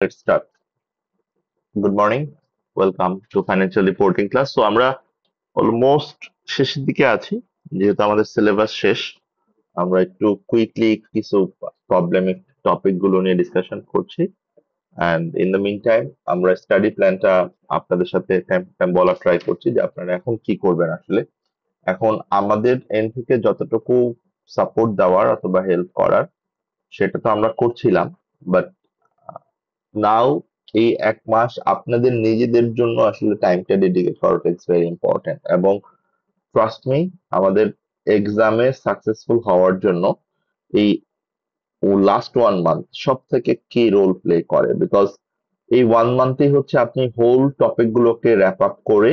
Let's start. Good morning. Welcome to financial reporting class. So আমরা almost শেষের দিকে আছি, যেহেতু আমাদের সিলেবাস শেষ। আমরা একটু কুইকলি কিছু প্রবলেমিক টপিক গুলো নিয়ে ডিসকাশন করছি, and in the mean time আমরা স্টাডি প্ল্যানটা আপনাদের সাথে বলার ট্রাই করছি যে আপনারা এখন কি করবেন। আসলে এখন আমাদের এন্ড থেকে যতটুকু সাপোর্ট দেওয়ার অথবা হেল্প করার সেটা তো আমরা করছিলাম, বাট নাও এই 1 মাস আপনাদের নিজেদের জন্য আসলে টাইমটা ডেডিকেট করাটা ইটস ভেরি ইম্পর্টেন্ট। এবং ট্রাস্ট মি, আমাদের এক্সামে সাকসেসফুল হওয়ার জন্য এই লাস্ট 1 মান্থ সব থেকে কি রোল প্লে করে, বিকজ এই 1 মান্থেই হচ্ছে আপনি হোল টপিক গুলোকে র্যাপ আপ করে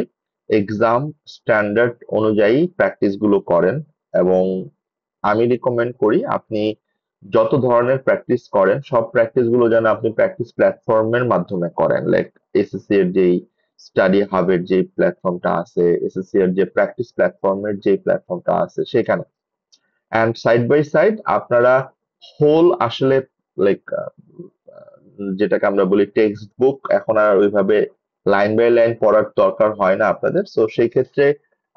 এক্সাম স্ট্যান্ডার্ড অনুযায়ী প্র্যাকটিস গুলো করেন। এবং আমি রিকমেন্ড করি আপনি যত ধরনের প্র্যাকটিস করেন সব প্র্যাকটিস গুলো যেন আপনি প্র্যাকটিস প্ল্যাটফর্মের মাধ্যমে করেন, লাইক এসএসসি এর যেই স্টাডি হাবের যে প্ল্যাটফর্মটা আছে, এসএসসি এর যে প্র্যাকটিস প্ল্যাটফর্মের যে প্ল্যাটফর্মটা আছে সেখানে। অ্যান্ড সাইড বাই সাইড আপনারা হোল আসলে লাইক যেটাকে আমরা বলি টেক্সট বুক এখন আর ওইভাবে লাইন বাই লাইন পড়ার দরকার হয় না আপনাদের। সো সেই ক্ষেত্রে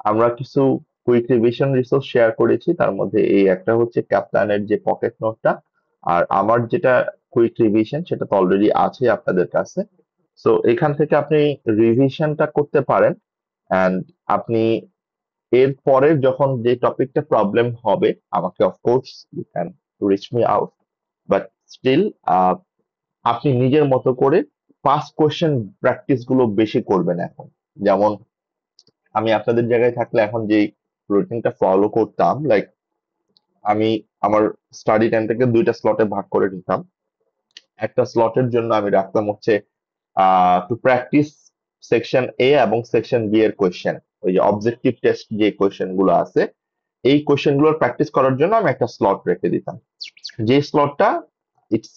আমরা কিছু কুইক রিভিশন রিসোর্স শেয়ার করেছি, তার মধ্যে এই একটা হচ্ছে ক্যাপলানের যে পকেট নোটটা, আর আমার যেটা কুইক রিভিশন সেটা তো অলরেডি আছে আপনাদের কাছে। সো এখান থেকে আপনি রিভিশনটা করতে পারেন, অ্যান্ড আপনি এর পরের যখন যে টপিকটা প্রবলেম হবে আমাকে of course you can reach me out, but still আপনি নিজের মতো করে পাস্ট কোশ্চেন প্র্যাকটিস গুলো বেশি করবেন এখন। যেমন আমি আপনাদের জায়গায় থাকলে এখন যে রুটিনটা ফলো করতাম, লাইক আমি আমার স্টাডি টাইমটাকে 2টা স্লটে ভাগ করে দিতাম। একটা স্লটের জন্য আমি রাখতাম হচ্ছে টু প্র্যাকটিস সেকশন এ এবং সেকশন বি এর কোয়েশ্চেন, ওই যে অবজেক্টিভ টেস্ট যে কোয়েশ্চেন গুলো আছে এই কোয়েশ্চেন গুলোর প্র্যাকটিস করার জন্য আমি একটা স্লট রেখে দিতাম। যে স্লটটা it's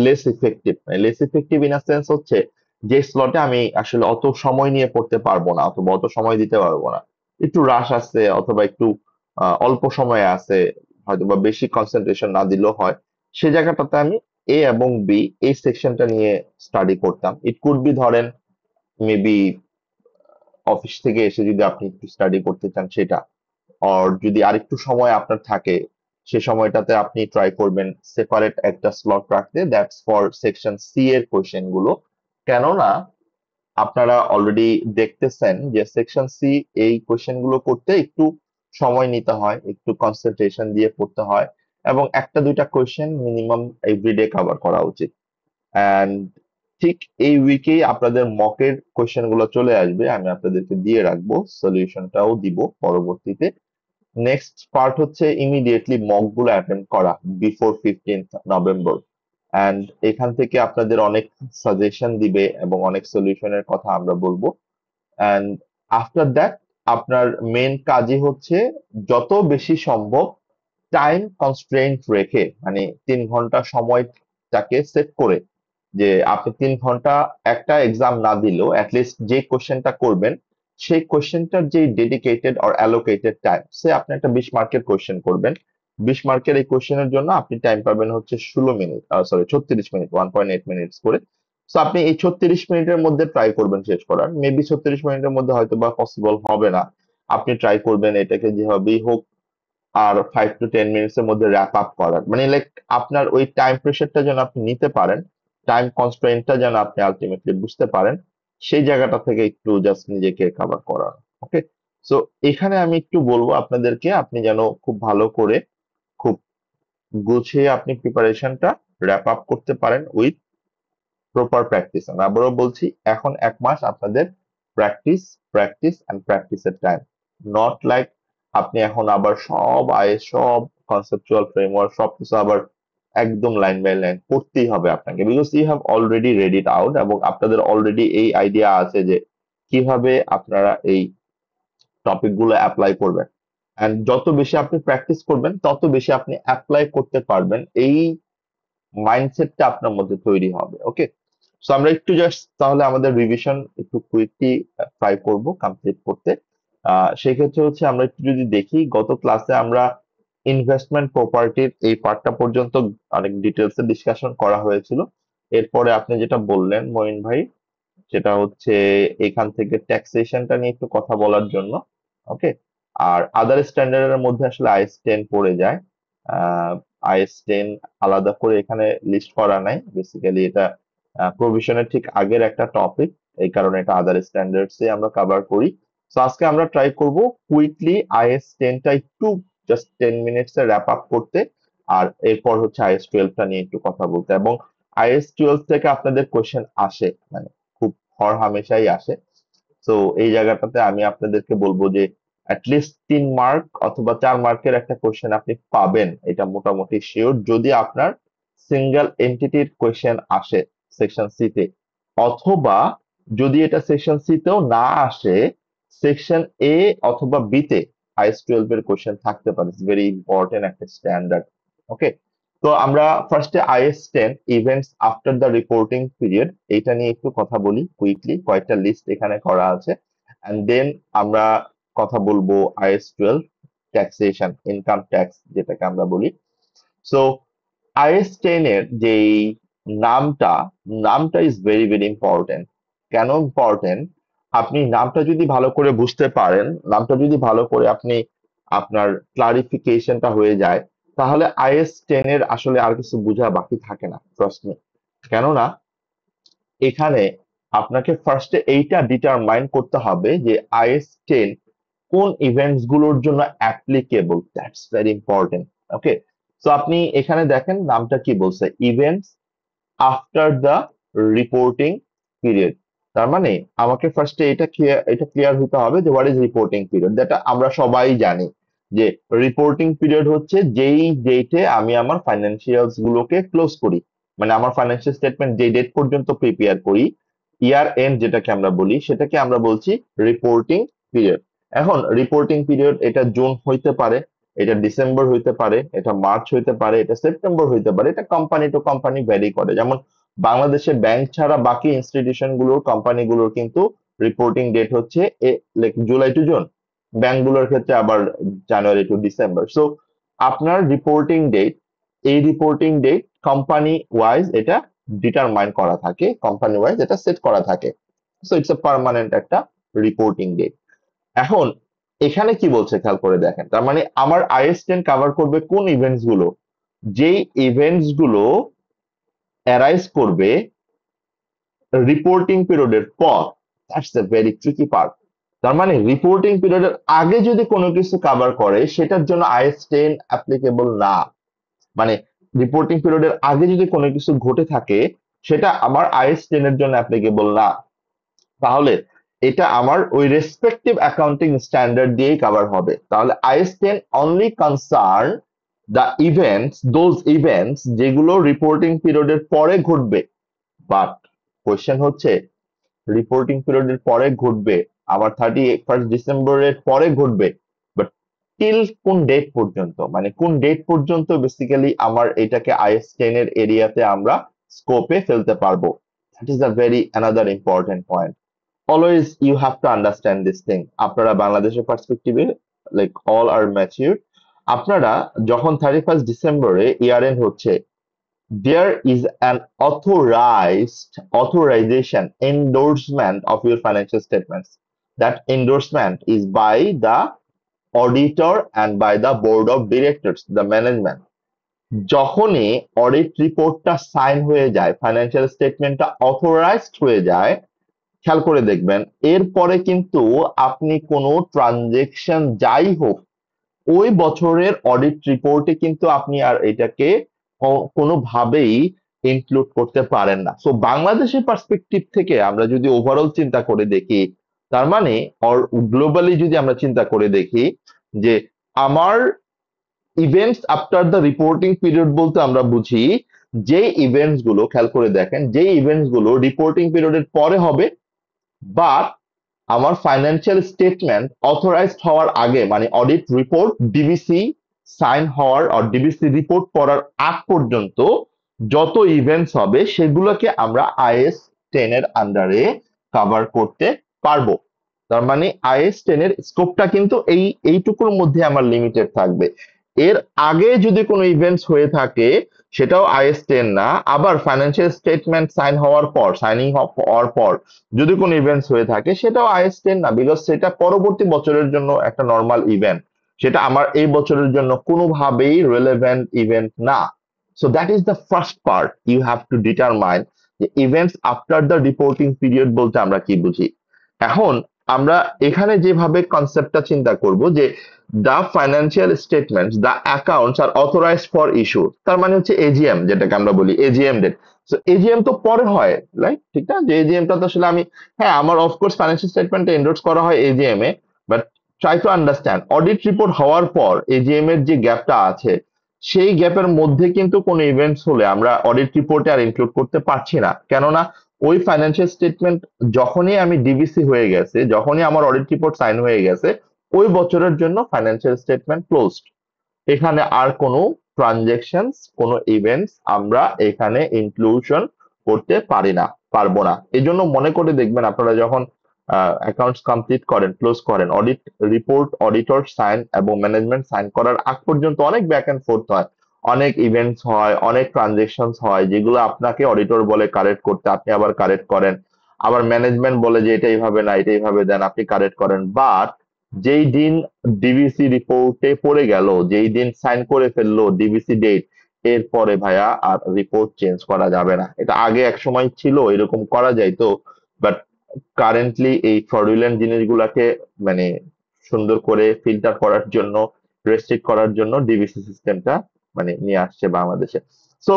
less effective, less effective in a sense হচ্ছে যে স্লটে আমি আসলে অত সময় নিয়ে পড়তে পারবো না অথবা অত সময় দিতে পারবো না, একটু রাশ আছে অথবা একটু অল্প সময় আছে, হয়তো বা বেশি কনসেন্ট্রেশন না দিলেও হয়, সেই জায়গাটাতে আমি এ এবং বি এই সেকশনটা নিয়ে স্টাডি করতাম। ইট কুড বি ধরেন মেবি অফিস থেকে এসে যদি আপনি একটু স্টাডি করতে চান সেটা, আর যদি আরেকটু সময় আপনার থাকে সে সময়টাতে আপনি ট্রাই করবেন সেপারেট একটা স্লট রাখতে, দ্যাটস ফর সেকশন সি এর কোশ্চেন গুলো। কেননা আপনারা অলরেডি দেখতেছেন যে সেকশন সি এই কোশ্চেন গুলো করতে একটু সময় নিতে হয়, একটু কনসেন্ট্রেশন দিয়ে পড়তে হয়, এবং একটা দুইটা কোশ্চেন মিনিমাম এভরিডে কভার করা উচিত। অ্যান্ড ঠিক এই উইকেই আপনাদের মকের কোশ্চেন গুলো চলে আসবে, আমি আপনাদেরকে দিয়ে রাখবো, সলিউশনটাও দিব পরবর্তীতে। নেক্সট পার্ট হচ্ছে ইমিডিয়েটলি মক গুলো অ্যাটেম্প করা বিফোর 15th নভেম্বর। অ্যান্ড এখান থেকে আপনাদের অনেক সাজেশন দিবে এবং অনেক সলিউশনের কথা আমরা বলবো। অ্যান্ড আফটার দ্যাট আপনার মেন কাজই হচ্ছে যত বেশি সম্ভব টাইম কনস্ট্রেন্ট রেখে, মানে 3 ঘন্টা সময়টাকে সেট করে যে আপনি 3 ঘন্টা একটা এক্সাম না দিলেও অ্যাটলিস্ট যে কোশ্চেনটা করবেন সেই কোশ্চেনটার যে ডেডিকেটেড অর অ্যালোকেটেড টাইম, সে আপনি একটা 20 মার্কের কোশ্চেন করবেন, 20 মার্কের এই কোশ্চেনের জন্য আপনি টাইম পাবেন হচ্ছে 16 মিনিট, সরি 36 মিনিট, 1.8 মিনিটস করে। তো আপনি এই 36 মিনিটের মধ্যে ট্রাই করবেন শেষ করার, মেবি 36 মিনিটের মধ্যে হয়তো বা পসিবল হবে না, আপনি ট্রাই করবেন এটাকে যেভাবেই হোক আর 5 to 10 মিনিটস এর মধ্যে র্যাপ আপ করার, মানে লাইক আপনার ওই টাইম প্রেশারটা যেন আপনি নিতে পারেন, টাইম কনস্ট্রেন্টটা যেন আপনি আলটিমেটলি বুঝতে পারেন, সেই জায়গাটা থেকে একটু জাস্ট নিজেকে কভার করা। ওকে, সো এখানে আমি একটু বলবো আপনাদেরকে আপনি যেন খুব ভালো করে খুব গুছিয়ে আপনি প্রিপারেশনটা র্যাপ আপ করতে পারেন উইথ প্রপার প্র্যাকটিস। আমি আবারও বলছি, এখন 1 মাস আপনাদের প্র্যাকটিস, প্র্যাকটিস এন্ড প্র্যাকটিসের টাইম, নট লাইক আপনি এখন আবার সব আইএস সব কনসেপচুয়াল ফ্রেমওয়ার্ক সবকিছু আবার একদম লাইন বাই লাইন পড়তেই হবে আপনাকে, because you have already read it out এবং আপনাদের অলরেডি এই আইডিয়া আছে যে কিভাবে আপনারা এই টপিক গুলো অ্যাপ্লাই করবেন। এন্ড যত বেশি আপনি প্র্যাকটিস করবেন তত বেশি আপনি অ্যাপ্লাই করতে পারবেন, এই মাইন্ডসেটটা আপনার মধ্যে তৈরি হবে। ওকে, সো আমরা একটু জাস্ট তাহলে আমাদের রিভিশন একটু কুইকলি ট্রাই করব কমপ্লিট করতে। সেই ক্ষেত্রে হচ্ছে আমরা একটু যদি দেখি, গত ক্লাসে আমরা ইনভেস্টমেন্ট প্রপার্টির এই পার্টটা পর্যন্ত অনেক ডিটেলসে ডিসকাশন করা হয়েছিল। এরপরে আপনি যেটা বললেন মঈন ভাই, সেটা হচ্ছে এখান থেকে ট্যাক্সেশনটা নিয়ে একটু কথা বলার জন্য। ওকে। আর আদার স্ট্যান্ডার্ডের মধ্যে আসলে আইএস 10 পড়ে যায়। আইএস 10 আলাদা করে এখানে লিস্ট করা নাই, বেসিক্যালি এটা প্রভিশনের ঠিক আগের একটা টপিক, এই কারণে এটা আদার স্ট্যান্ডার্ডস এ আমরা কভার করি। তো আজকে আমরা ট্রাই করব কুইকলি আইএস 10টা একটু জাস্ট 10 মিনিটস এ র্যাপ আপ করতে, আর এরপর হচ্ছে আইএস 12টা নিয়ে একটু কথা বলতে। এবং আইএস 12 থেকে আপনাদের কোশ্চেন আসে, মানে খুব হর হামেশাই আসে। তো এই জায়গাটাতে আমি আপনাদেরকে বলবো যে অ্যাটলিস্ট 3 মার্ক অথবা 4 মার্কের একটা কোশ্চেন আপনি পাবেন, এটা মোটামুটি শিওর, যদি আপনার সিঙ্গেল এন্টিটির কোশ্চেন আসে সেকশন সি তে, অথবা যদি এটা সেকশন সি তেও না আসে, সেকশন এ অথবা বি তে আইএস 12 এর কোশ্চেন থাকতে পারে। ইটস ভেরি ইম্পর্টেন্ট একটা স্ট্যান্ডার্ড। ওকে। তো আমরা ফার্স্টে is 10 events after the reporting period, এইটা নিয়ে একটু কথা বলি কুইকলি, কয়েকটা লিস্ট এখানে করা আছে। এন্ড দেন আমরা কথা বলবো আইএস 12 ট্যাক্সেশন, ইনকাম ট্যাক্স যেটাকে আমরা বলি। সো আইএস 10 এর যেই নামটা, নামটা ইজ ভেরি ভেরি ইম্পর্টেন্ট। কেন ইম্পর্টেন্ট? আপনি নামটা যদি ভালো করে বুঝতে পারেন, নামটা যদি ভালো করে আপনি আপনার ক্লারিফিকেশনটা হয়ে যায়, তাহলে আইএস 10 এর আসলে আর কিছু বোঝা বাকি থাকে না, ট্রাস্ট মি। কেননা এখানে আপনাকে ফার্স্টে এইটা ডিটারমাইন করতে হবে যে আইএস 10 কোন ইভেন্টস গুলোর জন্য অ্যাপ্লিকেবল, দ্যাটস ভেরি ইম্পর্টেন্ট। ওকে। তো আপনি এখানে দেখেন নামটা কি বলছে, events after the reporting period. তার মানে আমাকে ফার্স্টে এটা ক্লিয়ার হতে হবে যে হোয়াট ইজ রিপোর্টিং পিরিয়ড। যেটা আমরা সবাই জানি যে রিপোর্টিং পিরিয়ড হচ্ছে যেই ডেটে আমি আমার ফাইন্যান্সিয়ালস গুলোকে ক্লোজ করি, মানে আমার ফাইন্যান্সিয়াল স্টেটমেন্ট যে ডেট পর্যন্ত প্রিপেয়ার করি, ইয়ার এন্ড যেটাকে আমরা বলি, সেটাকে আমরা বলছি রিপোর্টিং পিরিয়ড। এখন রিপোর্টিং পিরিয়ড এটা জুন হইতে পারে, এটা ডিসেম্বর হইতে পারে, এটা মার্চ হইতে পারে, এটা সেপ্টেম্বর হইতে পারে, এটা কোম্পানি টু কোম্পানি ভ্যারি করে। যেমন বাংলাদেশে ব্যাংক ছাড়া বাকি ইনস্টিটিউশন গুলোর, কোম্পানিগুলোর কিন্তু রিপোর্টিং ডেট হচ্ছে জুলাই টু জুন, ব্যাংকগুলোর ক্ষেত্রে আবার জানুয়ারি টু ডিসেম্বর। সো আপনার রিপোর্টিং ডেট, এই রিপোর্টিং ডেট কোম্পানি ওয়াইজ এটা ডিটারমাইন করা থাকে, কোম্পানি ওয়াইজ এটা সেট করা থাকে। সো ইটস এ পার্মানেন্ট একটা রিপোর্টিং ডেট। এখন এখানে কি বলছে খেয়াল করে দেখেন, তার মানে আমার আইএস 10 কভার করবে কোন ইভেন্টস গুলো, যেই ইভেন্টস গুলো অ্যারাইজ করবে রিপোর্টিং পিরিয়ডের পর। That's a very tricky part. তার মানে রিপোর্টিং পিরিয়ডের আগে যদি কোনো কিছু কভার করে, সেটার জন্য আইএস 10 অ্যাপ্লিকেবল না। মানে রিপোর্টিং পিরিয়ডের আগে যদি কোনো কিছু ঘটে থাকে, সেটা আমার আইএস 10 এর জন্য অ্যাপ্লিকেবল না। তাহলে এটা আমার ওই রেসপেক্টিভ অ্যাকাউন্টিং স্ট্যান্ডার্ড দিয়েই কভার হবে। তাহলে is 10 only concern the events, those events যেগুলো রিপোর্টিং পিরিয়ডের পরে ঘটবে। বাট কোয়েশ্চেন হচ্ছে, রিপোর্টিং পিরিয়ডের পরে ঘটবে, আবার 31 ডিসেম্বরের পরে ঘটবে, বাট টিল কোন ডেট পর্যন্ত, মানে কোন ডেট পর্যন্ত বেসিক্যালি আমার এটাকে আইএস 10 এর এরিয়াতে আমরা স্কোপে ফেলতে পারবো। That is a very another important point. Always you have to understand this thing. আপনারা বাংলাদেশের পার্সপেক্টিভে লাইক অল আর ম্যাচিউর, আপনারা যখন 31 ডিসেম্বরে ইয়ার এন্ড হচ্ছে, there is an authorization endorsement of your financial statements. That endorsement is by the auditor and by the board of directors, the management. যখনই audit রিপোর্টটা sign হয়ে যায়, financial স্টেটমেন্টটা authorised হয়ে যায়, খেয়াল করে দেখবেন এরপরে কিন্তু আপনি কোনো ট্রানজেকশন যাই হোক, ওই বছরের অডিট রিপোর্টে কিন্তু আপনি আর এটাকে কোনোভাবেই ইনক্লুড করতে পারেন না। সো বাংলাদেশের পার্সপেক্টিভ থেকে আমরা যদি ওভারঅল চিন্তা করে দেখি, তার মানে গ্লোবালি যদি আমরা চিন্তা করে দেখি, যে আমার events after the reporting period বলতে আমরা বুঝি যে ইভেন্টস গুলো, খেয়াল করে দেখেন, যে ইভেন্টস গুলো রিপোর্টিং পিরিয়ডের পরে হবে, বা আমার ফাইন্যান্সিয়াল স্টেটমেন্ট অথরাইজড হওয়ার আগে, মানে অডিট রিপোর্ট ডিবিসি সাইন হওয়ার আর ডিবিসি রিপোর্ট পড়ার আগ পর্যন্ত যত ইভেন্টস হবে, সেগুলোকে আমরা আইএস 10 এর আন্ডারে কভার করতে পারবো। তার মানে আইএস 10 এর স্কোপটা কিন্তু এইটুকুর মধ্যে আমার লিমিটেড থাকবে। এর আগে যদি কোনো ইভেন্টস হয়ে থাকে, সেটাও IAS 10 না। আবার ফাইন্যান্সিয়াল স্টেটমেন্ট সাইনিং হওয়ার পর যদি কোনো ইভেন্টস হয়ে থাকে সেটাও IAS 10 না, বিকজ সেটা পরবর্তী বছরের জন্য একটা নর্মাল ইভেন্ট, সেটা আমার এই বছরের জন্য কোনোভাবেই রেলেভেন্ট ইভেন্ট না। So that is the first part, you have to determine যে events after the reporting period বলতে আমরা কি বুঝি। এখন আমরা এখানে যেভাবে কনসেপ্টটা চিন্তা করব যে the financial statements the accounts are authorized for issue, তার মানে হচ্ছে এজিএম, যেটাকে আমরা বলি এজিএম ডেট। সো এজিএম তো পরে হয়, রাইট? ঠিক না, যে এজিএমটা তো আসলে আমি, হ্যাঁ আমার অফকোর্স ফাইন্যান্সিয়াল স্টেটমেন্টে এন্ডোর্স করা হয় AGM A, but try to understand audit report হওয়ার পর এজিএম এর যে গ্যাপটা আছে, সেই গ্যাপের মধ্যে কিন্তু কোনো ইভেন্টস হলে আমরা অডিট রিপোর্টে আর ইনক্লুড করতে পারছি না, কেননা ওই ফাইন্যান্সিয়াল স্টেটমেন্ট যখনই আমি ডিবিসি হয়ে গেছে, যখনই আমার অডিট রিপোর্ট সাইন হয়ে গেছে, ওই বছরের জন্য ফাইন্যান্সিয়াল স্টেটমেন্ট ক্লোজড। এখানে আর কোনো ট্রানজেকশনস, কোনো ইভেন্টস আমরা এখানে ইনক্লুশন করতে পারবো না। এই জন্য মনে করে দেখবেন আপনারা যখন অ্যাকাউন্টস কমপ্লিট করেন, ক্লোজ করেন, অডিট রিপোর্ট অডিটর সাইন এবং ম্যানেজমেন্ট সাইন করার আগ পর্যন্ত অনেক ব্যাক এন্ড ফোর্থ হয়, অনেক ইভেন্টস হয়, অনেক ট্রানজেকশনস হয়, যেগুলো আপনাকে অডিটর বলে কারেক্ট করতে, আপনি আবার কারেক্ট করেন, আবার ম্যানেজমেন্ট বলে যে এটা এইভাবে না এটা এইভাবে দেন, আপনি কারেক্ট করেন। বাট যেই দিন ডিবিসি রিপোর্টে পড়ে গেল, যেই দিন সাইন করে ফেললো ডিবিসি ডেট, এরপরে ভাইয়া আর রিপোর্ট চেঞ্জ করা যাবে না। এটা আগে এক সময় ছিল এরকম করা যাইতো, বাট কারেন্টলি এই ফ্রডুলেন্ট জিনিসগুলাকে মানে সুন্দর করে ফিল্টার করার জন্য, রেস্ট্রিক্ট করার জন্য ডিবিসি সিস্টেমটা মানে নিয়ে আসছে বাংলাদেশে। So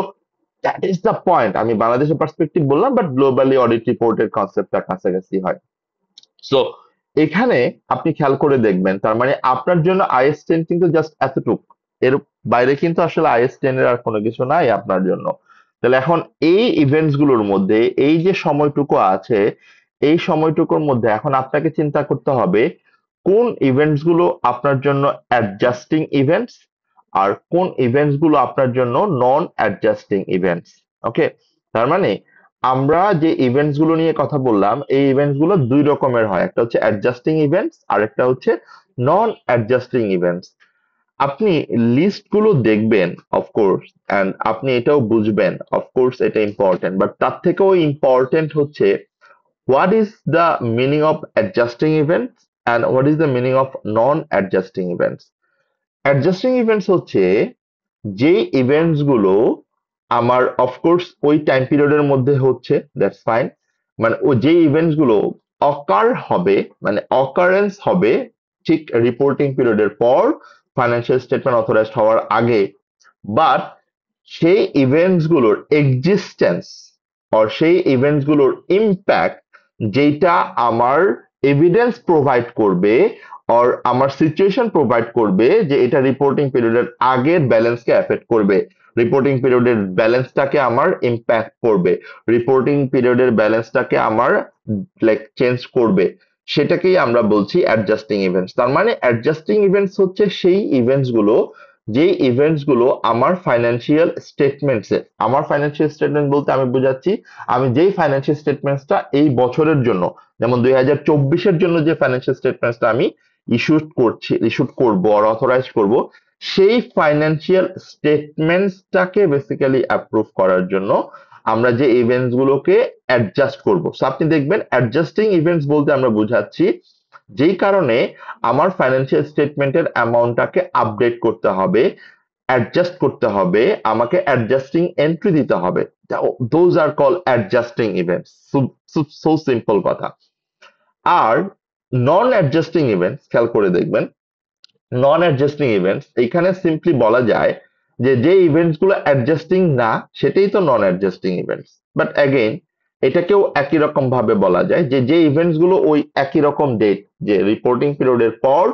that is the point. আমি বাংলাদেশের পার্সপেক্টিভ বললাম, বাট গ্লোবালি অডিট রিপোর্টের কনসেপ্টটা কাছাকাছি হয়। সো এখানে আপনি খেয়াল করে দেখবেন, তার মানে আপনার জন্য IAS 10 কিন্তু জাস্ট এতটুক, এর বাইরে কিন্তু আসলে IAS 10 এর আর কোনো কিছু নাই আপনার জন্য। তাহলে এখন এই ইভেন্টস গুলোর মধ্যে এই যে সময়টুকু আছে, এই সময়টুকুর মধ্যে এখন আপনাকে চিন্তা করতে হবে কোন ইভেন্টস গুলো আপনার জন্য অ্যাডজাস্টিং ইভেন্টস আর কোন ইভেন্টস গুলো আপনার জন্য নন অ্যাডজাস্টিং ইভেন্টস। ওকে, তার মানে আমরা যে ইভেন্টস গুলো নিয়ে কথা বললাম, এই ইভেন্টস গুলো দুই রকমের হয়, একটা হচ্ছে অ্যাডজাস্টিং ইভেন্টস আর একটা হচ্ছে নন অ্যাডজাস্টিং ইভেন্টস। আপনি লিস্ট গুলো দেখবেন অফকোর্স, এন্ড আপনি এটাও বুঝবেন অফকোর্স, এটা ইম্পর্টেন্ট, বাট তার থেকেও ইম্পর্টেন্ট হচ্ছে what is the meaning of adjusting events and what is the meaning of non adjusting events. Adjusting events হচ্ছে যে ইভেন্টস গুলো আমার অফকোর্স ওই টাইম পিরিয়ডের মধ্যে হচ্ছে, দ্যাটস ফাইন, মানে ও যে ইভেন্টস গুলো অকার হবে, মানে অকারেন্স হবে ঠিক রিপোর্টিং পিরিয়ডের পর, ফাইন্যান্সিয়াল স্টেটমেন্ট অথরাইজড হওয়ার আগে, বাট সেই ইভেন্টস গুলোর এক্সিস্টেন্স আর সেই ইভেন্টস গুলোর ইম্প্যাক্ট যেটা আমার এভিডেন্স প্রোভাইড করবে আর আমার সিচুয়েশন প্রোভাইড করবে যে এটা রিপোর্টিং পিরিয়ডের আগের ব্যালেন্সকে এফেক্ট করবে, রিপোর্টিং পিরিয়ডের ব্যালেন্সটাকে আমার ইম্প্যাক্ট করবে, রিপোর্টিং পিরিয়ডের ব্যালেন্সটাকে আমার লাইক চেঞ্জ করবে, সেটাকেই আমরা বলছি অ্যাডজাস্টিং ইভেন্টস। তার মানে অ্যাডজাস্টিং ইভেন্টস হচ্ছে সেই ইভেন্টস গুলো, যে ইভেন্টস গুলো আমার ফাইন্যান্সিয়াল স্টেটমেন্টসে, আমার ফাইন্যান্সিয়াল স্টেটমেন্ট বলতে আমি বোঝাচ্ছি আমি যেই ফাইন্যান্সিয়াল স্টেটমেন্টসটা এই বছরের জন্য, যেমন 2024-এর জন্য যে ফাইন্যান্সিয়াল স্টেটমেন্টসটা আমি ইস্যুড করব আর অথরাইজ করব, সেই ফাইন্যান্সিয়াল স্টেটমেন্টসটাকে বেসিক্যালি অ্যাপ্রুভ করার জন্য আমরা যে ইভেন্টস গুলোকে অ্যাডজাস্ট করব। সো আপনি দেখবেন অ্যাডজাস্টিং ইভেন্টস বলতে আমরা বুঝাচ্ছি যেই কারণে আমার ফাইন্যান্সিয়াল স্টেটমেন্টের অ্যামাউন্টটাকে আপডেট করতে হবে, অ্যাডজাস্ট করতে হবে, আমাকে অ্যাডজাস্টিং এন্ট্রি দিতে হবে। Those are call adjusting events. So simple কথা। আর নন অ্যাডজাস্টিং ইভেন্টস খেয়াল করে দেখবেন, নন অ্যাডজাস্টিং ইভেন্টস এখানে সিম্পলি বলা যায় যে যে ইভেন্টস গুলো অ্যাডজাস্টিং না সেটাই তো নন অ্যাডজাস্টিং ইভেন্টস। বাট অ্যাগেইন এটাকেও একই রকম ভাবে বলা যায় যে যে ইভেন্টস গুলো ওই একই রকম ডেট, যে রিপোর্টিং পিরিয়ডের পর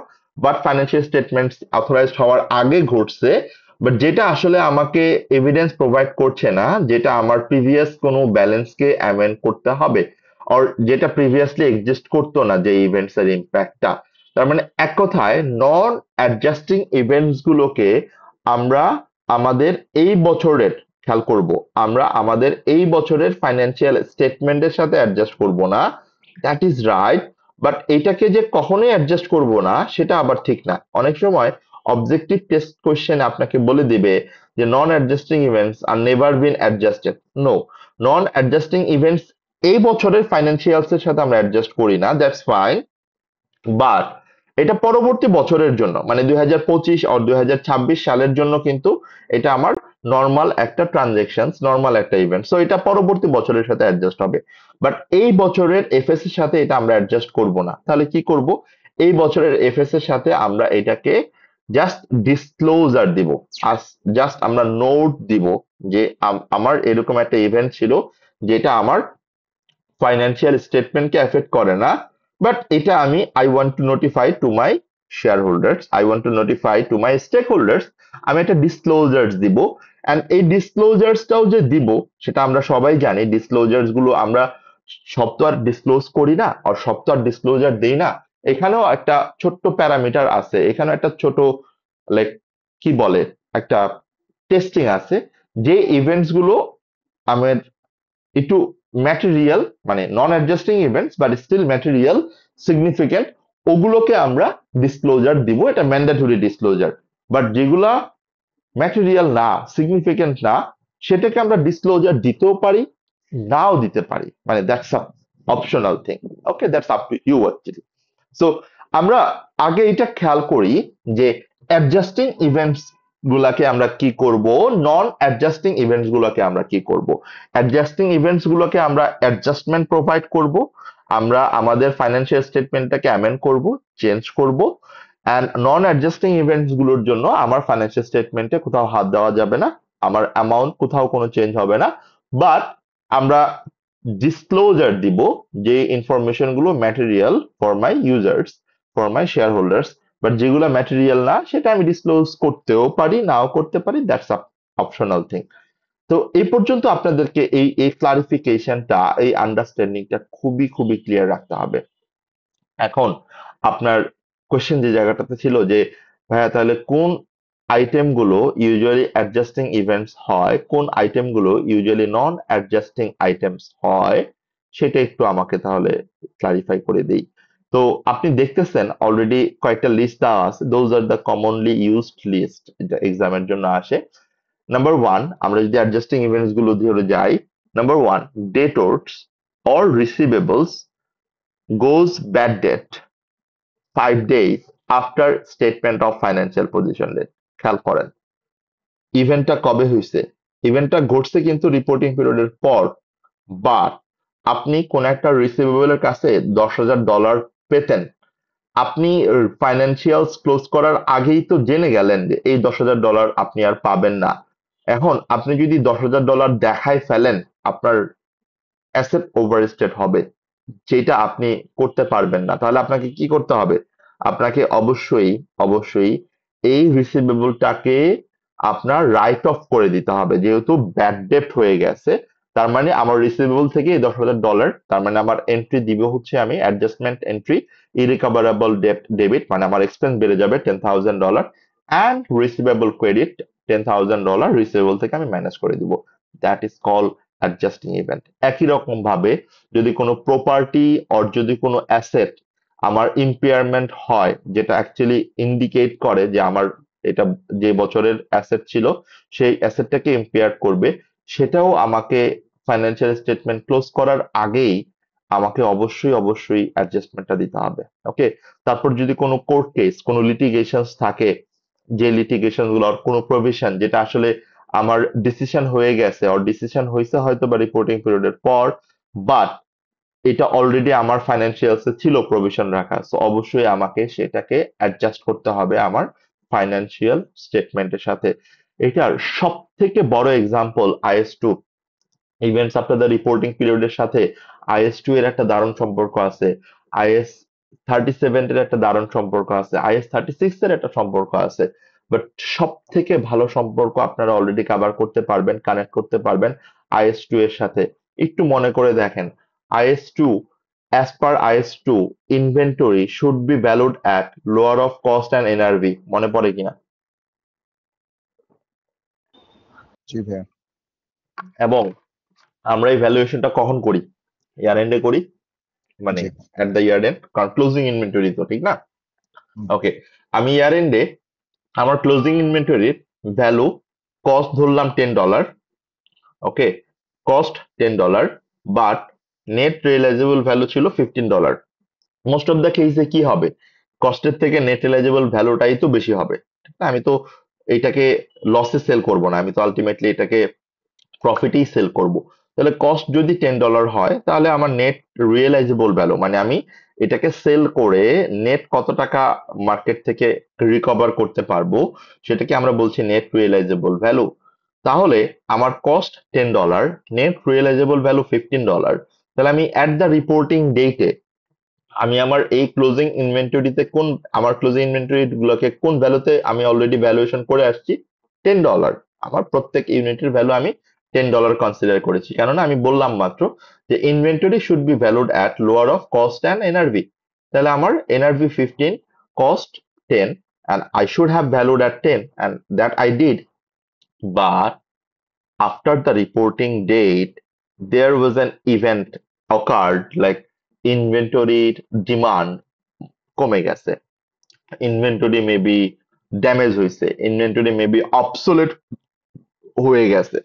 বাট ফাইন্যান্সিয়াল স্টেটমেন্টস অথরাইজড হওয়ার আগে ঘটছে, বাট যেটা আসলে আমাকে এভিডেন্স প্রোভাইড করছে না, যেটা আমার প্রিভিয়াস কোনো ব্যালেন্সকে অ্যামেন্ড করতে হবে, আর যেটা প্রিভিয়াসলি এক্সিস্ট করতো না যে ইভেন্টস এর ইম্প্যাক্টটা। তার মানে এক কথায় নন অ্যাডজাস্টিং ইভেন্টস গুলোকে আমরা আমাদের এই বছরের, খেয়াল করব, আমরা আমাদের এই বছরের ফাইন্যান্সিয়াল স্টেটমেন্টের সাথে অ্যাডজাস্ট করব না, দ্যাট ইজ রাইট। বাট এটাকে যে কখনোই অ্যাডজাস্ট করব না সেটা আবার ঠিক না। অনেক সময় অবজেক্টিভ টেস্ট কোশ্চেন আপনাকে বলে দিবে যে non adjusting events are never been adjusted. No, non adjusting events এই বছরের ফাইন্যান্সিয়ালস এর সাথে আমরা অ্যাডজাস্ট করি না, দ্যাটস ফাইন। বাট এটা পরবর্তী বছরের জন্য, মানে 2025 আর 2026 সালের জন্য কিন্তু এটা আমার নর্মাল একটা ট্রানজেকশন, নর্মাল একটা ইভেন্ট, সো এটা পরবর্তী বছরের সাথে অ্যাডজাস্ট হবে। বাট এই বছরের এফএস এর সাথে এটা আমরা অ্যাডজাস্ট করব না। তাহলে কি করব? এই বছরের এফএস এর সাথে আমরা এটাকে জাস্ট ডিসক্লোজার দিব, জাস্ট আমরা নোট দিব যে আমার এরকম একটা ইভেন্ট ছিল যেটা আমার ফাইন্যান্সিয়াল স্টেটমেন্টকে এফেক্ট করে না, বাট এটা আমি I want to notify to my share holders, I want to notify to my stake holders. আমি একটা ডিসক্লোজার্স দিব। অ্যান্ড এই ডিসক্লোজার্সটাও যে দিব সেটা আমরা সবাই জানি, ডিসক্লোজার্স গুলো আমরা সব তো আর ডিসক্লোজ করি না, আর সব তো আর ডিসক্লোজার দেই না। এখানেও একটা ছোট্ট প্যারামিটার আছে, এখানে একটা ছোট লাইক কি বলে একটা টেস্টিং আছে, যে ইভেন্টস গুলো আমার একটু ম্যাটেরিয়াল, মানে non adjusting events but still material significant, ওগুলোকে আমরা ডিসক্লোজার দিব, এটা ম্যান্ডেটরি ডিসক্লোজার। বাট যেগুলা ম্যাটেরিয়াল না, সিগনিফিকেন্ট না, সেটাকে আমরা ডিসক্লোজার দিতেও পারি, নাও দিতে পারি, মানে that's a optional thing. Okay, that's up to you actually. So আমরা আগে এটা খেয়াল করি যে অ্যাডজাস্টিং ইভেন্টস গুলাকে আমরা কি করব, নন অ্যাডজাস্টিং ইভেন্টস গুলোকে আমরা কি করব। অ্যাডজাস্টিং ইভেন্টস গুলোকে আমরা অ্যাডজাস্টমেন্ট প্রোভাইড করব, আমরা আমাদের ফাইন্যান্সিয়াল স্টেটমেন্টটাকে অ্যামেন্ড করব, চেঞ্জ করব। অ্যান্ড নন অ্যাডজাস্টিং ইভেন্টস গুলোর জন্য আমার ফাইন্যান্সিয়াল স্টেটমেন্টে কোথাও হাত দেওয়া যাবে না, আমার অ্যামাউন্ট কোথাও কোনো চেঞ্জ হবে না। বাট আমরা ডিসক্লোজার দিব যে ইনফরমেশন গুলো material for my users, for my share holders. But যেগুলো ম্যাটেরিয়াল না সেটা আমি ডিসক্লোজ করতেও পারি, নাও করতে পারি, দ্যাটস অপশনাল থিং। তো এই পর্যন্ত আপনাদেরকে এই এই ক্লারিফিকেশনটা, এই আন্ডারস্ট্যান্ডিংটা খুবই খুবই ক্লিয়ার রাখতে হবে। এখন আপনার কোশ্চেন যে জায়গাটাতে ছিল যে ভাইয়া তাহলে কোন আইটেম গুলো ইউজুয়ালি অ্যাডজাস্টিং ইভেন্টস হয়, কোন আইটেম গুলো ইউজুয়ালি নন অ্যাডজাস্টিং আইটেমস হয়, সেটা একটু আমাকে তাহলে ক্লারিফাই করে দেই। তো আপনি দেখতেছেন অলরেডি কয়েকটা লিস্ট দেওয়া আছে, those are the commonly used list, এটা এক্সামের জন্য আসে। নাম্বার ওয়ান, আমরা যদি অ্যাডজাস্টিং ইভেন্টস গুলো ধরে যাই, number one, debtors or receivables goes bad debt 5 days after statement of financial position date। খেয়াল করেন ইভেন্টটা কবে হয়েছে, ইভেন্টটা ঘটছে কিন্তু রিপোর্টিং পিরিয়ডের পর। বাট আপনি কোন একটা রিসিভেবলের কাছে $10,000 পেতেন, আপনি ফাইন্যান্সিয়ালস ক্লোজ করার আগেই তো জেনে গেলেন যে এই $10,000 আপনি আর পাবেন না। এখন আপনি যদি $10,000 দেখায় ফেলেন, আপনার অ্যাসেট ওভারস্টেট হবে, যেটা আপনি করতে পারবেন না। তাহলে আপনাকে কি করতে হবে? আপনাকে অবশ্যই অবশ্যই এই রিসিভেবলটাকে আপনার রাইট অফ করে দিতে হবে, যেহেতু ব্যাড ডেপ্ট হয়ে গেছে। তার মানে আমার রিসিভেবল থেকে এই $10,000, তার মানে আমার এন্ট্রি দিব হচ্ছে আমি অ্যাডজাস্টমেন্ট এন্ট্রি, ইরিকভারেবল ডেবিট, মানে আমার এক্সপেন্স বেড়ে যাবে $10,000, অ্যান্ড রিসিভেবল ক্রেডিট $10,000 রিসিভেবল থেকে আমি মাইনাস করে দিব। That is call adjusting event. একই রকম ভাবে যদি কোনো প্রপার্টি অর যদি কোনো অ্যাসেট আমার ইম্পেয়ারমেন্ট হয়, যেটা অ্যাকচুয়ালি ইন্ডিকেট করে যে আমার এটা যে বছরের অ্যাসেট ছিল সেই অ্যাসেটটাকে ইম্পেয়ার করবে, সেটাও আমাকে ফাইন্যান্সিয়াল স্টেটমেন্ট ক্লোজ করার আগেই আমাকে অবশ্যই অবশ্যই অ্যাডজাস্টমেন্টটা দিতে হবে। ওকে, তারপর যদি কোনো কোর্ট কেস, কোনো লিটিগেশনস থাকে, যে লিটিগেশন গুলো কোনো প্রভিশন যেটা আসলে আমার ডিসিশন হয়ে গেছে, আর ডিসিশন হয়েছে হয়তো বা রিপোর্টিং পিরিয়ডের পর, বাট এটা অলরেডি আমার ফাইন্যান্সিয়ালস এ ছিল প্রভিশন রাখা, সো অবশ্যই আমাকে সেটাকে অ্যাডজাস্ট করতে হবে আমার ফাইন্যান্সিয়াল স্টেটমেন্টের সাথে। এটার সব থেকে বড় example IS2, events after the reporting পিরিয়ডের সাথে IS2 এর একটা দারুণ সম্পর্ক আছে, IS37 এর একটা দারুণ সম্পর্ক আছে, IS36 এর একটা সম্পর্ক আছে। বাট সব থেকে ভালো সম্পর্ক আপনারা অলরেডি কভার করতে পারবেন, কানেক্ট করতে পারবেন IS2 এর সাথে। একটু মনে করে দেখেন, IS2, as per IS2 inventory should be valued at lower of cost and NRV, মনে পড়ে কিনা? জি ভাইয়া। এবং আমরা এই ভ্যালুয়েশনটা কখন করি? ইয়ার এন্ডে করি, মানে জি। এট দ্য ইয়ার এন্ড, কারণ ক্লোজিং ইনভেন্টরি তো, ঠিক না? হুম। ওকে, আমি ইয়ার এন্ডে আমার ক্লোজিং ইনভেন্টরির ভ্যালু কস্ট ধরলাম $10, okay, cost $10, but net realisable value ছিল $15। মোস্ট অফ দ্য কেসে কি হবে, কস্টের থেকে নেট রিয়েলাইজেবল ভ্যালুটাই তো বেশি হবে, ঠিক না? আমি তো এইটাকে লসে সেল করব না, আমি তো আলটিমেটলি এটাকে প্রফিটেই সেল করব। তাহলে কস্ট যদি $10 হয়, তাহলে আমার নেট রিয়েলাইজেবল ভ্যালু মানে আমি এটাকে সেল করে নেট কত টাকা মার্কেট থেকে রিকভার করতে পারবো, সেটাকে আমরা বলছি নেট রিয়েলাইজেবল ভ্যালু। তাহলে আমার কস্ট $10, নেট রিয়েলাইজেবল ভ্যালু $15। তাহলে আমি অ্যাট দ্য রিপোর্টিং ডেটে আমি আমার এই ক্লোজিং ইনভেন্টরিতে কোন, আমার ক্লোজিং ইনভেন্টরি গুলোকে কোন ভ্যালুতে আমি অলরেডি ভ্যালুয়েশন করে আসছি, $10। আমার প্রত্যেক ইউনিটের ভ্যালু আমি $10 কনসিডার করেছি, কেননা আমি বললাম মাত্র যে inventory should be valued at lower of cost and NRV. তাহলে আমার NRV 15, cost 10, and I should have valued at 10, and that I did. But after the reporting date, there was an event occurred, like inventory demand কমে গেছে, inventory maybe damage হয়েছে, inventory maybe obsolete হয়ে গেছে।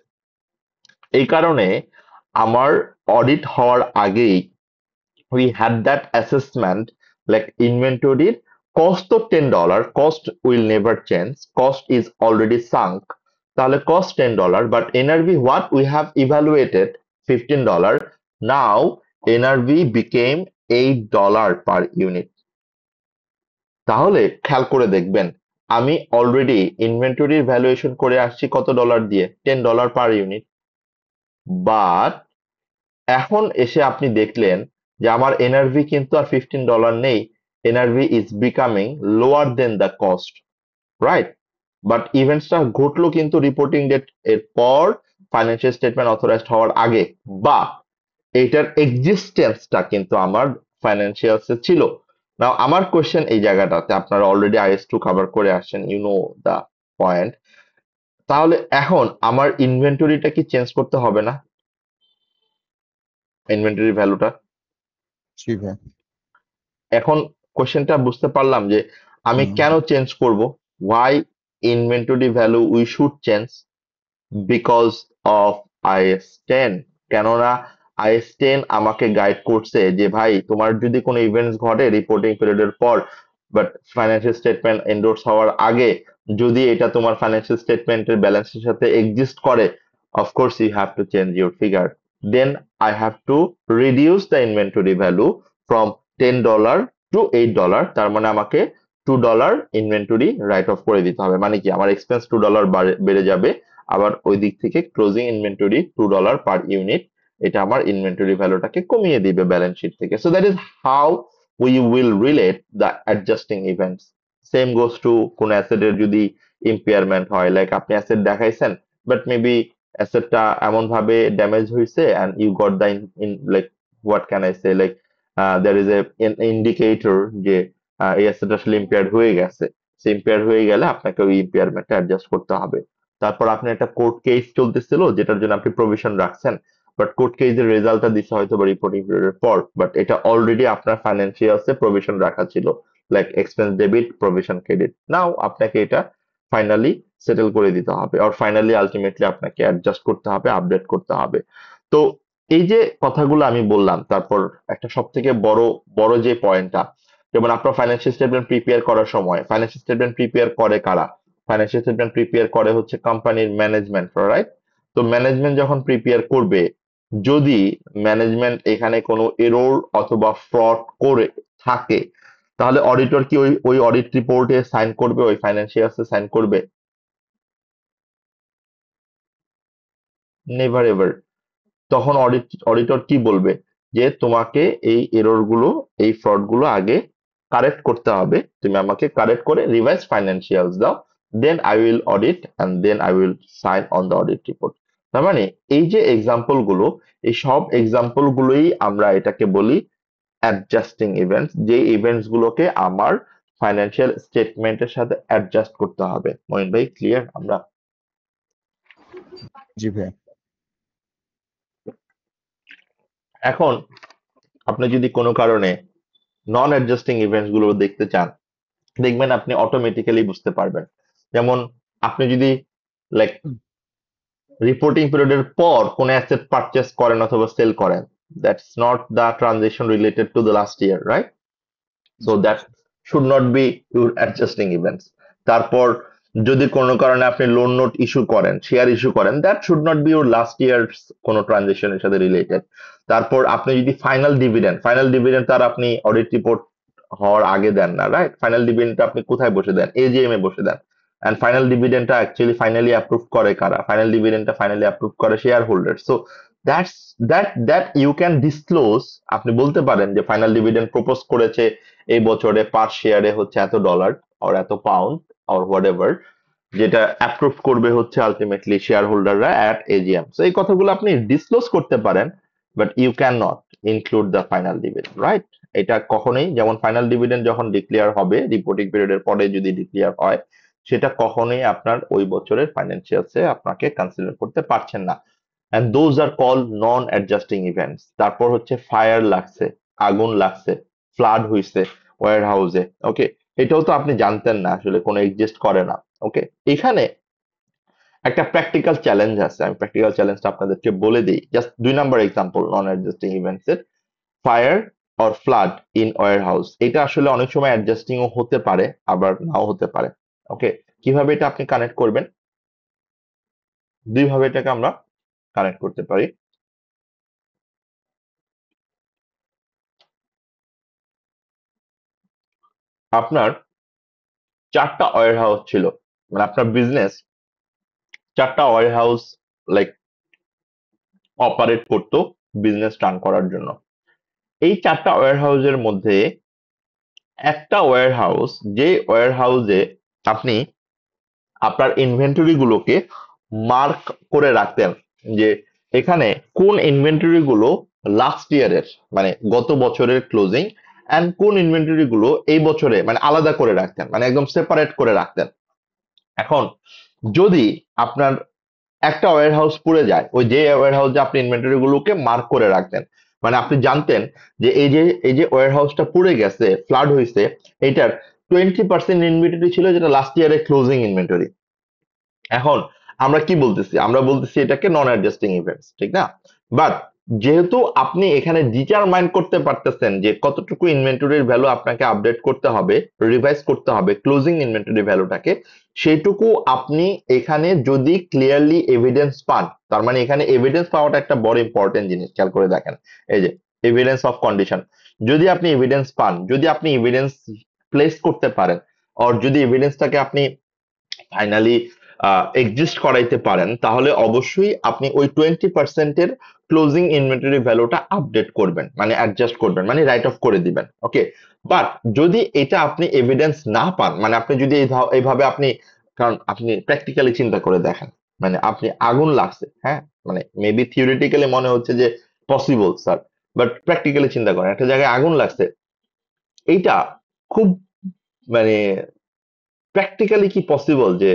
এই কারণে আমার audit হওয়ার আগেই we had that assessment, like inventory cost তো $10, cost will never change, cost is already sunk, তাহলে cost $10, but NRV what we have evaluated $15, now NRV became $8 per unit। তাহলে খেয়াল করে দেখবেন, আমি অলরেডি ইনভেন্টরির ভ্যালুয়েশন করে আসছি কত ডলার দিয়ে, $10 পার ইউনিট, বাট এখন এসে আপনি দেখলেন যে আমার এনআরভি কিন্তু আর $15 নেই, NRV is becoming lower than the cost, right? But ইভেন্টসটা ঘটলো কিন্তু রিপোর্টিং ডেট এর পর, ফাইন্যান্সিয়াল স্টেটমেন্ট অথরাইজড হওয়ার আগে, বা এটার এক্সিস্টেন্সটা কিন্তু আমার ফাইন্যান্সিয়ালসে ছিল। নাও আমার কোশ্চেন এই জায়গাটাতে, আপনারা অলরেডি IS2 কভার করে আসছেন, ইউ নো দা পয়েন্ট। তাহলে এখন আমার ইনভেন্টরিটা কি চেঞ্জ করতে হবে না, ইনভেন্টরি ভ্যালুটা? জি ভাইয়া। এখন কোশ্চেনটা বুঝতে পারলাম যে আমি হুম, কেন চেঞ্জ করব, why inventory value we should change, because of IS10। কেননা IS10 আমাকে গাইড করছে যে ভাই, তোমার যদি কোনো ইভেন্টস ঘটে রিপোর্টিং পিরিয়ডের পর, বাট ফাইন্যান্সিয়াল স্টেটমেন্ট এন্ডোর্স হওয়ার আগে, যদি এটা তোমার ফাইন্যান্সিয়াল স্টেটমেন্টের ব্যালেন্সের সাথে এক্সিস্ট করে, of course you have to change your figure. Then I have to reduce the inventory value from $10 to $8। তার মানে আমাকে $2 ইনভেন্টরি রাইট অফ করে দিতে হবে। মানে কি, আমার এক্সপেন্স $2 বেড়ে যাবে, আবার ওই দিক থেকে ক্লোজিং ইনভেন্টরি $2 পার ইউনিট, এটা আমার ইনভেন্টরি ভ্যালুটাকে কমিয়ে দিবে ব্যালেন্স শিট থেকে। So that is how we will relate the adjusting events. Same goes to কোন অ্যাসেটের যদি ইম্পেয়ারমেন্ট হয়, লাইক আপনি অ্যাসেট দেখাইছেন, বাট মেবি অ্যাসেটটা এমন ভাবে ড্যামেজ হয়েছে and you got the in like, what can I say, like there is a indicator যে এই অ্যাসেট আসলে ইম্পেয়ার্ড হয়ে গেছে। সে ইম্পেয়ার হয়ে গেলে আপনাকে ওই ইম্পেয়ারমেন্টটা অ্যাডজাস্ট করতে হবে। তারপর আপনার একটা কোর্ট কেস চলতেছিল যেটার জন্য আপনি প্রভিশন রাখছেন, বাট কোর্ট কেসের রেজাল্টটা দিচ্ছে হয়তো বা রিপোর্টিং পিরিয়ডের পর, বাট এটা অলরেডি আপনার ফাইন্যান্সিয়ালসে প্রভিশন রাখা ছিল, like expense debit, provision credit. Now আপনাকে এটা ফাইনালি সেটেল করে দিতে হবে, আর ফাইনালি আলটিমেটলি আপনাকে অ্যাডজাস্ট করতে হবে, আপডেট করতে হবে। তো এই যে কথাগুলো আমি বললাম, তারপর একটা সব থেকে বড় বড় যে পয়েন্টটা, যেমন আপনার ফাইন্যান্সিয়াল স্টেটমেন্ট প্রিপেয়ার করার সময়, ফাইন্যান্সিয়াল স্টেটমেন্ট প্রিপেয়ার করে কারা? ফাইন্যান্সিয়াল স্টেটমেন্ট প্রিপেয়ার করে হচ্ছে কোম্পানির ম্যানেজমেন্ট, রাইট? তো ম্যানেজমেন্ট যখন প্রিপেয়ার করবে, যদি ম্যানেজমেন্ট এখানে কোনো এরর অথবা ফ্রড করে থাকে, তাহলে অডিটর কি ওই ওই অডিট রিপোর্টে সাইন করবে, ওই ফাইন্যান্সিয়ালসে সাইন করবে? Never ever. তখন অডিটর কি বলবে, যে তোমাকে এই এরর গুলো, এই ফ্রড গুলো আগে কারেক্ট করতে হবে, তুমি আমাকে কারেক্ট করে রিভাইজ ফাইন্যান্সিয়ালস দাও, then I will audit and then I will sign on the audit report. তার মানে এই যে এক্সাম্পল গুলো, এই সব এক্সাম্পল গুলোই আমরা এটাকে বলি অ্যাডজাস্টিং ইভেন্টস, যে ইভেন্টস গুলোকে আমার ফাইন্যান্সিয়াল স্টেটমেন্টের সাথে অ্যাডজাস্ট করতে হবে। মহিন ভাই, ক্লিয়ার? আমরা জি ভাইয়া। এখন, আপনি যদি কোনো কারণে নন অ্যাডজাস্টিং ইভেন্টস গুলো দেখতে চান, দেখবেন আপনি অটোমেটিক্যালি বুঝতে পারবেন। যেমন আপনি যদি লাইক রিপোর্টিং পিরিয়ডের পর কোন অ্যাসেট পারচেজ করেন অথবা সেল করেন, that's not the transaction related to the last year, right? So G that should not be your adjusting events. তারপর যদি কোনো কারণে আপনি লোন নোট ইস্যু করেন, শেয়ার ইস্যু করেন, that should not be your last year কোনো ট্রানজেকশনের সাথে রিলেটেড। তারপর আপনি যদি ফাইনাল ডিভিডেন্ড তার আপনি অডিট রিপোর্ট হওয়ার আগে দেন না, রাইট? ফাইনাল ডিভিডেন্ডটা আপনি কোথায় বসে দেন? এজিএম এ বসে দেন। এন্ড ফাইনাল ডিভিডেন্ডটা অ্যাকচুয়ালি ফাইনালি অ্যাপ্রুভ করে কারা? ফাইনাল ডিভিডেন্ডটা ফাইনালি অ্যাপ্রুভ করে shareholder. So that's that you can disclose. আপনি বলতে পারেন যে ফাইনাল ডিভিডেন্ড প্রপোজ করেছে এই বছরে পার শেয়ারে হচ্ছে এত ডলার আর এত পাউন্ড আর হোয়াট এভার, যেটা অ্যাপ্রুভ করবে হচ্ছে আলটিমেটলি শেয়ার হোল্ডাররা অ্যাট এজিএম। সো এই কথাগুলো আপনি ডিসক্লোজ করতে পারেন, but you can not include the final dividend, right? এটা কখনোই, যেমন ফাইনাল ডিভিডেন্ড যখন ডিক্লেয়ার হবে রিপোর্টিং পিরিয়ডের পরে যদি ডিক্লেয়ার হয়, সেটা কখনোই আপনার ওই বছরের ফাইন্যান্সিয়ালসে আপনাকে কনসিডার করতে পারছেন না। And those are call non adjusting events. তারপর হচ্ছে ফায়ার লাগছে, আগুন লাগছে, ফ্লাড হইছে ওয়্যার হাউসে, ওকে, এটাও তো আপনি জানতেন না, আসলে কোনো এক্সিস্ট করে না। ওকে, এখানে একটা প্র্যাকটিক্যাল চ্যালেঞ্জ আছে, আমি প্র্যাকটিক্যাল চ্যালেঞ্জটা আপনাদেরকে বলে দিই। Just 2 number example non adjusting events এর, fire or flood in warehouse. এটা আসলে অনেক সময় অ্যাডজাস্টিং ও হতে পারে, আবার নাও হতে পারে। ওকে, কিভাবে এটা আপনি কানেক্ট করবেন? দুইভাবে এটাকে আমরা কানেক্ট করতে পারি। আপনার 4টা ওয়্যার হাউস ছিল, মানে আপনার বিজনেস 4টা ওয়্যার হাউস লাইক অপারেট করতো বিজনেস রান করার জন্য। এই 4টা ওয়্যার হাউসের মধ্যে একটা ওয়্যার হাউস, যে ওয়্যার হাউসে আপনি আপনার ইনভেন্টরি গুলোকে মার্ক করে রাখতেন, যে এখানে কোন ইনভেন্টরি গুলো লাস্ট ইয়ারের, মানে গত বছরের ক্লোজিং, এন্ড কোন ইনভেন্টরি গুলো এই বছরে, মানে আলাদা করে রাখতেন, মানে একদম সেপারেট করে রাখতেন। এখন যদি আপনার একটা ওয়্যার হাউস পুড়ে যায়, ওই যে ওয়্যার হাউসে আপনি ইনভেন্টরি গুলোকে মার্ক করে রাখতেন, মানে আপনি জানতেন যে এই যে ওয়্যার হাউসটা পুড়ে গেছে, ফ্লাড হয়েছে, এটার 20% ইনভেন্টরি ছিল যেটা লাস্ট ইয়ারের ক্লোজিং ইনভেন্টরি। এখন আমরা কি বলতেছি? আমরা বলতেছি এটাকে নন অ্যাডজাস্টিং ইভেন্টস, ঠিক না? বাট যেহেতু আপনি এখানে ডিটারমাইন করতে পারতেছেন যে কতটুকু ইনভেন্টরির ভ্যালু আপনাকে আপডেট করতে হবে, রিভাইজ করতে হবে ক্লোজিং ইনভেন্টরি ভ্যালুটাকে, সেইটুকু আপনি এখানে যদি ক্লিয়ারলি এভিডেন্স পান, তার মানে এখানে এভিডেন্স পাওয়াটা একটা বড় ইম্পর্টেন্ট জিনিস, খেয়াল করে দেখেন। এই যে এভিডেন্স অফ কন্ডিশন, যদি আপনি এভিডেন্স পান, যদি আপনি এভিডেন্স প্লেস করতে পারেন, আর যদি এভিডেন্সটাকে আপনি ফাইনালি এক্সিস্ট করাইতে পারেন, তাহলে অবশ্যই আপনি ওই 20% এর ক্লোজিং ইনভেন্টরি ভ্যালুটা আপডেট করবেন, মানে অ্যাডজাস্ট করবেন, মানে রাইট অফ করে দিবেন। ওকে, বাট যদি এটা আপনি এভিডেন্স না পান, মানে আপনি যদি এইভাবে আপনি, কারণ আপনি প্র্যাকটিক্যালি চিন্তা করে দেখেন, মানে আপনি আগুন লাগছে, হ্যাঁ, মানে মেবি থিওরিটিক্যালি মনে হচ্ছে যে পসিবল স্যার, বাট প্র্যাকটিক্যালি চিন্তা করেন, একটা জায়গায় আগুন লাগছে, এইটা খুব, মানে প্র্যাকটিক্যালি কি পসিবল যে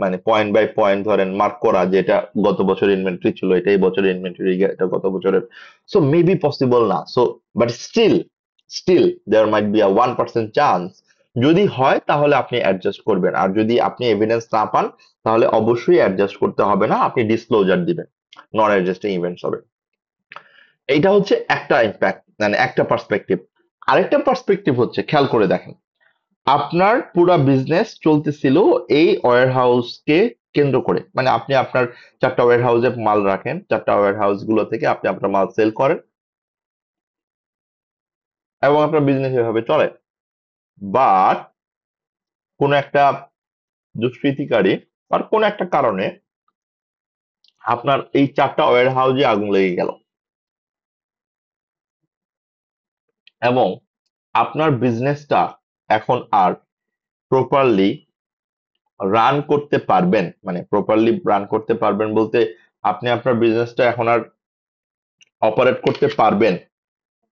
মানে পয়েন্ট বাই পয়েন্ট ধরেন মার্ক করা, যে এটা গত বছরের ইনভেন্টরি ছিল, এটা এই বছরের ইনভেন্টরি, এটা গত বছরের? সো মেবি পসিবল না। So but still there might be a 1% chance. যদি হয় তাহলে আপনি অ্যাডজাস্ট করবেন, আর যদি আপনি এভিডেন্স না পান তাহলে অবশ্যই অ্যাডজাস্ট করতে হবে না, আপনি ডিসক্লোজার দিবেন, নন অ্যাডজাস্টিং ইভেন্টস হবে। এইটা হচ্ছে একটা ইম্প্যাক্ট, মানে একটা পার্সপেক্টিভ। আরেকটা পার্সপেক্টিভ হচ্ছে, খেয়াল করে দেখেন, আপনার পুরা বিজনেস চলতেছিল এই ওয়্যার হাউসকে কেন্দ্র করে, মানে আপনি আপনার 4টা ওয়্যার হাউসে মাল রাখেন, 4টা ওয়্যার হাউস গুলো থেকে আপনি আপনার মাল সেল করেন, এবং আপনার বিজনেস এভাবে চলে। বাট কোন একটা দুষ্কৃতিকারী আর কোন একটা কারণে আপনার এই 4টা ওয়্যার হাউসে আগুন লেগে গেল, এবং আপনার বিজনেসটা এখন আর প্রপারলি রান করতে পারবেন, মানে প্রপারলি রান করতে পারবেন বলতে আপনি আপনার বিজনেসটা এখন আর অপারেট করতে পারবেন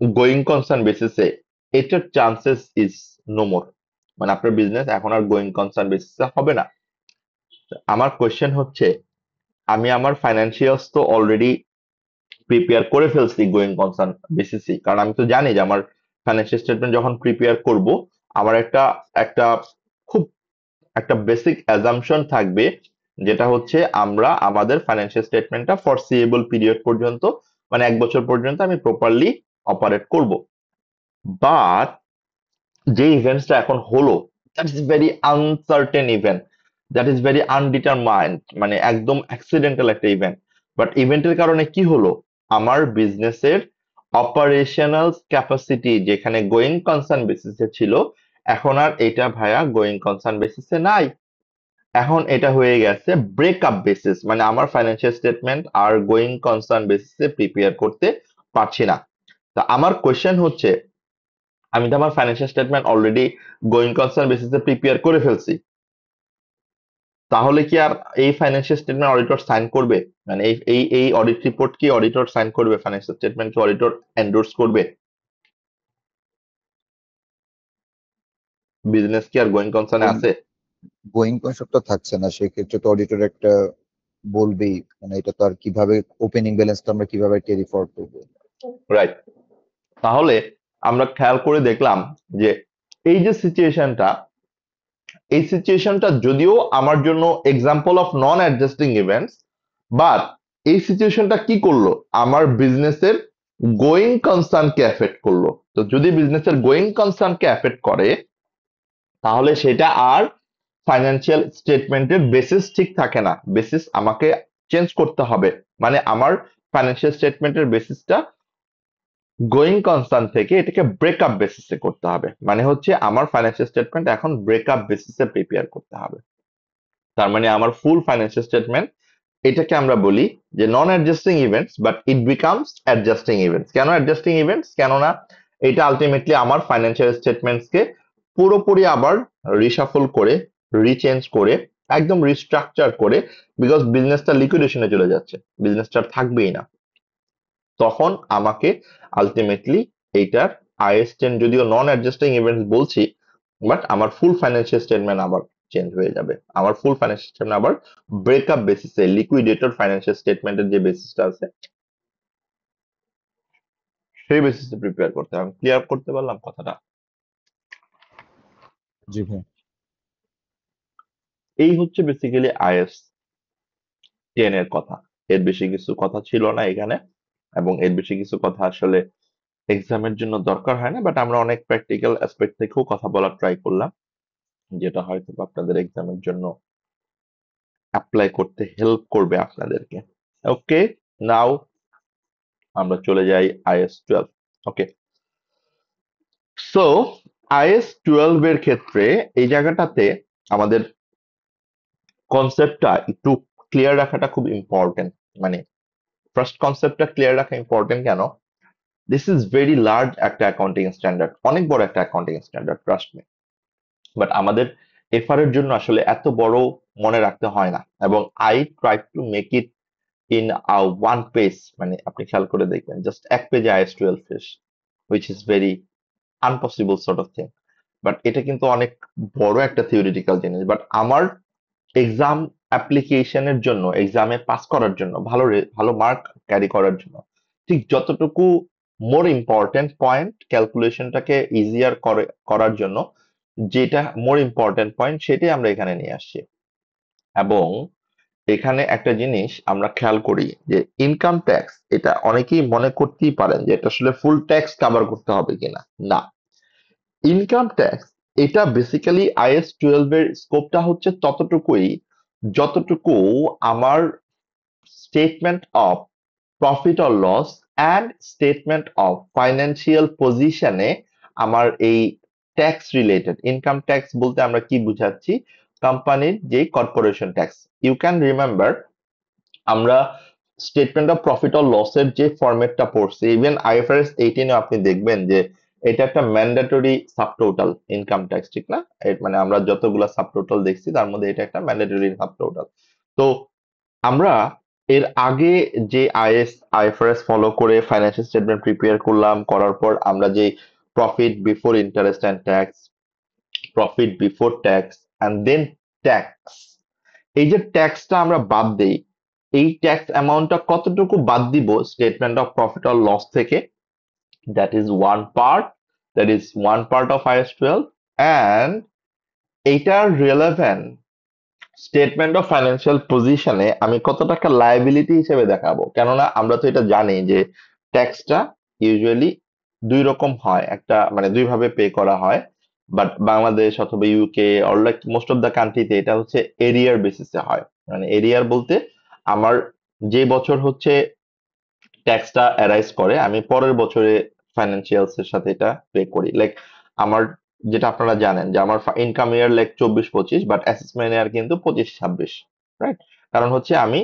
গোয়িং কনসার্ন বেসিসে, এটার চান্সেস ইজ নো মোর, মানে আপনার বিজনেস এখন আর গোয়িং কনসার্ন বেসিসে হবে না। আমার কোয়েশ্চেন হচ্ছে, আমি আমার ফাইন্যান্সিয়ালস তো অলরেডি প্রিপেয়ার করে ফেলছি গোয়িং কনসার্ন বেসিসে, কারণ আমি তো জানি যে আমার ফাইন্যান্সিয়াল স্টেটমেন্ট যখন প্রিপেয়ার করব, আমার একটা একটা খুব একটা বেসিক অ্যাজাম্পশন থাকবে যেটা হচ্ছে আমরা আমাদের ফাইন্যান্সিয়াল স্টেটমেন্টটা ফরসিয়েবল পিরিয়ড পর্যন্ত, মানে 1 বছর পর্যন্ত আমি প্রপারলি অপারেট করব। বাট যে ইভেন্টসটা এখন হলো, that is very uncertain event, that is very undetermined, মানে একদম অ্যাক্সিডেন্টাল একটা ইভেন্ট। বাট ইভেন্টের কারণে কি হলো, আমার বিজনেসের অপারেশনাল ক্যাপাসিটি যেখানে গোয়িং কনসার্ন বেসিসে ছিল, এখন আর এটা ভাইয়া গোয়িং কনসার্ন বেসিসে নাই। এখন এটা হয়ে গেছে ব্রেকআপ বেসিস, মানে আমার financial statement are going concern বেসিসে প্রিপেয়ার করতে পারছি না। তা আমার কোয়েশ্চেন হচ্ছে, আমি তো আমার financial statement already going concern বেসিসে প্রিপেয়ার করে ফেলছি, তাহলে কি আর এই ফাইন্যান্সিয়াল স্টেটমেন্ট অডিটর সাইন করবে? মানে এই অডিট রিপোর্ট কি অডিটর সাইন করবে? ফাইন্যান্সিয়াল স্টেটমেন্ট কি অডিটর এন্ডোর্স করবে? বিজনেস কি আর গোয়িং কনসার্নে গোয়িং আছে? গোয়িং কনসেপ্টটা থাকছে না, সেক্ষেত্রে তো অডিটর একটা বলবেই, মানে এটা তো আর কিভাবে ওপেনিং ব্যালেন্সটা আমরা কিভাবে ক্যারি ফরওয়ার্ড করবো। রাইট। তাহলে আমরা খেয়াল করে দেখলাম যে এই যে সিচুয়েশনটা, এই সিচুয়েশনটা যদিও আমার জন্য example of non adjusting events, but এই সিচুয়েশনটা কি করলো, আমার বিজনেসের গোয়িং কনসার্নকে এফেক্ট করলো। তো যদি বিজনেসের গোয়িং কনসার্নকে এফেক্ট করে, তাহলে সেটা আর ফাইন্যান্সিয়াল স্টেটমেন্টের বেসিস ঠিক থাকে না, বেসিস আমাকে চেঞ্জ করতে হবে। মানে আমার ফাইন্যান্সিয়াল স্টেটমেন্টের বেসিসটা গোয়িং কনসার্ন থেকে এটাকে ব্রেকআপ বেসিসে করতে হবে, মানে হচ্ছে আমার ফাইন্যান্সিয়াল স্টেটমেন্ট এখন ব্রেকআপ বেসিসে প্রিপেয়ার করতে হবে। তার মানে আমার ফুল ফাইন্যান্সিয়াল স্টেটমেন্ট, এটাকে আমরা বলি যে non adjusting events, but it becomes adjusting events. কেন অ্যাডজাস্টিং ইভেন্টস? কেননা এটা আলটিমেটলি আমার ফাইন্যান্সিয়াল স্টেটমেন্টস কে পুরোপুরি আবার রিশাফল করে, রিচেঞ্জ করে, একদম রিস্ট্রাকচার করে, বিকজ বিজনেসটা লিকুইডেশনে চলে যাচ্ছে, বিজনেসটা থাকবেই না। তখন আমাকে আলটিমেটলি এইটার আইএস10, যদিও নন অ্যাডজাস্টিং ইভেন্টস বলছি, বাট আমার ফুল ফাইন্যান্সিয়াল স্টেটমেন্ট আবার চেঞ্জ হয়ে যাবে। আমার ফুল ফাইন্যান্সিয়াল স্টেটমেন্ট আবার ব্রেকআপ বেসিসে, লিকুইডেটর ফাইন্যান্সিয়াল স্টেটমেন্টের যে বেসিসটা আছে সেই বেসিসে প্রিপেয়ার করতে হবে। ক্লিয়ার করতে পারলাম কথাটা? জি ভাই। এই হচ্ছে বেসিক্যালি আইএস10 এর কথা। এর বেশি কিছু কথা ছিল না এখানে, এবং এর বেশি কিছু কথা আসলে এক্সামের জন্য দরকার হয় না, বাট আমরা অনেক প্র্যাকটিক্যাল অ্যাসপেক্ট থেকেও কথা বলার ট্রাই করলাম, যেটা হয়তো আপনাদের এক্সামের জন্য অ্যাপ্লাই করতে হেল্প করবে আপনাদেরকে। ওকে, নাও আমরা চলে যাই আইএস12। ওকে, সো আইএস12 এর ক্ষেত্রে এই জায়গাটাতে আমাদের কনসেপ্টটা একটু ক্লিয়ার রাখাটা খুব ইম্পর্টেন্ট। মানে ফার্স্ট কনসেপ্টটা ক্লিয়ার রাখা ইম্পর্টেন্ট কেন? দিস ইজ ভেরি লার্জ একটা অ্যাকাউন্টিং স্ট্যান্ডার্ড, অনেক বড় একটা accounting standard, trust me. But আমাদের এফআর এর জন্য আসলে এত বড় মনে রাখতে হয় না, এবং I try to make it in one page. মানে আপনি খেয়াল করে দেখবেন জাস্ট এক পেজে আইএস12 শেষ, which is very impossible sort of thing. But এটা কিন্তু অনেক বড় একটা থিওরিটিক্যাল জিনিস। বাট আমার এক্সাম অ্যাপ্লিকেশনের জন্য, এক্সামে পাস করার জন্য, ভালো মার্ক ক্যারি করার জন্য, ঠিক যতটুকু মোর ইম্পর্টেন্ট পয়েন্ট ক্যালকুলেশনটাকে ইজিয়ার করার জন্য, যেটা মোর ইম্পর্টেন্ট পয়েন্ট সেটাই আমরা এখানে নিয়ে আসছি। এবং এখানে একটা জিনিস আমরা খেয়াল করি যে ইনকাম ট্যাক্স, এটা অনেকেই মনে করতেই পারেন যে এটা আসলে ফুল ট্যাক্স কভার করতে হবে কিনা। না, ইনকাম ট্যাক্স এটা বেসিক্যালি আইএস12 এর স্কোপটা হচ্ছে ততটুকুই যতটুকু আমার statement of profit or loss and statement of financial পজিশনে আমার এই ট্যাক্স রিলেটেড। ইনকাম ট্যাক্স বলতে আমরা কি বুঝাচ্ছি? কোম্পানির যে corporation tax. You can remember আমরা স্টেটমেন্ট অফ প্রফিট অর লসের যে ফরম্যাটটা পড়ছি, ইভেন আইএফআরএস 18 আপনি দেখবেন যে এটা একটা ম্যান্ডেটরি সাবটোটাল ইনকাম ট্যাক্স, ঠিক না? মানে আমরা যতগুলা সাবটোটাল দেখছি তার মধ্যে এটা একটা ম্যান্ডেটরি সাবটোটাল। তো আমরা এর আগে যে আইএফআরএস ফলো করে ফাইন্যান্সিয়াল স্টেটমেন্ট প্রিপেয়ার করলাম, করার পর আমরা যে profit before interest and tax, profit before tax and then tax, এই যে ট্যাক্সটা আমরা বাদ দেই, এই ট্যাক্স অ্যামাউন্টটা কতটুকু বাদ দিব statement of profit or loss থেকে? That is one part, that is one part of আইএস12। অ্যান্ড এইটার রিলেভেন্ট স্টেটমেন্ট অফ ফাইন্যান্সিয়াল পজিশনে আমি কত টাকা লায়াবিলিটি হিসেবে দেখাবো, কেননা আমরা তো এটা জানি যে ট্যাক্সটা ইউজুয়ালি দুই রকম হয়, একটা মানে দুই ভাবে পে করা হয়। বাট বাংলাদেশ অথবা UK or like most of the কান্ট্রিতে এটা হচ্ছে এরিয়ার বেসিসে হয়। মানে এরিয়ার বলতে আমার যে বছর হচ্ছে ট্যাক্সটা অ্যারাইজ করে আমি পরের বছরে ফাইন্যান্সিয়ালস এর সাথে এটা পে করি। লাইক আমার, যেটা আপনারা জানেন যে আমার income year like 24-25, but assessment ইয়ার কিন্তু 25-26, রাইট? কারণ হচ্ছে আমি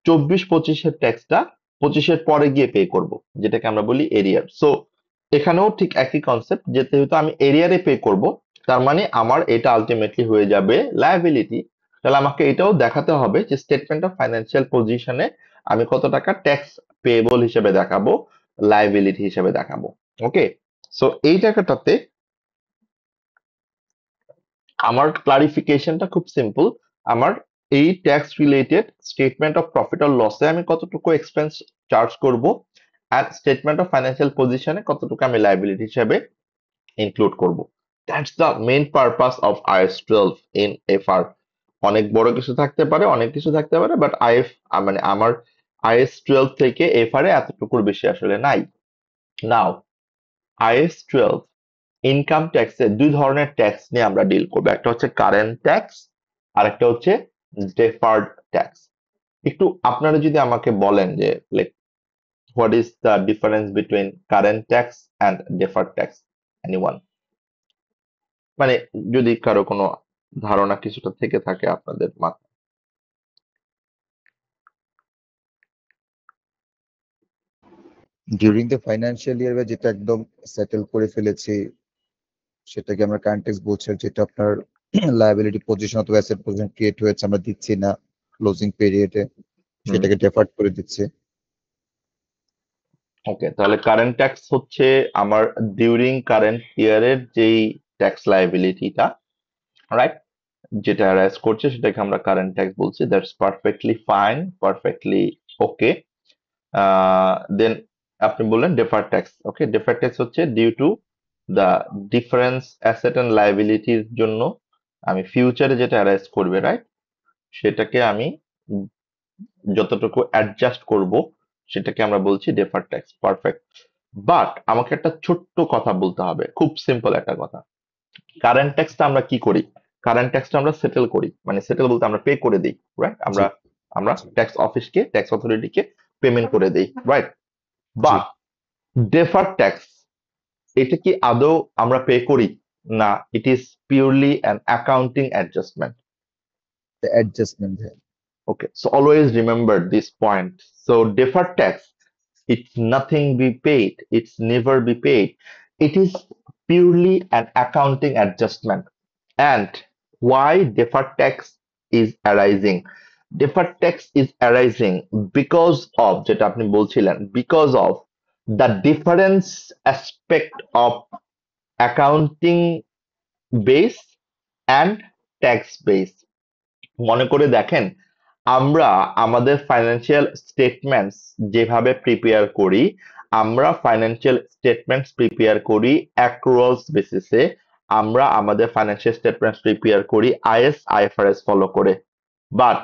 24-25-এর ট্যাক্সটা 25-এর পরে গিয়ে পে করব, যেটাকে আমরা বলি এরিয়ার। সো এখানেও ঠিক একই কনসেপ্ট, যেহেতু আমি এরিয়ারে পে করব, তার মানে আমার এটা আলটিমেটলি হয়ে যাবে লায়াবিলিটি। তাহলে আমাকে এটাও দেখাতে হবে যে স্টেটমেন্ট অফ ফাইন্যান্সিয়াল পজিশনে আমি কত টাকা ট্যাক্স পেয়েবল হিসেবে দেখাবো, লায়াবিলিটি হিসেবে দেখাবো। ওকে, সো এই জায়গাটাতে আমার ক্লারিফিকেশনটা খুব সিম্পল। আমার এই tax related statement of profit or লসে আমি কতটুকু এক্সপেন্স চার্জ করব, আর স্টেটমেন্ট অফ ফাইন্যান্সিয়াল পজিশনে কতটুকু আমি লায়াবিলিটি হিসেবে ইনক্লুড করব। That's the main purpose of is 12 in FR. অনেক বড় কিছু থাকতে পারে, অনেক কিছু থাকতে পারে, বাট মানে আমার আইএস 12 থেকে এফআর এ এতটুকুর বেশি আসলে নাই। নাও আইএস 12 ইনকাম ট্যাক্সে দুই ধরনের ট্যাক্স নিয়ে আমরা ডিল করবো, একটা হচ্ছে কারেন্ট ট্যাক্স আর একটা হচ্ছে ডেফার্ড ট্যাক্স। একটু আপনারা যদি আমাকে বলেন যে like what is the difference between current tax and deferred tax, anyone? মানে যদি কারো কোনো ধারণা কিছুটা থেকে থাকে আপনাদের মাথায়। ডিউরিং দ্য ফাইন্যান্সিয়াল ইয়ার বা যেটা একদম সেটেল করে ফেলেছি সেটাকে আমরা কারেন্ট ট্যাক্স বলছি, আর যেটা আপনার লায়াবিলিটি পজিশন অথবা অ্যাসেট পজিশন ক্রিয়েট হয়েছে আমরা দিচ্ছি না ক্লোজিং পিরিয়ডে, হুম, সেটাকে ডেফার্ড করে দিচ্ছি। ওকে, তাহলে কারেন্ট ট্যাক্স হচ্ছে আমার ডিউরিং কারেন্ট ইয়ারের যেই ট্যাক্স লায়াবিলিটিটা, রাইট, যেটা অ্যারাইজ করছে সেটাকে আমরা কারেন্ট ট্যাক্স বলছি। That's perfectly fine, perfectly okay. Then আপনি বললেন deferred tax. Okay, deferred tax হচ্ছে due to the difference asset and লায়াবিলিটির জন্য আমি ফিউচারে যেটা অ্যারাইজ করবে, রাইট, সেটাকে আমি যতটুকু অ্যাডজাস্ট করব সেটাকে আমরা বলছি ডেফার্ড ট্যাক্স। পারফেক্ট। বাট আমাকে একটা ছোট্ট কথা বলতে হবে, খুব সিম্পল একটা কথা। কারেন্ট ট্যাক্সটা আমরা কি করি? কারেন্ট ট্যাক্সটা আমরা সেটেল করি, মানে সেটেল বলতে আমরা পে করে দিই, রাইট? জি, আমরা আমরা জি, ট্যাক্স অফিসকে, ট্যাক্স অথরিটিকে পেমেন্ট করে দেই, right? G. But deferred tax, এটা কি আদৌ আমরা পে করি? না, it is purely an accounting adjustment. Adjustment. Okay, so always remember this point. So deferred tax, it's nothing be paid, it's never be paid. It is purely an accounting adjustment. And why deferred tax is arising? Deferred tax is arising because of, যেটা আপনি বলছিলেন, because of the difference aspect of accounting base and tax base. মনে করে দেখেন, আমরা আমাদের financial statements যেভাবে prepare করি, আমরা ফাইন্যান্সিয়াল স্টেটমেন্টস প্রিপেয়ার করি অ্যাক্রুয়ালস বেসিসে। আমরা আমাদের ফাইন্যান্সিয়াল স্টেটমেন্টস প্রিপেয়ার করি আইএস আইএফআরএস ফলো করে। বাট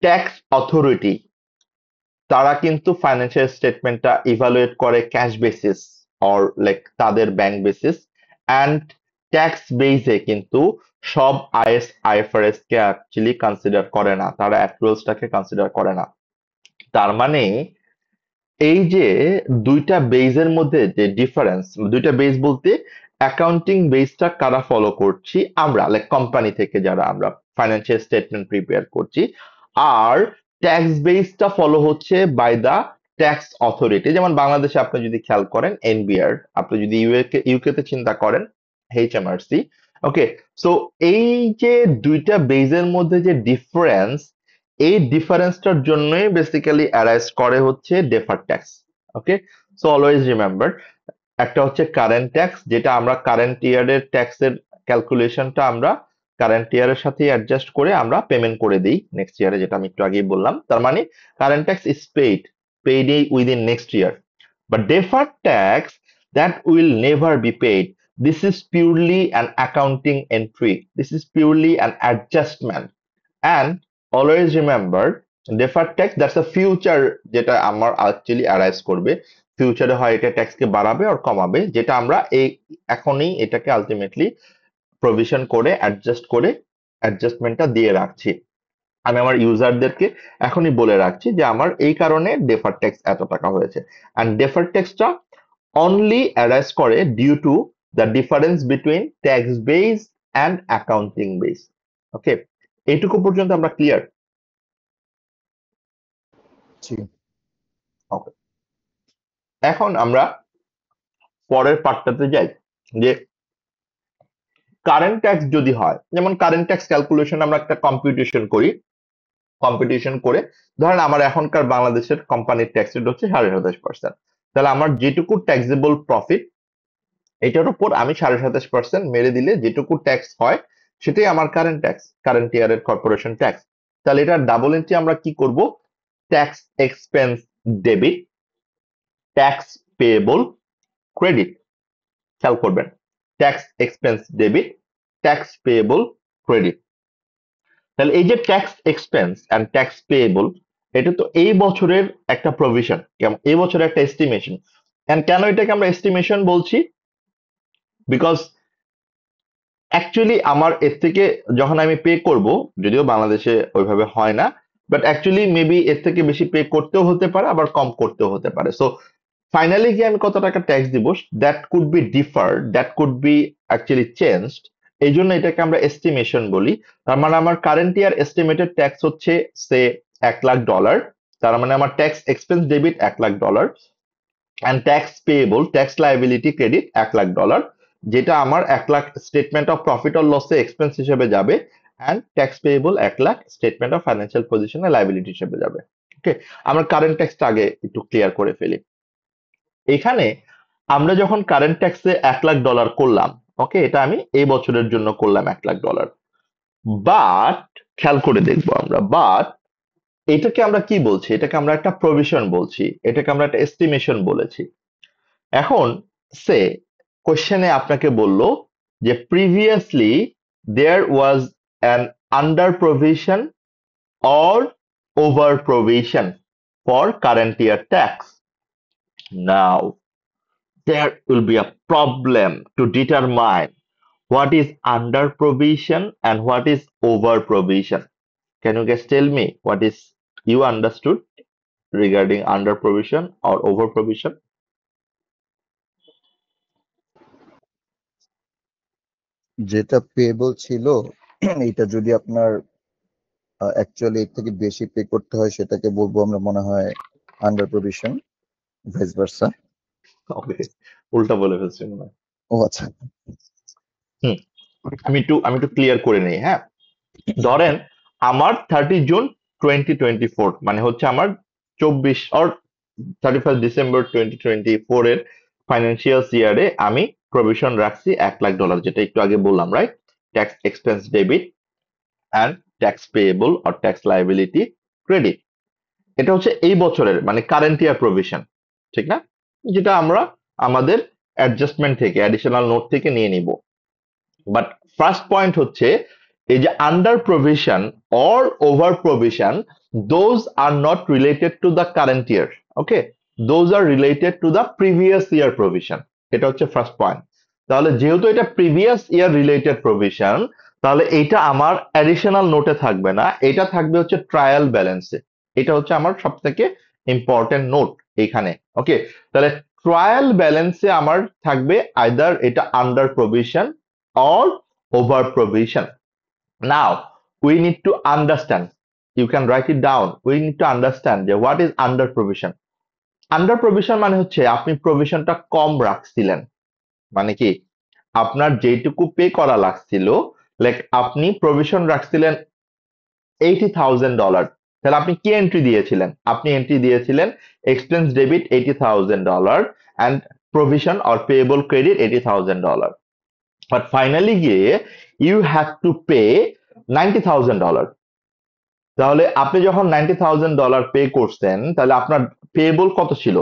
ট্যাক্স অথরিটি, তারা কিন্তু ফাইন্যান্সিয়াল স্টেটমেন্টটা ইভালুয়েট করে ক্যাশ বেসিস অর লাইক তাদের ব্যাংক বেসিস, অ্যান্ড ট্যাক্স বেসে কিন্তু সব is IFRS K actually consider করে না, তারা অ্যাক্রুয়ালসটাকে কনসিডার করে না। তার মানে এই যে দুইটা বেজের মধ্যে যে ডিফারেন্স, দুইটা বেজ বলতে অ্যাকাউন্টিং বেসটা কারা ফলো করছি, আমরা লাইক কোম্পানি থেকে যারা আমরা ফাইন্যান্সিয়াল স্টেটমেন্ট প্রিপেয়ার করছি, আর ট্যাক্স বেসটা ফলো হচ্ছে বাই দা ট্যাক্স অথরিটি। যেমন বাংলাদেশে আপনি যদি খেয়াল করেন এনবিআর, আপনি যদি ইউকে তে চিন্তা করেন এইচএমআরসি। ওকে, সো এই যে দুইটা বেজের মধ্যে যে ডিফারেন্স, এই ডিফারেন্সটার জন্যই বেসিক্যালি অ্যারাইজ করে হচ্ছে ডেফার্ড ট্যাক্স। ওকে, সো অলওয়েজ রিমেম্বার, একটা হচ্ছে কারেন্ট ট্যাক্স, যেটা আমরা কারেন্ট ইয়ারের ট্যাক্সের ক্যালকুলেশনটা আমরা কারেন্ট ইয়ারের সাথে অ্যাডজাস্ট করে আমরা পেমেন্ট করে দিই নেক্সট ইয়ারে, যেটা আমি একটু আগেই বললাম। তার মানে current tax is paid within next year. But deferred tax, that will never be paid. This is purely an accounting entry. This is purely an adjustment. and always remember deferred tax that's a future যেটা আমার actually arise করবে ফিউচারে হয় এটা ট্যাক্সকে বাড়াবে আর কমাবে যেটা আমরা এই এখনই এটাকে আলটিমেটলি প্রভিশন করে অ্যাডজাস্ট করে অ্যাডজাস্টমেন্টটা দিয়ে রাখছি আমি আমার ইউজারদেরকে এখনই বলে রাখছি যে আমার এই কারণে ডেফার ট্যাক্স এত টাকা হয়েছে এন্ড ডেফার ট্যাক্সটা অনলি অ্যারাইজ করে due to the difference between tax base and accounting base okay এইটুকু পর্যন্ত আমরা ক্লিয়ার জি। ওকে এখন আমরা পরের পার্টটাতে যাই যে কারেন্ট ট্যাক্স যদি হয় যেমন কারেন্ট ট্যাক্স ক্যালকুলেশন আমরা একটা কম্পিটিশন করে ধরেন আমার এখনকার বাংলাদেশের কোম্পানির ট্যাক্স রেট হচ্ছে 27.5%। তাহলে আমার যেটুকু ট্যাক্সেবল প্রফিট এটার উপর আমি 27.5% মেরে দিলে যেটুকু ট্যাক্স হয় সেটাই আমার কারেন্ট ইয়ারের কর্পোরেশন ট্যাক্স। তাহলে এটা ডাবল এন্ট্রি আমরা কি করব tax expense debit tax payable credit খেয়াল করবেন tax expense debit tax payable credit. তাহলে এই যে tax expense and tax payable এটা তো এই বছরের একটা প্রভিশন এই বছরের একটা এস্টিমেশন এন্ড কেন এটাকে আমরা এস্টিমেশন বলছি বিকজ অ্যাকচুয়ালি আমার এর থেকে যখন আমি পে করব যদিও বাংলাদেশে ওইভাবে হয় না বাট অ্যাকচুয়ালি মেবি এর থেকে বেশি পে করতেও হতে পারে আবার কম করতেও হতে পারে সো ফাইনালি গিয়ে আমি কত টাকা ট্যাক্স দিব that could be deferred that could be actually changed এই জন্য এটাকে আমরা এস্টিমেশন বলি তার মানে আমার কারেন্ট ইয়ার এস্টিমেটেড ট্যাক্স হচ্ছে সে $1,00,000 তার মানে আমার tax expense debit $1,00,000 and tax payable tax liability credit $1,00,000 যেটা আমার 1,00,000 স্টেটমেন্ট অফ প্রফিট অর লসে এক্সপেন্স হিসেবে যাবে and tax payable 1,00,000 statement of financial পজিশনে লাইবিলিটি হিসেবে যাবে ওকে আমরা কারেন্ট ট্যাক্সটা আগে একটু ক্লিয়ার করে ফেলি এখানে আমরা যখন কারেন্ট ট্যাক্সে $1,00,000 করলাম ওকে এটা আমি এই বছরের জন্য করলাম $1,00,000 বাট খেয়াল করে দেখবো আমরা বাট এটাকে আমরা কি বলছি এটাকে আমরা একটা প্রভিশন বলছি এটাকে আমরা একটা এস্টিমেশন বলেছি এখন সে কোশ্চেনে আপনাকে বললো যে previously there was an under provision or over provision for current year tax now there will be a problem to determine what is under provision and what is over provision. Can you guys tell me what is you understood regarding under provision or over provision? যেটা payable ছিল এটা যদি আপনার actually এর থেকে বেশি pay করতে হয় সেটাকে বলবো আমরা মনে হয় under provision vice versa. Okay, উল্টা বলে ফেলছি মনে হয়। ও আচ্ছা। হুম আমি একটু ক্লিয়ার করে নেই হ্যাঁ ধরেন আমার 30 জুন 2024 মানে হচ্ছে আমার 24 অর 31 ডিসেম্বর 2024 এর ফাইন্যান্সিয়াল ইয়ারে আমি প্রভিশন রাখছি $1,00,000 যেটা একটু আগে বললাম right tax expense debit and tax payable or tax liability credit এটা হচ্ছে এই বছরের মানে কারেন্ট ইয়ার প্রভিশন ঠিক না যেটা আমরা আমাদের অ্যাডজাস্টমেন্ট থেকে অ্যাডিশনাল নোট থেকে নিয়ে নিব বাট ফার্স্ট পয়েন্ট হচ্ছে এই যে under provision or over provision those are not related to the current year okay those are related to the previous year provision এটা হচ্ছে ফার্স্ট পয়েন্ট তাহলে যেহেতু এটা প্রিভিয়াস ইয়ার রিলেটেড প্রভিশন তাহলে এটা আমার অ্যাডিশনাল নোটে থাকবে না এটা থাকবে হচ্ছে ট্রায়াল ব্যালেন্সে এটা হচ্ছে আমার সব থেকে ইম্পর্টেন্ট নোট এখানে ওকে তাহলে ট্রায়াল ব্যালেন্সে আমার থাকবে আইদার এটা under provision or over provision. Now, we need to understand. You can write it down. We need to understand what is under provision. Under provision মানে হচ্ছে আপনি প্রভিশনটা কম রাখছিলেন মানে কি আপনার যেটুকু পে করা লাগছিল লাইক আপনি প্রভিশন রাখছিলেন $80,000 তাহলে আপনি কি এন্ট্রি দিয়েছিলেন আপনি এন্ট্রি দিয়েছিলেন expense debit $80,000 and provision or payable credit $80,000 but finally গিয়ে you have to pay $90,000 তাহলে আপনি যখন $90,000 পে করছেন তাহলে আপনার পেয়েবল কত ছিল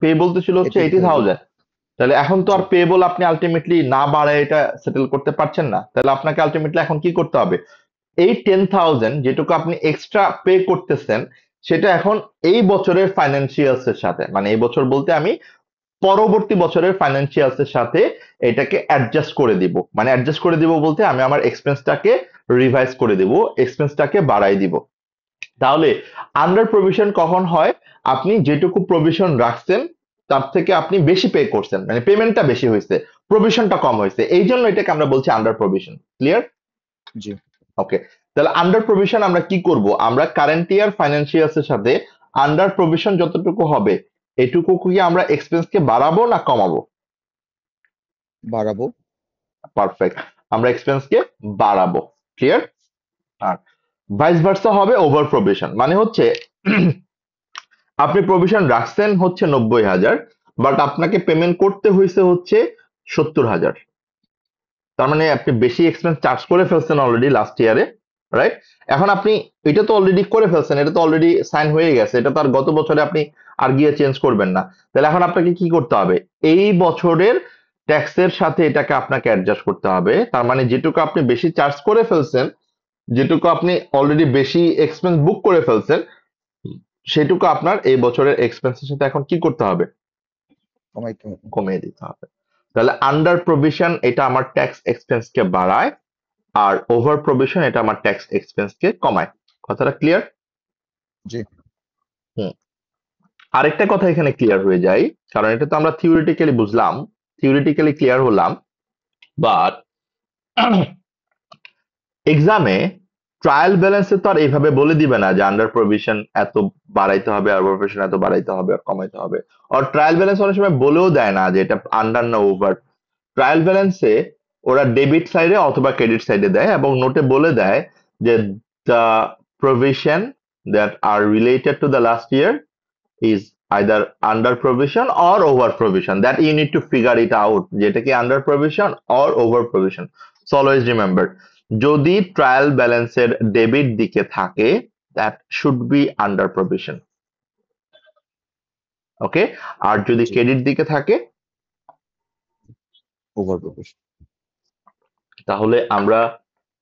পেয়েবল তো ছিল হচ্ছে 80,000 তাহলে এখন তো জি। আর পেয়েবল আপনি আলটিমেটলি না বাড়ায় এটা সেটেল করতে পারছেন না, তাহলে আপনাকে আলটিমেটলি এখন কি করতে হবে, এই 10,000 যেটুকু আপনি এক্সট্রা পে করতেছেন সেটা এখন এই বছরের ফাইন্যান্সিয়ালস এর সাথে, মানে এই বছর বলতে আমি পরবর্তী বছরের ফাইন্যান্সিয়ালস এর সাথে এটাকে অ্যাডজাস্ট করে দিব, মানে অ্যাডজাস্ট করে দিব বলতে আমি আমার এক্সপেন্সটাকে রিভাইজ করে দিব, এক্সপেন্সটাকে বাড়াই দিব। তাহলে আন্ডার প্রভিশন কখন হয়, আপনি যেটুকু প্রভিশন রাখছেন তার থেকে আপনি বেশি পে করছেন, মানে পেমেন্টটা বেশি হয়েছে, প্রভিশনটা কম হয়েছে, এই জন্য এটাকে আমরা বলছি আন্ডার প্রভিশন। ক্লিয়ার? জি। ওকে, তাহলে আন্ডার প্রভিশন আমরা কি করব, আমরা কারেন্ট ইয়ার ফাইন্যান্সিয়ালস এর সাথে আন্ডার প্রভিশন যতটুকু হবে এটুকু কি আমরা এক্সপেন্সকে বাড়াবো না কমাবো? বাড়াবো। পারফেক্ট, আমরা এক্সপেন্সকে বাড়াবো। ক্লিয়ার? আর ভাইস ভার্সা হবে ওভার প্রভিশন, মানে হচ্ছে আপনি প্রভিশন রাখছেন হচ্ছে 90,000, বাট আপনাকে পেমেন্ট করতে হয়েছে হচ্ছে 70,000। তার মানে আপনি বেশি এক্সপেন্স চার্জ করে ফেলছেন অলরেডি লাস্ট ইয়ারে, রাইট? এখন আপনি এটা তো অলরেডি করে ফেলছেন, এটা তো অলরেডি সাইন হয়ে গেছে, এটা তো আর গত বছরে আপনি আর গিয়ে চেঞ্জ করবেন না। তাহলে এখন আপনাকে কি করতে হবে, এই বছরের ট্যাক্সের সাথে এটাকে আপনাকে অ্যাডজাস্ট করতে হবে। তার মানে যেটুকু আপনি বেশি চার্জ করে ফেলছেন, যেটুকু আপনি অলরেডি বেশি এক্সপেন্স বুক করে ফেলছেন, সেটুকু আপনার এই বছরের এক্সপেন্সের সাথে এখন কি করতে হবে, কমাইতে হবে। কমিয়ে দিতে হবে। তাহলে আন্ডার প্রভিশন এটা আমার ট্যাক্স এক্সপেন্সকে বাড়ায়, আর ওভার প্রভিশন এটা আমার ট্যাক্স এক্সপেন্সকে কমায়। কথাটা ক্লিয়ার? জি। হুম। আরেকটা কথা এখানে ক্লিয়ার হয়ে যায়, কারণ এটা তো আমরা থিওরিটিক্যালি বুঝলাম, থিওরিটিক্যালি ক্লিয়ার হলাম, বাট এক্সামে ট্রায়াল ব্যালেন্সে তো আর এইভাবে বলে দিবে না যে আন্ডার প্রভিশন এত বাড়াইতে হবে আর ওভার প্রভিশন এত বাড়াইতে হবে আর কমাইতে হবে। আর ট্রায়াল ব্যালেন্স অনেক সময় বলেও দেয় না যে এটা আন্ডার না ওভার। ট্রায়াল ব্যালেন্সে ওরা ডেবিট সাইডে অথবা ক্রেডিট সাইডে দেয় এবং নোটে বলে দেয় যে the provision that are related to the last year is either under provision or over provision, that you need to figure it out যেটা কি under provision or over provision. So always remember, যদি trial ব্যালেন্সের debit দিকে থাকে that should be under provision. ওকে, আর যদি জি। Credit দিকে থাকে over profession. তাহলে আমরা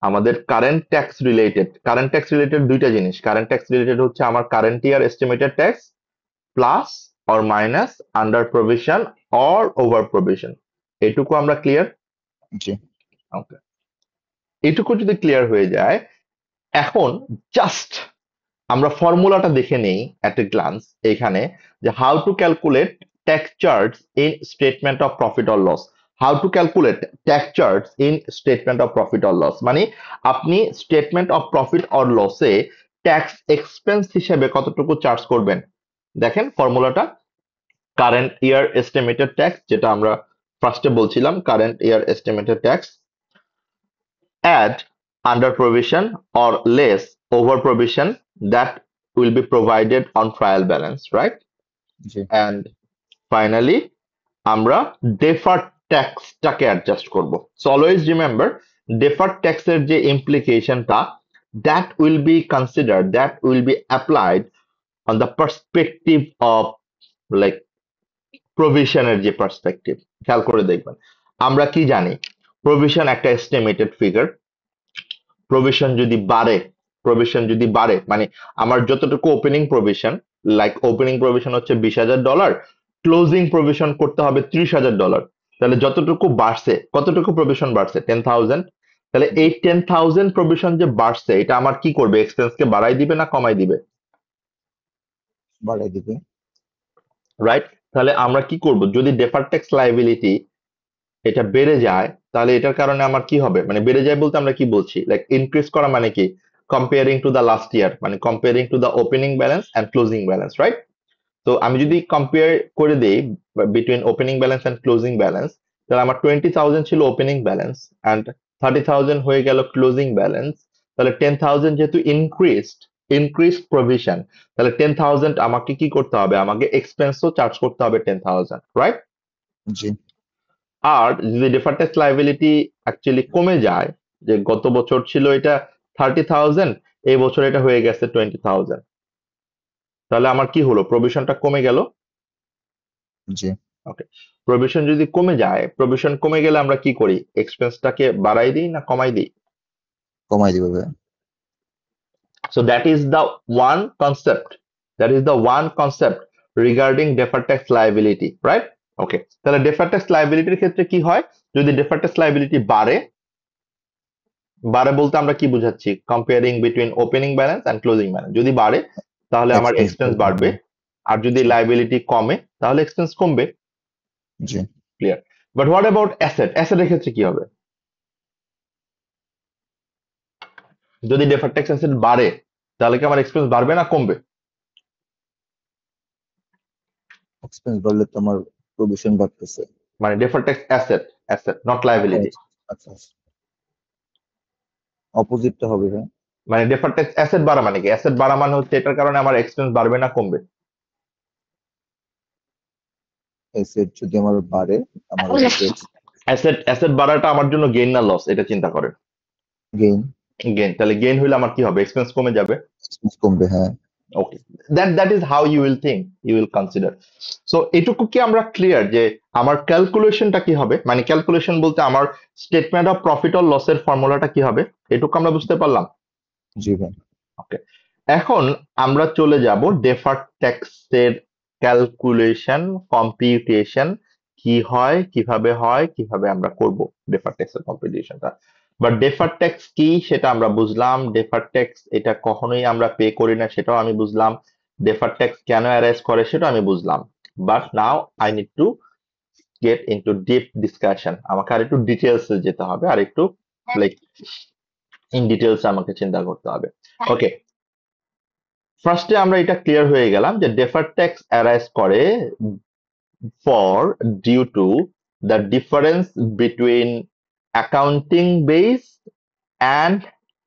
আমাদের কারেন্ট ট্যাক্স রিলেটেড দুইটা জিনিস, কারেন্ট ট্যাক্স রিলেটেড হচ্ছে আমার current year estimated tax plus or minus under provision or over provision. এটুকু আমরা ক্লিয়ার? জি। ওকে, এটুকু যদি ক্লিয়ার হয়ে যায়, এখন জাস্ট আমরা ফর্মুলাটা দেখে নেই এট এ গ্লান্স এখানে, যে how to calculate tax charge in statement of profit or loss. How to calculate tax charge in statement of profit or loss, মানে আপনি স্টেটমেন্ট অফ প্রফিট অর লসে ট্যাক্স এক্সপেন্স হিসেবে কতটুকু চার্জ করবেন। দেখেন ফর্মুলাটা, কারেন্ট ইয়ার এস্টিমেটেড ট্যাক্স, যেটা আমরা ফার্স্টে বলছিলাম, current year estimated tax add under provision or less over provision that will be provided on trial balance, right? G. And finally আমরা deferred ট্যাক্সটাকে অ্যাডজাস্ট করব। So always remember, deferred ট্যাক্সের যে ইমপ্লিকেশনটা, that will be considered, that will be applied on the perspective of like প্রভিশনের যে perspective. খেয়াল করে দেখবেন, আমরা কি জানি, প্রভিশন একটা এস্টিমেটেড ফিগার, প্রভিশন যদি বাড়ে মানে আমার যতটুকু opening provision, like opening provision হচ্ছে $20,000, ক্লোজিং প্রভিশন করতে হবে $30,000, তাহলে যতটুকু বাড়ছে, কতটুকু প্রভিশন বাড়ছে, 10,000। তাহলে জি। এই 10,000 প্রভিশন যে বাড়ছে এটা আমার কি করবে, এক্সপেন্সকে বাড়াই দিবে না কমাই দিবে, বাড়াই দিবে। রাইট? তাহলে আমরা কি করব, যদি ডেফার্ড ট্যাক্স লায়াবিলিটি এটা বেড়ে যায় তাহলে এটার কারণে আমার কি হবে, মানে বেড়ে যায় বলতে আমরা কি বলছি, লাইক ইনক্রিজ করা মানে কি, comparing to the last year, মানে comparing to the opening balance and closing balance, right? তো আমি জি। যদি কম্পেয়ার করে দেই between opening balance and closing balance, তাহলে আমার 20,000 ছিল ওপেনিং ব্যালেন্স এন্ড 30,000 হয়ে গেল ক্লোজিং ব্যালেন্স, তাহলে 10,000 যেহেতু ইনক্রিজ প্রভিশন, তাহলে 10,000 আমাকে কি করতে হবে, আমাকে এক্সপেন্সও চার্জ করতে হবে 10,000, রাইট? জি। আর যদি ডেফার্ড ট্যাক্স লায়াবিলিটি অ্যাকচুয়ালি কমে যায়, যে গত বছর ছিল এটা 30,000, এই বছর এটা হয়ে গেছে 20,000, তাহলে আমার কি হলো, প্রভিশনটা কমে গেল। জি। ওকে, প্রভিশন যদি কমে যায়, প্রভিশন কমে গেলে আমরা কি করি? এক্সপেন্সটাকে বাড়াই দিই না কমাই দিই? কমাই দিবে ভাইয়া। So that is the one concept. That is the one concept regarding deferred tax liability, right? Okay. তাহলে deferred tax liability এর ক্ষেত্রে কি হয়? যদি deferred tax liability বাড়ে, বাড়ে বলতে আমরা কি বুঝাচ্ছি? Comparing between opening balance and closing balance. যদি বাড়ে তাহলে আমার এক্সপেন্স এক্সপেন্স বাড়বে, আর যদি জি লাইবিলিটি কমে তাহলে এক্সপেন্স কমবে। জি। Clear? But what about asset? অ্যাসেটের ক্ষেত্রে কি হবে? যদি ডেফার্ড ট্যাক্স অ্যাসেট বাড়ে তাহলে কি আমার এক্সপেন্স বাড়বে না কমবে? এক্সপেন্স বাড়লে তো আমার প্রভিশন বাড়তেছে। মানে deferred tax asset, asset not liability. আচ্ছা আচ্ছা, অপোজিটটা হবে ভাই। মানে ডেফার্ড ট্যাক্স অ্যাসেট বাড়া মানে কি? অ্যাসেট বাড়া মানে হচ্ছে এটার কারণে আমার এক্সপেন্স বাড়বে না কমবে? এসেট যদি আমার বাড়ে, আমার হচ্ছে অ্যাসেট অ্যাসেট বাড়াটা আমার জন্য গেইন না লস এটা চিন্তা করেন। Gain, gain. তাহলে গেইন হইলে আমার কি হবে? এক্সপেন্স কমে যাবে। এক্সপেন্স কমবে, হ্যাঁ। Okay, that is how you will think, you will consider. So এটুকু কি আমরা ক্লিয়ার যে আমার ক্যালকুলেশনটা কি হবে? মানে ক্যালকুলেশন বলতে আমার স্টেটমেন্ট অফ প্রফিট অর লসের ফর্মুলাটা কি হবে, এটুকু আমরা বুঝতে পারলাম। জি ভাই। ওকে, এখন আমরা চলে যাব ডেফার্ড ট্যাক্সের ক্যালকুলেশন, কম্পিউটেশন কি হয়, কিভাবে আমরা করব ডেফার্ড ট্যাক্সের কম্পিউটেশনটা। বাট ডেফার্ড ট্যাক্স কি সেটা আমরা বুঝলাম, ডেফার্ড ট্যাক্স এটা কখনোই আমরা পে করি না সেটাও আমি বুঝলাম, ডেফার্ড ট্যাক্স কেন অ্যারাইজ করে সেটাও আমি বুঝলাম। But now I need to get into deep discussion. আমাকে আর একটু ডিটেলস যেতে হবে, আর একটু লাইক ইন ডিটেলস আমাকে চিন্তা করতে হবে। ওকে, ফার্স্টে আমরা এটা ক্লিয়ার হয়ে গেলাম যে ডেফার্ড ট্যাক্স অ্যারাইজ করে for due to the difference between accounting base and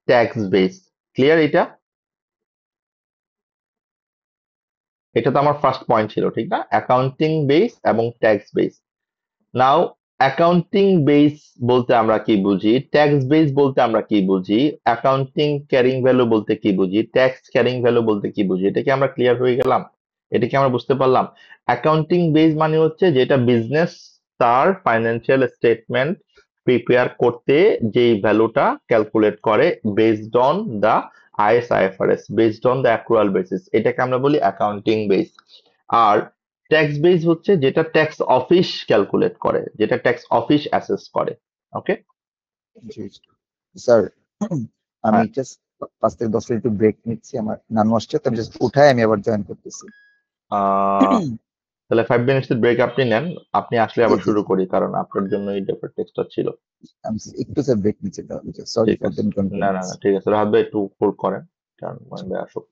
tax base. Clear? এটা এটা তো আমার ফার্স্ট পয়েন্ট ছিল, ঠিক না? অ্যাকাউন্টিং বেস এবং tax base. Now accounting base বলতে আমরা কি বুঝি, ট্যাক্স বেস বলতে আমরা কি বুঝি, অ্যাকাউন্টিং ক্যারিং ভ্যালু বলতে কি বুঝি, ট্যাক্স ক্যারিং ভ্যালু বলতে কি বুঝি, এটা কি আমরা ক্লিয়ার হয়ে গেলাম? এটা কি আমরা বুঝতে পারলাম? অ্যাকাউন্টিং বেস মানে হচ্ছে যেটা বিজনেস তার ফাইন্যান্সিয়াল স্টেটমেন্ট প্রিপেয়ার করতে যেই ভ্যালুটা ক্যালকুলেট করে based on the IS based on the accrual basis, এটাকে আমরা বলি অ্যাকাউন্টিং বেস। আর ট্যাক্স বেস হচ্ছে যেটা ট্যাক্স অফিস ক্যালকুলেট করে, যেটা ট্যাক্স অফিস অ্যাসেস করে। ওকে, জি স্যার, আমি হ্যাঁ। জাস্ট 5 থেকে 10 মিনিট একটু ব্রেক নিচ্ছি, আমার নানু আসছে, তো আমি জাস্ট উঠায় আমি আবার জয়েন করতেছি। তাহলে 5 মিনিটস ব্রেক আপনি নেন, আপনি আসলে জি আবার জি শুরু জি, করি, কারণ আপনার জন্য এই ডেফার টেক্সটটা ছিল। আমি একটু স্যার ব্রেক নিচ্ছি, সরি ঠিক ফর আছে, দ্য না না ইনকনভিনিয়েন্স। না, ঠিক আছে, রাহাত ভাই একটু হোল্ড করেন, কারণ মহিন ভাই আসুক।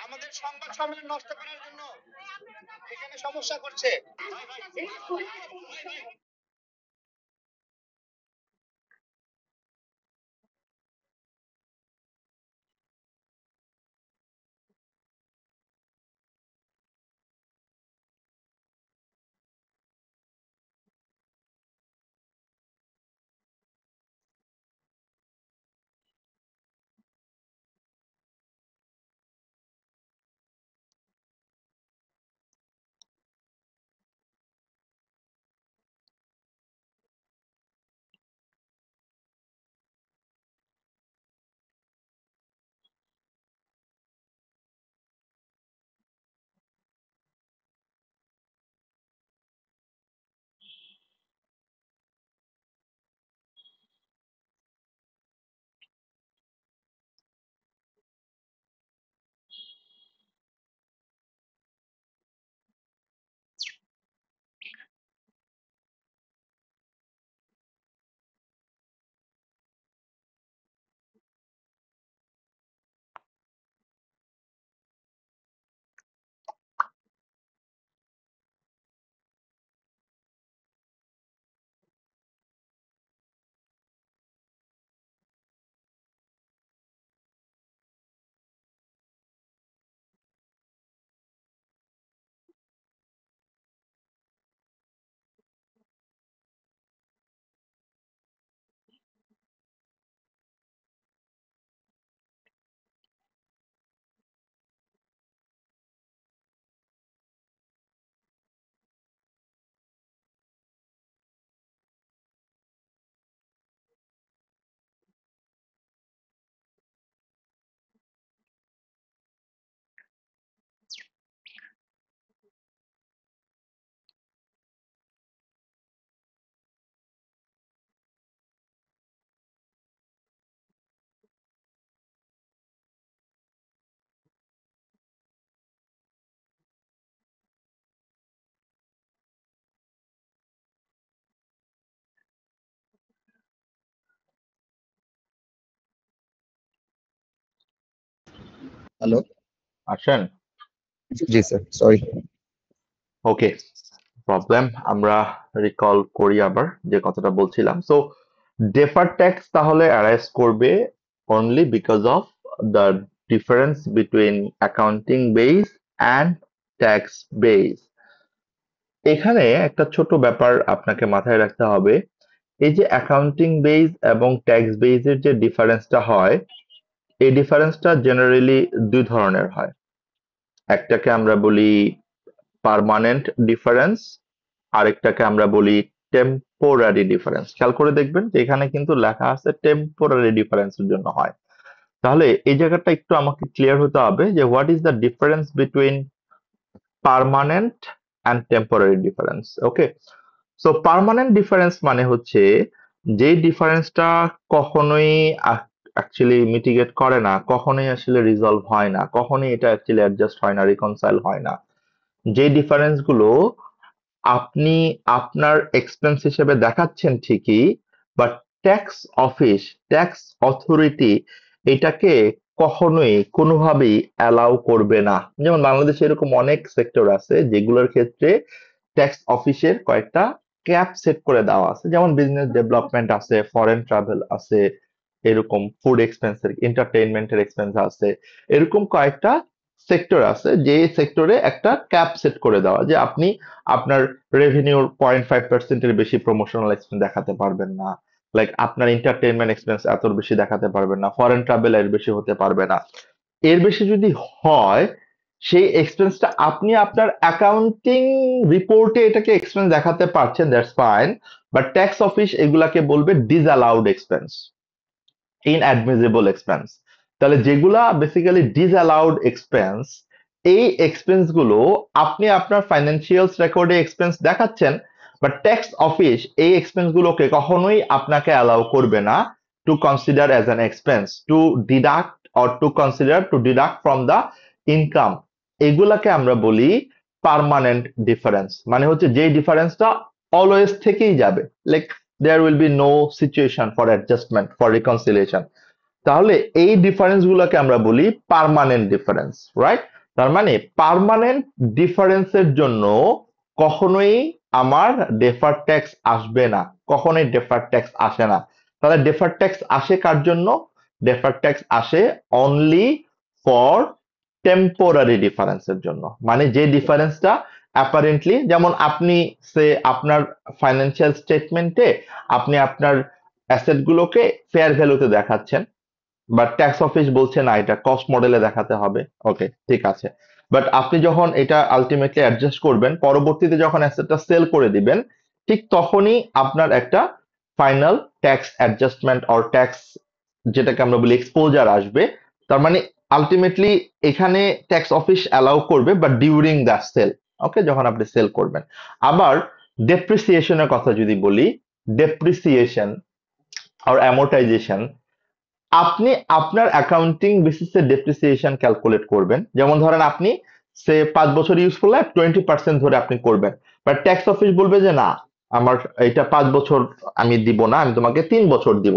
আমাদের সংবাদ সম্মেলন নষ্ট করার জন্য এখানে সমস্যা করছে। হ্যালো। আসেন। জি স্যার, সরি। ওকে, প্রবলেম। আমরা রিকল করি আবার যে কথাটা বলছিলাম। সো deferred tax তাহলে arise করবে only because of the difference between accounting base and tax base। এখানে একটা ছোট ব্যাপার আপনাকে মাথায় রাখতে হবে, এই যে অ্যাকাউন্টিং বেস এবং ট্যাক্স বেসের যে ডিফারেন্সটা হয়, এই ডিফারেন্সটা জেনারেলি দুই ধরনের হয়। একটাকে আমরা বলি পার্মানেন্ট ডিফারেন্স, আরেকটাকে আমরা বলি টেম্পোরারি ডিফারেন্স। খেয়াল করে দেখবেন যে এখানে কিন্তু লেখা আছে টেম্পোরারি ডিফারেন্সের জন্য হয়। তাহলে এই জায়গাটা একটু আমাকে ক্লিয়ার হতে হবে যে what is the difference between permanent and temporary difference. Okay, so permanent difference মানে হচ্ছে যে ডিফারেন্সটা কখনোই অ্যাকচুয়ালি মিটিগেট করে না, কখনোই আসলে রিজলভ হয় না, কখনোই এটা অ্যাকচুয়ালি অ্যাডজাস্ট হয় না, রিকনসাইল হয় না। যে ডিফারেন্স গুলো আপনি আপনার এক্সপেন্স হিসেবে দেখাচ্ছেন ঠিকই, but tax office, tax authority এটাকে কখনোই কোনোভাবেই অ্যালাউ করবে না। যেমন বাংলাদেশে এরকম অনেক সেক্টর আছে যেগুলোর ক্ষেত্রে ট্যাক্স অফিসের কয়েকটা ক্যাপ সেট করে দেওয়া আছে, যেমন বিজনেস ডেভেলপমেন্ট আছে, ফরেন ট্রাভেল আছে, এরকম ফুড এক্সপেন্সের, এন্টারটেইনমেন্টের এক্সপেন্স আছে। এরকম কয়েকটা সেক্টর আছে যে সেক্টরে একটা ক্যাপ সেট করে দেওয়া, যে আপনি আপনার রেভিনিউর 0.5% বেশি প্রমোশনাল এক্সপেন্স দেখাতে পারবেন না, লাইক আপনার এন্টারটেইনমেন্ট এক্সপেন্স এত বেশি দেখাতে পারবেন না, ফরেন ট্রাভেল এর বেশি হতে পারবে না। এর বেশি যদি হয়, সেই এক্সপেন্সটা আপনি আপনার অ্যাকাউন্টিং রিপোর্টে এটাকে এক্সপেন্স দেখাতে পারছেন, that's fine, but tax office এগুলাকে বলবে ডিসঅ্যালাউড এক্সপেন্স, ইনঅ্যাডমিসিবল এক্সপেন্স। তাহলে যেগুলা বেসিক্যালি ডিসঅ্যালাউড এক্সপেন্স, এই এক্সপেন্স গুলো আপনি আপনার ফাইন্যান্সিয়ালস রেকর্ডে এক্সপেন্স দেখাচ্ছেন, বাট ট্যাক্স অফিস এই এক্সপেন্স গুলোকে কখনোই আপনাকে অ্যালাউ করবে না to consider as an expense, to deduct or to consider to deduct from the income. এগুলাকে আমরা বলি পার্মানেন্ট ডিফারেন্স। মানে হচ্ছে যে ডিফারেন্সটা অলওয়েজ থেকেই যাবে, like there will be no situation for adjustment, for reconciliation. তাহলে এই ডিফারেন্স গুলোকে আমরা বলি পার্মানেন্ট ডিফারেন্স, রাইট? তার মানে পার্মানেন্ট ডিফারেন্সের জন্য কখনোই আমার ডেফার্ড ট্যাক্স আসবে না, কখনোই ডেফার্ড ট্যাক্স আসে না। তাহলে ডেফার্ড ট্যাক্স আসে কার জন্য? ডেফার্ড ট্যাক্স আসে অনলি ফর টেম্পোরারি ডিফারেন্সের জন্য, মানে যে ডিফারেন্সটা অ্যাপারেন্টলি, যেমন আপনি আপনার ফাইন্যান্সিয়াল স্টেটমেন্টে আপনি আপনার অ্যাসেট গুলোকে ফেয়ার ভ্যালুতে দেখাচ্ছেন, বাট ট্যাক্স অফিস বলছে না, এটা কস্ট মডেলে দেখাতে হবে। ওকে, ঠিক আছে। বাট আপনি যখন এটা আলটিমেটলি অ্যাডজাস্ট করবেন, পরবর্তীতে যখন অ্যাসেটটা সেল করে দিবেন, ঠিক তখনই আপনার একটা final tax adjustment or tax, যেটাকে আমরা বলি এক্সপোজার, আসবে। তার মানে আলটিমেটলি এখানে ট্যাক্স অফিস অ্যালাউ করবে, বাট ডিউরিং দ্য সেল, ওকে, যখন আপনি সেল করবেন। আবার ডেপ্রিসিয়েশনের কথা যদি বলি, ডেপ্রিসিয়েশন আর অ্যামোর্টাইজেশন, আপনি আপনার অ্যাকাউন্টিং বেসিসে ডেপ্রিসিয়েশন ক্যালকুলেট করবেন। যেমন ধরেন আপনি 5 বছর ইউজফুল লাইফ 20% ধরে আপনি করবেন, বাট ট্যাক্স অফিস বলবে যে না, আমার এটা 5 বছর আমি দিব না, আমি তোমাকে 3 বছর দিব।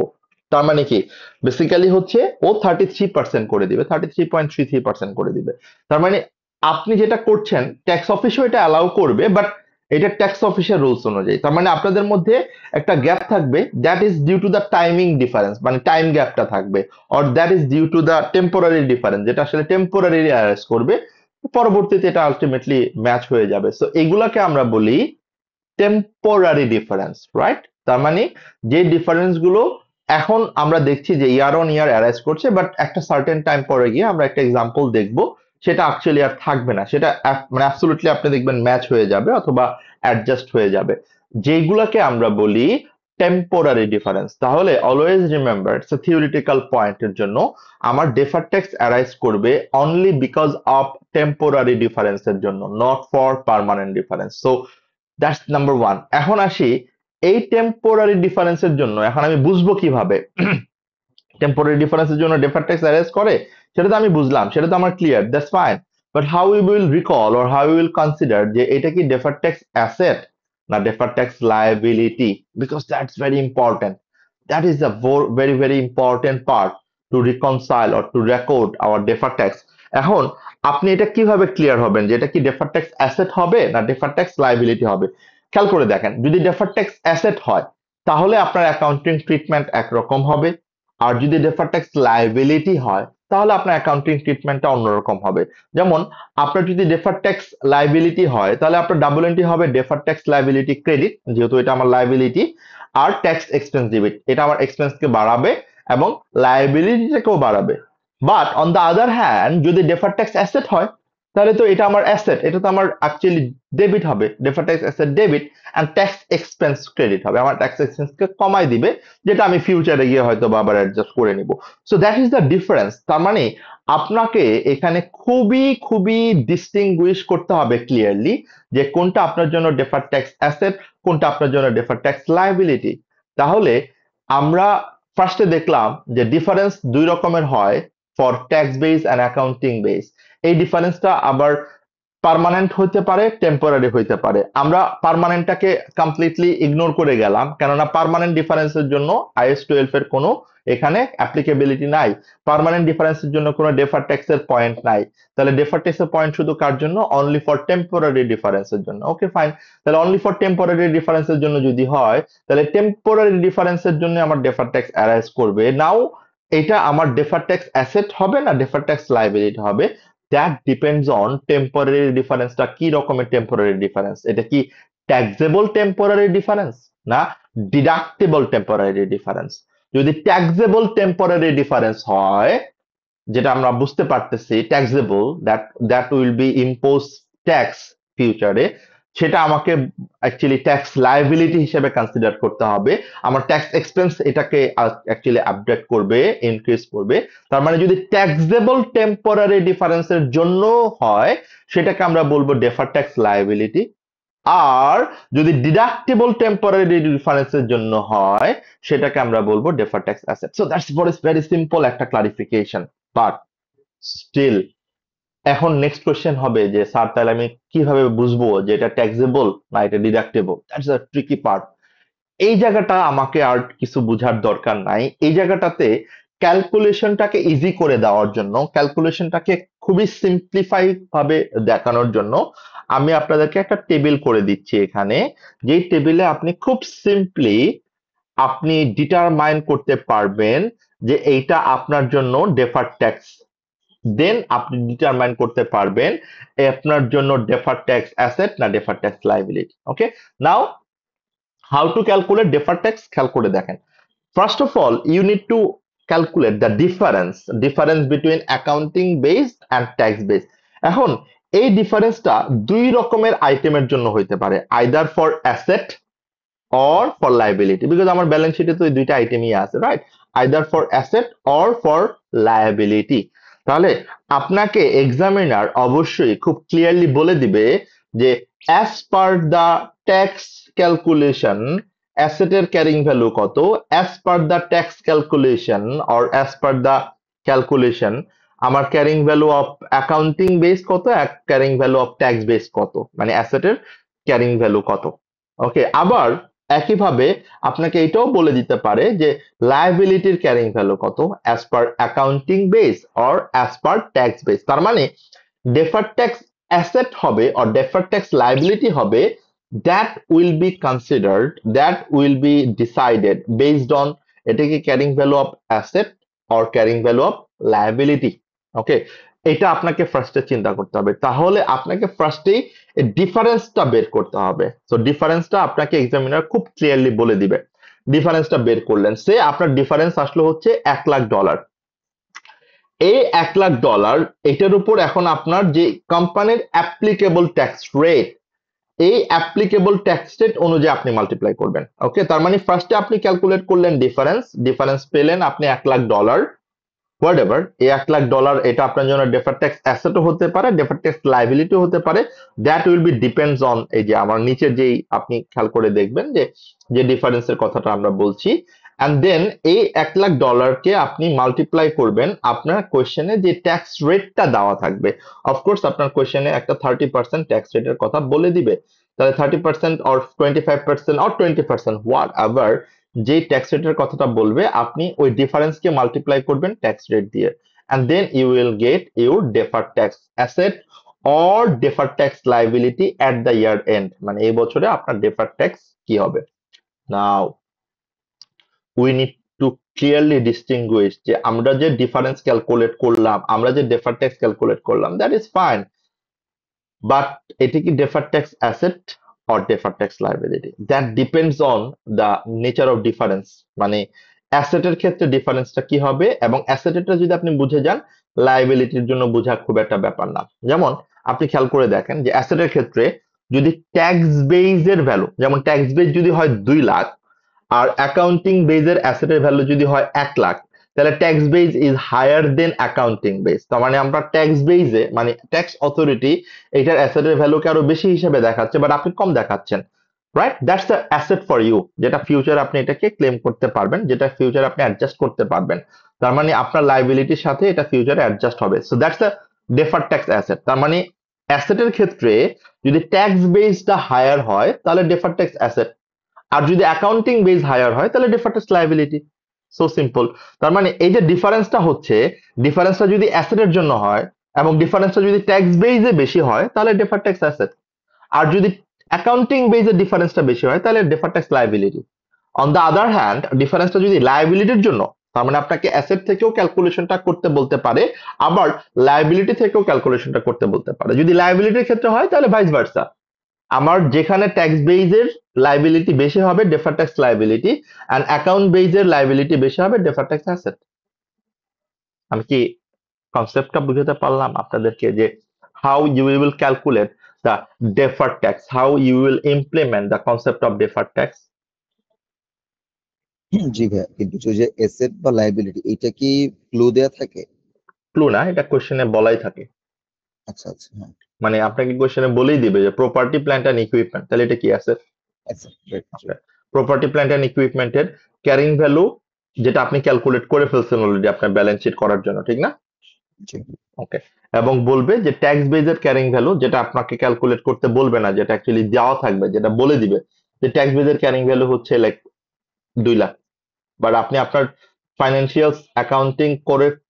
তার মানে কি, বেসিক্যালি হচ্ছে ও 33% করে দিবে, 33.33% করে দিবে। তার মানে আপনি যেটা করছেন ট্যাক্স অফিসও এটা অ্যালাউ করবে, বাট এটা ট্যাক্স অফিসের রুলস অনুযায়ী। তার মানে আপনাদের মধ্যে একটা গ্যাপ থাকবে, that is due to the timing difference, মানে টাইম গ্যাপটা থাকবে, or that is due to the temporary difference, যেটা আসলে টেম্পোরারি অ্যারেস্ট করবে, পরবর্তীতে এটা আলটিমেটলি ম্যাচ হয়ে যাবে। সো এগুলাকে আমরা বলি টেম্পোরারি ডিফারেন্স, রাইট? তার মানে যে ডিফারেন্স গুলো এখন আমরা দেখছি যে ইয়ার অন ইয়ার অ্যারাইজ করছে, বাট একটা সার্টেন টাইম পরে গিয়ে আমরা একটা এক্সাম্পল দেখব, সেটা অ্যাকচুয়ালি আর থাকবে না, সেটা মানে অ্যাবসলিউটলি আপনি দেখবেন ম্যাচ হয়ে যাবে অথবা অ্যাডজাস্ট হয়ে যাবে, যেগুলাকে আমরা বলি টেম্পোরারি ডিফারেন্স। তাহলে always remember, it's a theoretical পয়েন্টের জন্য আমার ডেফার্ড ট্যাক্স অ্যারাইজ করবে অনলি বিকজ অফ টেম্পোরারি ডিফারেন্সের জন্য, not for permanent difference. So that's number one. এখন আসি এই টেম্পোরারি ডিফারেন্সের জন্য এখন আমি বুঝবো কিভাবে টেম্পোরারি ডিফারেন্সের জন্য ডেফার্ড ট্যাক্স অ্যারেজ করে, সেটা তো আমি বুঝলাম, সেটা তো আমার clear, that's fine. But how we will recall or how will consider যে এটা কি ডেফার্ড ট্যাক্স অ্যাসেট না deferred tax liability, because that's very important. That is the very very important part to reconcile or to record our deferred tax. এখন আপনি এটা কিভাবে clear হবেন যে এটা কি ডেফার্ড ট্যাক্স অ্যাসেট হবে না ডেফার্ড ট্যাক্স লায়াবিলিটি হবে? খেয়াল করে দেখেন, যদি ডেফার্ড ট্যাক্স অ্যাসেট হয় তাহলে আপনার অ্যাকাউন্টিং ট্রিটমেন্ট একরকম হবে, আর যদি ডেফার্ড ট্যাক্স লায়াবিলিটি হয় তাহলে আপনার অ্যাকাউন্টিং ট্রিটমেন্টটা অন্যরকম হবে। যেমন আপনার যদি ডেফার্ড ট্যাক্স লায়াবিলিটি হয় তাহলে আপনার ডাবল এন্ট্রি হবে ডেফার্ড ট্যাক্স লায়াবিলিটি ক্রেডিট, যেহেতু এটা আমার লায়াবিলিটি, আর ট্যাক্স এক্সপেন্স ডেবিট, এটা আমার এক্সপেন্সকে বাড়াবে এবং লায়াবিলিটিটাকেও বাড়াবে। But on the other hand যদি ডেফার্ড ট্যাক্স অ্যাসেট হয় তাহলে তো এটা আমার অ্যাসেট, এটা তো আমার অ্যাকচুয়ালি ডেবিট হবে, deferred tax asset debit, and tax expense credit হবে, আমার ট্যাক্স এক্সপেন্সকে কমাই দিবে, যেটা আমি ফিউচারে গিয়ে হয়তো বা আবার অ্যাডজাস্ট করে নিব। So that is the difference. তার মানে আপনাকে এখানে খুবই খুবই ডিস্টিংগুইশ করতে হবে ক্লিয়ারলি যে কোনটা আপনার জন্য ডেফার্ড ট্যাক্স অ্যাসেট, কোনটা আপনার জন্য ডেফার্ড ট্যাক্স লায়াবিলিটি। তাহলে আমরা ফার্স্টে দেখলাম যে ডিফারেন্স দুই রকমের হয়, for tax base and accounting base. এই ডিফারেন্সটা আবার পার্মানেন্ট হইতে পারে, টেম্পোরারি হইতে পারে। আমরা পার্মানেন্টটাকে কমপ্লিটলি ইগনোর করে গেলাম, কেননা পার্মানেন্ট ডিফারেন্সের জন্য IAS 12 এর কোনো এখানে অ্যাপ্লিকেবিলিটি নাই, পার্মানেন্ট ডিফারেন্সের জন্য কোনো ডেফার্ড ট্যাক্সের পয়েন্ট নাই। তাহলে ডেফার্ড ট্যাক্সের পয়েন্ট শুধু কার জন্য? অনলি ফর টেম্পোরারি ডিফারেন্সের জন্য। ওকে ফাইন, তাহলে অনলি ফর টেম্পোরারি ডিফারেন্সের জন্য যদি হয় তাহলে টেম্পোরারি ডিফারেন্সের জন্য আমার ডেফার্ড ট্যাক্স অ্যারাইজ করবে। নাও এটা আমার ডেফার্ড ট্যাক্স অ্যাসেট হবে না ডেফার্ড ট্যাক্স লায়াবিলিটি হবে, দ্যাট ডিপেন্ডস অন টেম্পোরারি ডিফারেন্সটা কি রকমের টেম্পোরারি ডিফারেন্স। এটা কি ট্যাক্সেবল টেম্পোরারি ডিফারেন্স না ডিডাক্টেবল টেম্পোরারি ডিফারেন্স? যদি ট্যাক্সেবল টেম্পোরারি ডিফারেন্স হয়, যেটা আমরা বুঝতে পারতেছি taxable, that will be impose tax ফিউচারে, সেটা আমাকে অ্যাকচুয়ালি ট্যাক্স লায়াবিলিটি হিসেবে কনসিডার করতে হবে। আমার ট্যাক্স এক্সপেন্স এটাকে অ্যাকচুয়ালি আপডেট করবে, ইনক্রিজ করবে। তার মানে যদি ট্যাক্সেবল টেম্পোরারি ডিফারেন্সের জন্য হয় সেটাকে আমরা বলবো ডেফার্ড ট্যাক্স লায়াবিলিটি, আর যদি ডিডাক্টেবল টেম্পোরারি ডিফারেন্সের জন্য হয় সেটাকে আমরা বলবো deferred tax asset. So that's very simple একটা ক্লারিফিকেশন, বাট স্টিল এখন নেক্সট কোশ্চেন হবে যে স্যার তাহলে আমি কিভাবে বুঝবো যে এটা ট্যাক্সেবল না এটা deductible? That's a tricky part. এই জায়গাটা আমাকে আর কিছু বোঝার দরকার নাই, এই জায়গাটাতে ক্যালকুলেশনটাকে ইজি করে দেওয়ার জন্য, ক্যালকুলেশনটাকে খুবই সিম্পলিফাই ভাবে দেখানোর জন্য আমি আপনাদেরকে একটা টেবিল করে দিচ্ছি এখানে, যেই টেবিলে আপনি খুব সিম্পলি আপনি ডিটারমাইন করতে পারবেন যে এইটা আপনার জন্য ডেফার্ড ট্যাক্স, দেন আপনি ডিটারমাইন করতে পারবেন আপনার জন্য ডেফার্ড ট্যাক্স অ্যাসেট না deferred tax liability. Okay, now how to calculate deferred tax, খেয়াল করে দেখেন। First of all, you need to calculate the difference between accounting based and tax based. এখন এই ডিফারেন্সটা দুই রকমের আইটেমের জন্য হইতে পারে, either for asset or for liability, because আমার ব্যালেন্স শিটে তো এই দুইটা আইটেমই আছে, right? either for asset or for liability। তাহলে আপনাকে এক্সামিনার অবশ্যই খুব ক্লিয়ারলি বলে দিবে যে as per the tax calculation অ্যাসেটের ক্যারিং ভ্যালু কত, as per the tax calculation or as per the calculation আমার carrying value of accounting base কত, carrying value of tax base কত, মানে অ্যাসেটের ক্যারিং ভ্যালু কত। ওকে, আবার একইভাবে আপনাকে এটাও বলে দিতে পারে যে লায়াবিলিটির ক্যারিং ভ্যালু কত as per accounting base or as per tax base. তার মানে ডেফার্ড ট্যাক্স অ্যাসেট হবে অর ডেফার্ড ট্যাক্স লায়াবিলিটি হবে that will be considered, that will be decided based on এটা কি carrying value of asset or carrying value of liability. Okay, এটা আপনাকে ফার্স্টে চিন্তা করতে হবে, তাহলে আপনাকে ফার্স্টেই ডিফারেন্সটা বের করতে হবে। সো ডিফারেন্সটা আপনাকে এক্সামিনার খুব ক্লিয়ারলি বলে দিবে। ডিফারেন্সটা বের করলেন, সে আপনার ডিফারেন্স আসলো হচ্ছে $1,00,000। এই $1,00,000 এটার উপর এখন আপনার যে কোম্পানির অ্যাপ্লিকেবল ট্যাক্স রেট, এই অ্যাপ্লিকেবল ট্যাক্স রেট অনুযায়ী আপনি মাল্টিপ্লাই করবেন। ওকে, তার মানে ফার্স্টে আপনি ক্যালকুলেট করলেন ডিফারেন্স পেলেন আপনি $1,00,000, হোয়াটএভার এই $1,00,000 এটা আপনার জন্য ডেফার্ড ট্যাক্স অ্যাসেটও হতে পারে, ডেফার্ড ট্যাক্স লায়াবিলিটিও হতে পারে, that will be depends on এই যে আমার নিচের যেই আপনি খেয়াল করে দেখবেন যে যে ডিফারেন্সের কথাটা আমরা বলছি। অ্যান্ড দেন এই $1,00,000 কে আপনি মাল্টিপ্লাই করবেন আপনার কোয়েশ্চেনে যে ট্যাক্স রেটটা দেওয়া থাকবে। অফকোর্স আপনার কোয়েশ্চেনে একটা 30% ট্যাক্স রেটের কথা বলে দিবে, তাহলে 30% অর 25% অর 20% হোয়াট এভার যে ট্যাক্স রেটের কথাটা বলবে আপনি ওই ডিফারেন্স কে মাল্টিপ্লাই করবেন ট্যাক্স রেট দিয়ে, and then you will get your deferred tax asset or deferred tax liability at the year end, মানে এই বছরে আপনার deferred tax কি হবে। now we need to clearly distinguish যে আমরা যে ডিফারেন্স ক্যালকুলেট করলাম, আমরা যে deferred tax ক্যালকুলেট করলাম, that is fine, but এটি কি deferred tax asset or deferred tax liability, that depends on the nature of difference, মানে অ্যাসেটের ক্ষেত্রে ডিফারেন্সটা কি হবে, এবং অ্যাসেটেরটা যদি আপনি বুঝে যান লায়াবিলিটির জন্য বোঝা খুব একটা ব্যাপার না। যেমন আপনি খেয়াল করে দেখেন যে অ্যাসেটের ক্ষেত্রে যদি ট্যাক্স বেজের ভ্যালু, যেমন ট্যাক্স বেজ যদি হয় 2 লাখ আর অ্যাকাউন্টিং বেজের অ্যাসেটের ভ্যালু যদি হয় 1 লাখ, তাহলে tax base is higher than accounting base. তার মানে আমরা ট্যাক্স বেজে মানে ট্যাক্স অথরিটি এটার অ্যাসেটের ভ্যালুকে আরো বেশি হিসেবে দেখাচ্ছে, বাট আপনি কম দেখাচ্ছেন, right? That's the asset for you, যেটা ফিউচার আপনি এটাকে ক্লেম করতে পারবেন, যেটা ফিউচার আপনি অ্যাডজাস্ট করতে পারবেন। তার মানে আপনার লায়াবিলিটির সাথে এটা ফিউচারে অ্যাডজাস্ট হবে। So that's the deferred tax asset. তার মানে অ্যাসেটের ক্ষেত্রে যদি ট্যাক্স বেসটা হায়ার হয় তাহলে ডেফার্ড ট্যাক্স অ্যাসেট, আর যদি অ্যাকাউন্টিং বেস হায়ার হয় তাহলে deferred tax liability. So simple. তার মানে এই যে ডিফারেন্সটা হচ্ছে, ডিফারেন্সটা যদি অ্যাসেটের জন্য হয় এবং ডিফারেন্সটা যদি ট্যাক্স বেসে বেশি হয় তাহলে ডেফার্ড ট্যাক্স অ্যাসেট, আর যদি অ্যাকাউন্টিং বেসের ডিফারেন্সটা বেশি হয় তাহলে deferred tax liability. On the other hand ডিফারেন্সটা যদি লায়াবিলিটির জন্য, তার মানে আপনাকে অ্যাসেট থেকেও ক্যালকুলেশনটা করতে বলতে পারে, আবার লায়াবিলিটি থেকেও ক্যালকুলেশনটা করতে বলতে পারে। যদি লায়াবিলিটির ক্ষেত্রে হয় তাহলে ভাইস ভার্সা, আমার যেখানে ট্যাক্স বেজের লায়াবিলিটি বেশি হবে deferred tax liability, and account বেজের লায়াবিলিটি বেশি হবে ডেফার্ড ট্যাক্স অ্যাসেট। আমি কি কনসেপ্টটা বুঝাতে পারলাম আপনাদেরকে যে how you will calculate the deferred tax, how you will implement the concept of deferred tax? জি ভাইয়া, কিন্তু ওই যে অ্যাসেট বা লায়াবিলিটি এটা কি ক্লু দেয়া থাকে? ক্লু না, এটা কোশ্চেনে বলাই থাকে। আচ্ছা আচ্ছা, হ্যাঁ মানে আপনাকে কোশ্চেনে বলেই দিবে যে প্রপার্টি প্ল্যান্ট এন্ড ইকুইপমেন্ট, তাহলে এটা কি আছে? আচ্ছা রাইট। প্রপার্টি প্ল্যান্ট এন্ড ইকুইপমেন্টের ক্যারিং ভ্যালু যেটা আপনি ক্যালকুলেট করে ফেলছেন অলরেডি আপনার ব্যালেন্স শিট করার জন্য, ঠিক না? জি ওকে, এবং বলবে যে ট্যাক্স বেজের ক্যারিং ভ্যালু, যেটা আপনাকে ক্যালকুলেট করতে বলবে না, যেটা অ্যাকচুয়ালি দেওয়া থাকবে, যেটা বলে দিবে যে ট্যাক্স বেজের ক্যারিং ভ্যালু হচ্ছে লাইক 2 লাখ, বাট আপনি আপনার ফাইন্যান্সিয়াল অ্যাকাউন্টিং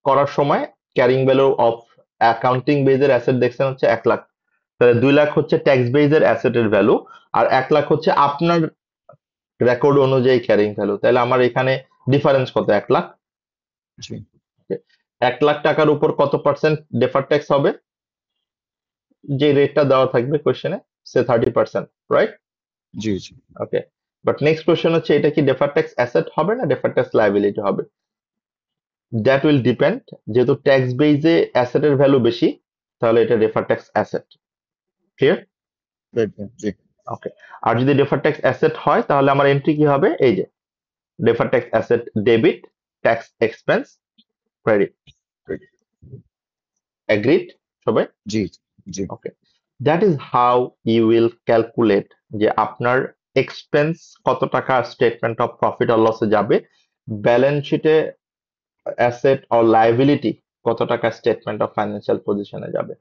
করার সময় ক্যারিং ভ্যালু অফ অ্যাকাউন্টিং বেজের অ্যাসেট দেখছেন হচ্ছে 1 লাখ, তাহলে 2 লাখ হচ্ছে ট্যাক্স বেজের অ্যাসেটের ভ্যালু, আর 1 লাখ হচ্ছে আপনার রেকর্ড অনুযায়ী ক্যারিং ভ্যালু। তাহলে আমার এখানে ডিফারেন্স কত? 1 লাখ। জি 1 লাখ টাকার উপর কত পার্সেন্ট ডেফার ট্যাক্স হবে? যে রেটটা দেওয়া থাকবে কোশ্চেনে, সে 30%, রাইট? জি জি ওকে, বাট নেক্সট কোশ্চেন হচ্ছে এটা কি ডেফার ট্যাক্স অ্যাসেট হবে না ডেফার ট্যাক্স লায়াবিলিটি হবে? That will depend. যেহেতু ট্যাক্স বেজে অ্যাসেটের ভ্যালু বেশি, তাহলে এটা defer tax asset. Clear? Right ভাই, জি ওকে, আর যদি ডেফার ট্যাক্স অ্যাসেট হয় তাহলে আমার এন্ট্রি কি হবে? এই যে defer tax asset debit, tax expense credit. Agreed সবাই? জি জি okay, that is how you will calculate যে আপনার এক্সপেন্স কত টাকা স্টেটমেন্ট অফ প্রফিট অর লসে যাবে, ব্যালেন্স শিটে অ্যাসেট অর লায়াবিলিটি কত টাকা স্টেটমেন্ট অফ ফাইন্যান্সিয়াল পজিশনে যাবে।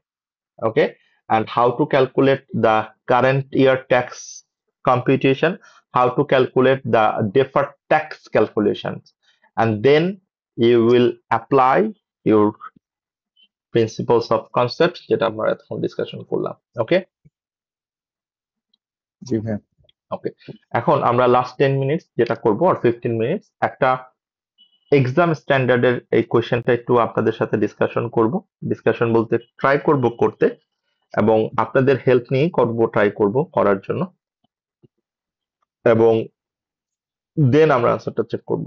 Okay, and how to calculate the current year tax computation, how to calculate the deferred tax calculations, and then you will apply your principles of concepts যেটা আমরা এখন discussion করলাম। ওকে জি ভাই, ওকে, এখন আমরা লাস্ট 10 মিনিটস যেটা করব, আর 15 মিনিটস একটা এক্সাম স্ট্যান্ডার্ডের এই কোয়েশ্চেনটা একটু আপনাদের সাথে ডিসকাশন করব। ডিসকাশন বলতে ট্রাই করব করতে, এবং আপনাদের হেল্প নিয়ে ট্রাই করব করার জন্য, এবং দেন আমরা আনসারটা চেক করব।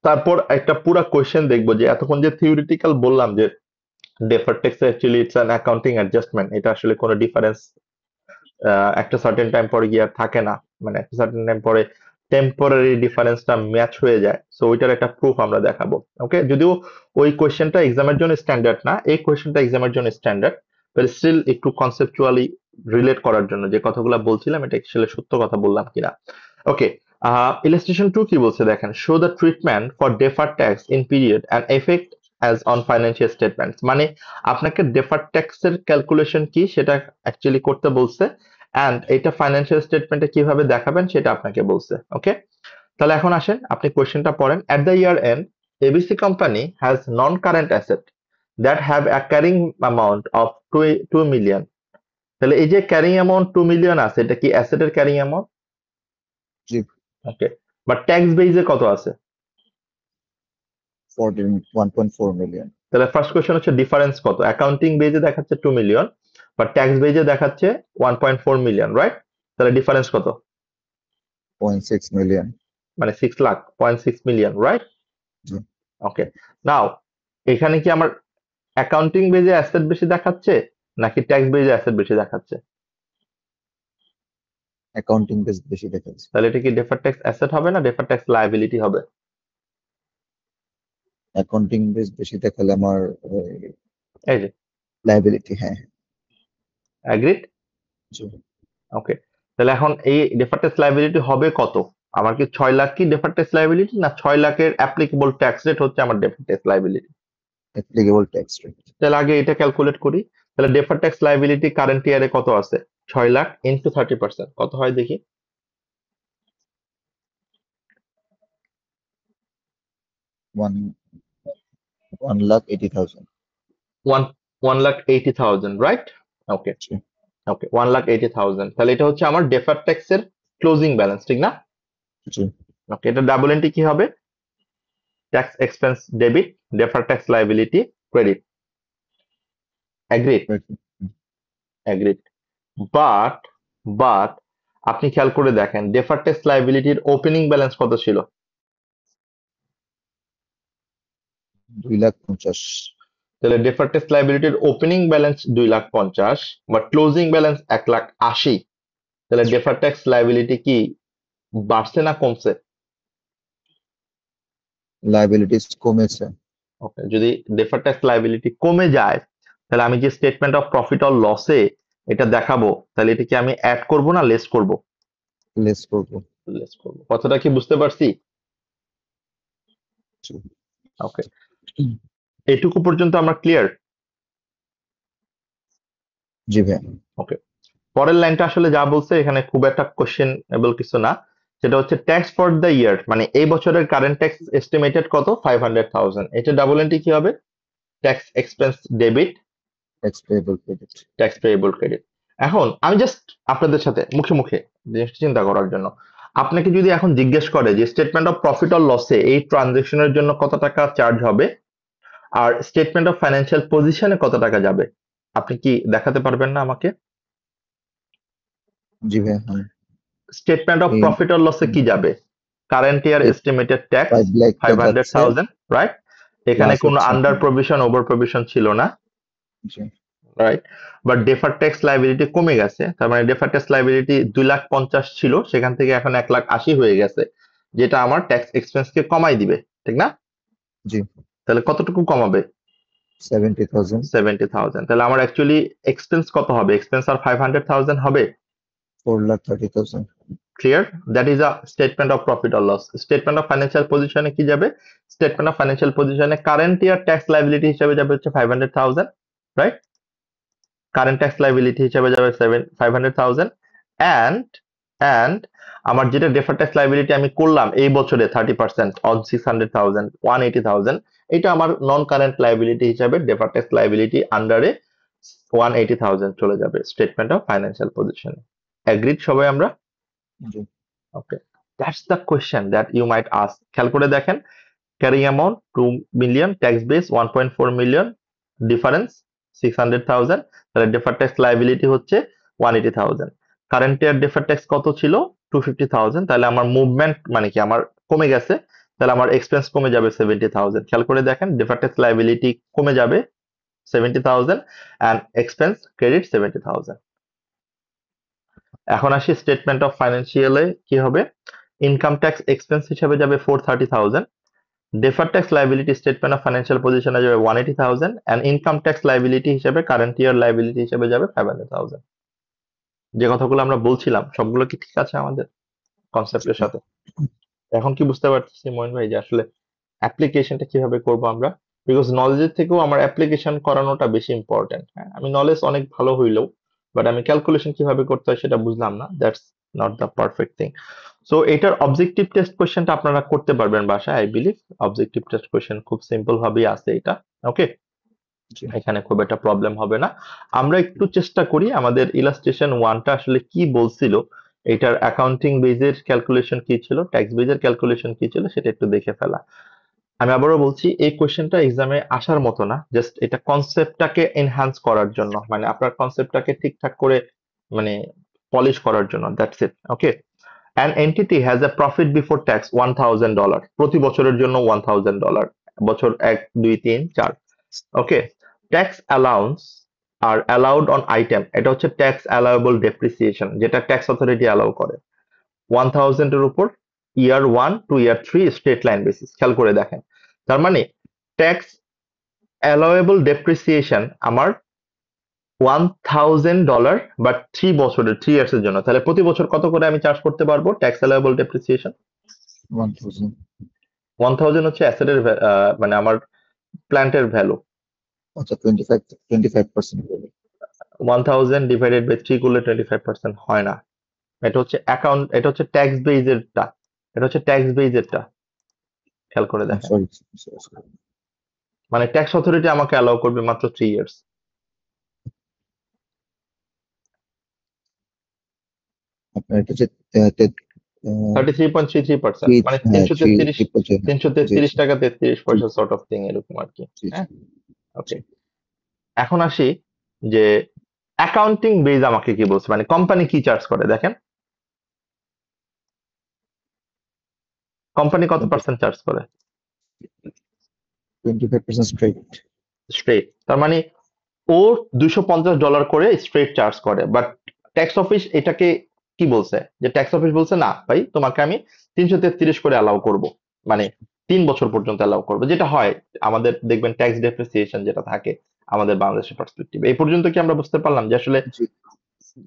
তারপর একটা পুরা কোয়েশ্চেন দেখবো যে এতক্ষণ যে থিওরিটিক্যাল বললাম যে deferred tax actually it's an accounting adjustment, এটা আসলে কোনো ডিফারেন্স একটা সার্টেন টাইম পরে গিয়ে আর থাকে না, মানে একটা সার্টেন টাইম পরে টেম্পোরারি ডিফারেন্সটা ম্যাচ হয়ে যায়। সো ওইটার একটা প্রুফ আমরা দেখাবো। ওকে, যদিও ওই কোয়েশ্চেনটা এক্সামের জন্য স্ট্যান্ডার্ড না, এই কোয়েশ্চেনটা এক্সামের জন্য স্ট্যান্ডার্ড, বাট স্টিল একটু কনসেপচুয়ালি রিলেট করার জন্য যে কথাগুলো বলছিলাম এটা আসলে সত্য কথা বললাম কিনা। ওকে, ইলাস্ট্রেশন 2 কি বলছে দেখেন, show the treatment for defer tax in period and effect as on financial statements, মানে আপনাকে ডেফার ট্যাক্সের ক্যালকুলেশন কি সেটা অ্যাকচুয়ালি করতে বলছে, অ্যান্ড এটা ফাইন্যান্সিয়াল স্টেটমেন্টে কিভাবে দেখাবেন সেটা আপনাকে বলছে। ওকে, তাহলে এখন আসেন আপনি কোয়েশ্চেনটা পড়েন। At the year end ABC company has non current asset that have a carrying amount of 2 million. তাহলে এই যে ক্যারিং অ্যামাউন্ট 2 মিলিয়ন আছে, এটা কি অ্যাসেটের ক্যারিং অ্যামাউন্ট? জি ওকে, বাট ট্যাক্স বেইজে কত আছে? 1.4 মিলিয়ন, তাহলে ফার্স্ট কোয়েশ্চেন হচ্ছে ডিফারেন্স কত? অ্যাকাউন্টিং বেজে দেখাচ্ছে 2 মিলিয়ন, বাট ট্যাক্স বেজে দেখাচ্ছে 1.4 মিলিয়ন, রাইট? তাহলে ডিফারেন্স কত? 0.6 মিলিয়ন, মানে 6 লাখ, 0.6 মিলিয়ন, রাইট? জি ওকে, নাও এখানে কি আমার অ্যাকাউন্টিং বেজে অ্যাসেট বেশি দেখাচ্ছে নাকি ট্যাক্স বেজে অ্যাসেট বেশি দেখাচ্ছে? অ্যাকাউন্টিং বেস বেশি দেখাচ্ছে, তাহলে এটা কি ডেফার ট্যাক্স অ্যাসেট হবে না ডেফার ট্যাক্স লায়াবিলিটি হবে? অ্যাকাউন্টিং বেস বেশি দেখালে আমার এই যে লায়াবিলিটি, হ্যাঁ অ্যাগ্রিড। জি ওকে, তাহলে এখন এই ডেফার ট্যাক্স লায়াবিলিটি হবে কত? আমার কি 6 লাখ কি ডেফার ট্যাক্স লায়াবিলিটি, না 6 লাখের অ্যাপ্লিকেবল ট্যাক্স রেট হচ্ছে আমার defer tax liability? Applicable tax rate তাহলে আগে এটা ক্যালকুলেট করি। তাহলে ডেফার ট্যাক্স লায়াবিলিটি কারেন্ট ইয়ারে কত আছে? 6 লাখ ইন্টু 30%, কত হয় দেখি? 1,80,000, 1,80,000, রাইট? ওকে জি ওকে, 1,80,000। তাহলে এটা হচ্ছে আমার ডেফার ট্যাক্সের ক্লোজিং ব্যালেন্স, ঠিক না? জি ওকে, এটা ডাবল এন্ট্রি কি হবে? Tax expense debit, defer tax liability credit. Agreed? right. Agreed, but but আপনি খেয়াল করে দেখেন ডেফার ট্যাক্স লায়াবিলিটির ওপেনিং ব্যালেন্স কত ছিল? 2,50,000, তাহলে ডেফার ট্যাক্স লায়াবিলিটির opening balance 2,50,000, but closing balance 1,80,000। তাহলে ডেফার ট্যাক্স লায়াবিলিটি কি বাড়ছে না কমছে? লায়াবিলিটিস কমেছে, ওকে, যদি ডেফার ট্যাক্স লায়াবিলিটি কমে যায়, তাহলে আমি যে স্টেটমেন্ট অফ প্রফিট অর লসে এটা দেখাবো, তাহলে এটা কি আমি অ্যাড করব না লেস করব? লেস করবো, লেস করব। কথাটা কি বুঝতে পারছি? জি ওকে, এটুকু পর্যন্ত আমরা ক্লিয়ার? জি ভাই, ওকে, পরের লাইনটা আসলে যা বলছে এখানে খুব একটা কোশ্চেনেবল কিছু না। সেটা হচ্ছে ট্যাক্স ফর দ্য ইয়ার, মানে এই বছরের কারেন্ট ট্যাক্স এস্টিমেটেড কত, 500,000। এটা ডাবল এন্ট্রি কি হবে, tax expense debit, tax payable credit. Tax payable credit. এখন আমি জাস্ট আপনাদের সাথে মুখে মুখে জিনিসটা চিন্তা করার জন্য, আপনাকে যদি এখন জিজ্ঞেস করে যে স্টেটমেন্ট অফ প্রফিট অর লসে এই ট্রানজেকশনের জন্য কত টাকা চার্জ হবে, আর স্টেটমেন্ট অফ ফাইন্যান্সিয়াল পজিশনে কত টাকা যাবে, আপনি কি দেখাতে পারবেন না আমাকে? জি ভাই, হ্যাঁ। স্টেটমেন্ট অফ এই প্রফিট অর লসে কি যাবে, কারেন্ট ইয়ার এই এস্টিমেটেড ট্যাক্স 5 লাখটা যাচ্ছে 500,000, রাইট? এখানে প্লাস কোনো হচ্ছে আন্ডার প্রভিশন ওভার প্রভিশন ছিল না, জি right? But defer tax liability কমে গেছে, তার মানে ডেফার ট্যাক্স লাইবিলিটি 2,50,000 ছিল, সেখান থেকে এখন 1,80,000 হয়ে গেছে, যেটা আমার ট্যাক্স এক্সপেন্সকে কমাই দিবে, ঠিক না? জি তাহলে কতটুকু কমাবে? 70,000 70,000। তাহলে আমার অ্যাকচুয়ালি এক্সপেন্স কত হবে, এক্সপেন্স আর 500,000 হবে। 4,30,000 clear? That is a statement of profit or loss. Statement of financial পজিশনে কি যাবে, স্টেটমেন্ট অফ ফাইন্যান্সিয়াল পজিশনে কারেন্ট ইয়ার ট্যাক্স লাইবিলিটি হিসেবে যাবে হচ্ছে 500,000, রাইট? কারেন্ট ট্যাক্স লাইবিলিটি হিসেবে যাবে 500,000, অ্যান্ড অ্যান্ড আমার যেটা ডেফার ট্যাক্স লাইবিলিটি আমি করলাম এই বছরে 30% অন 600,000, 180,000, এটা আমার নন কারেন্ট লাইবিলিটি হিসেবে ডেফার ট্যাক্স লাইবিলিটি আন্ডারে 180,000 চলে যাবে স্টেটমেন্ট অফ ফাইন্যান্সিয়াল পজিশনে। এগ্রিড সবাই আমরা? জি okay, that's the question that you might ask. খেয়াল করে দেখেন, carrying amount 2 million, tax base 1.4 million, difference 600,000, তাহলে deferred tax liability হচ্ছে 180,000। কারেন্ট ইয়ার deferred tax কত ছিল, 250,000, তাহলে আমার মুভমেন্ট মানে কি আমার কমে গেছে, তাহলে আমার এক্সপেন্স কমে যাবে 70,000। খেয়াল করে দেখেন, deferred tax liability কমে যাবে 70,000 and expense credit 70,000। এখন আসি স্টেটমেন্ট অফ ফাইন্যান্সিয়ালে কি হবে, ইনকাম ট্যাক্স এক্সপেন্স হিসেবে যাবে 430,000, deferred tax liability statement of financial position এ যাবে 180,000, and income tax liability হিসেবে current year liability হিসেবে যাবে 500,000। যে কথাগুলো আমরা বলছিলাম সবগুলো কি ঠিক আছে আমাদের কনসেপ্টের সাথে? এখন কি বুঝতে পারতেছি মইন ভাই যে আসলে অ্যাপ্লিকেশনটা কিভাবে করব আমরা, বিকজ নলেজের থেকেও আমার অ্যাপ্লিকেশন করানোটা বেশি ইম্পর্টেন্ট। হ্যাঁ, আমি নলেজ অনেক ভালো হইলেও বাট আমি ক্যালকুলেশন কিভাবে করতে হয় সেটা বুঝলাম না, that's not the perfect thing. So এটার অবজেক্টিভ টেস্ট কোশ্চেনটা আপনারা করতে পারবেন বাসায়, I believe objective test question খুব সিম্পল ভাবেই আছে এটা। ওকে, জি এখানে খুব একটা প্রবলেম হবে না। আমরা একটু চেষ্টা করি আমাদের ইলাস্ট্রেশন ওয়ানটা আসলে কি বলছিল, এটার অ্যাকাউন্টিং বেজের ক্যালকুলেশন কি ছিল, ট্যাক্স বেজের ক্যালকুলেশন কি ছিল সেটা একটু দেখে ফেলা। আমি আবারও বলছি এই কোশ্চেনটা এক্সামে আসার মতো না, জাস্ট এটা কনসেপ্টটাকে এনহ্যান্স করার জন্য, মানে আপনার কনসেপ্টটাকে ঠিকঠাক করে মানে পলিশ করার জন্য, that's it. Okay, an entity has a profit before tax $1,000, প্রতি বছরের জন্য $1,000, বছর 1, 2, 3, 4। ওকে, tax allowance R allowed on item, এটা হচ্ছে ট্যাক্স অ্যালাউয়েবল ডেপ্রিসিয়েশন, যেটা ট্যাক্স অথরিটি অ্যালাউ করে 1,000 এর উপর ইয়ার 1 টু ইয়ার 3 স্ট্রেট লাইন বেসিস। খেয়াল করে দেখেন, তার মানে ট্যাক্স অ্যালাউয়েবল ডেপ্রিসিয়েশন আমার $1,000 বাট 3 ইয়ার্স এর জন্য, তাহলে প্রতি বছর কত করে আমি চার্জ করতে পারবো ট্যাক্স অ্যালাউয়েবল ডেপ্রিসিয়েশন? 1,000 1,000 হচ্ছে অ্যাসেটের মানে আমার প্ল্যান্টের ভ্যালু। আচ্ছা 25% করে 1,000 ডিভাইডেড বাই 3 করলে 25% হয় না, এটা হচ্ছে অ্যাকাউন্ট, এটা হচ্ছে ট্যাক্স বেইজেরটা, এটা হচ্ছে ট্যাক্স বেইজেরটা। খেয়াল করে দেখেন, সরি মানে ট্যাক্স অথরিটি আমাকে অ্যালাউ করবে মাত্র 3 ইয়ার্স। আপনার এটা হচ্ছে 33.33%, মানে হ্যাঁ 333 জি জি টাকা 33 পয়সা সর্ট অফ থিং, এরকম আর কি। জি হ্যাঁ, ওকে। এখন আসি যে অ্যাকাউন্টিং বেজ আমাকে কি বলছে, মানে কোম্পানি কি চার্জ করে দেখেন, কোম্পানি কত পার্সেন্ট চার্জ করে 25% স্ট্রেট স্ট্রেট, তার মানে ও $250 করে স্ট্রেট চার্জ করে, বাট ট্যাক্স অফিস এটাকে কি বলছে, যে ট্যাক্স অফিস বলছে না ভাই তোমাকে আমি 333 করে অ্যালাউ করব, মানে 3 বছর পর্যন্ত অ্যালাউ করবো, যেটা হয় আমাদের দেখবেন ট্যাক্স ডেপ্রিসিয়েশন যেটা থাকে আমাদের বাংলাদেশের পার্সপেক্টিভ। এই পর্যন্ত কি আমরা বুঝতে পারলাম যে আসলে জি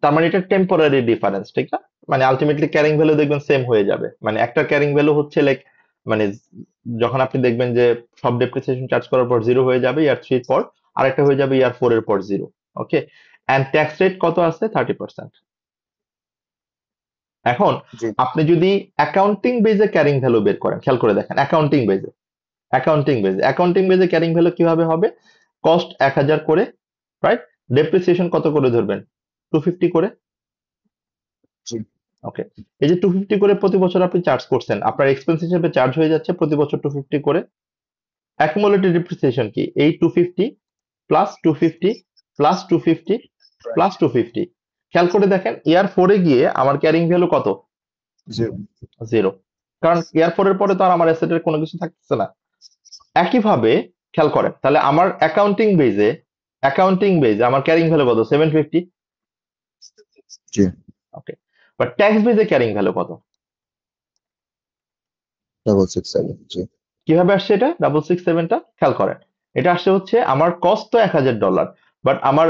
তার মানে এটা টেম্পোরারি ডিফারেন্স, ঠিক না? মানে আলটিমেটলি ক্যারিং ভ্যালু দেখবেন সেম হয়ে যাবে, মানে একটা ক্যারিং ভ্যালু হচ্ছে লাইক মানে যখন আপনি দেখবেন যে সব ডেপ্রিসিয়েশন চার্জ করার পর 0 হয়ে যাবে ইয়ার 3 পর, আরেকটা হয়ে যাবে ইয়ার 4 এর পর 0। ওকে, এন্ড ট্যাক্স রেট কত আছে, 30%। এখন জি আপনি যদি অ্যাকাউন্টিং বেজে ক্যারিং ভ্যালু বের করেন, খেয়াল করে দেখেন, অ্যাকাউন্টিং বেজে ক্যারিং ভ্যালু কিভাবে হবে? কস্ট 1000 করে, রাইট? ডেপ্রিসিয়েশন কত করে ধরবেন? 250 করে। জি ওকে, এই যে 250 করে প্রতি বছর আপনি চার্জ করছেন, আপনার এক্সপেন্স হিসেবে চার্জ হয়ে যাচ্ছে প্রতি বছর 250 করে। অ্যাকুমুলেটেড ডেপ্রিসিয়েশন কি? এই 250 প্লাস 250 প্লাস 250 প্লাস 250। খেয়াল করে দেখেন, ইয়ার 4 গিয়ে আমার ক্যারিং ভ্যালু কত? জিরো 0। কারণ ইয়ার 4 এর পরে তো আর আমার অ্যাসেটের কোনো কিছু থাকতেছে না। একইভাবে খেয়াল করেন, তাহলে আমার অ্যাকাউন্টিং বেজে আমার ক্যারিং ভ্যালু কত? 750। জি ওকে, বাট ট্যাক্স বেজে ক্যারিং ভ্যালু কত? 667 জি কিভাবে আসছে এটা 667টা? খেয়াল করেন, এটা আসছে হচ্ছে আমার কস্ট তো $1000, বাট আমার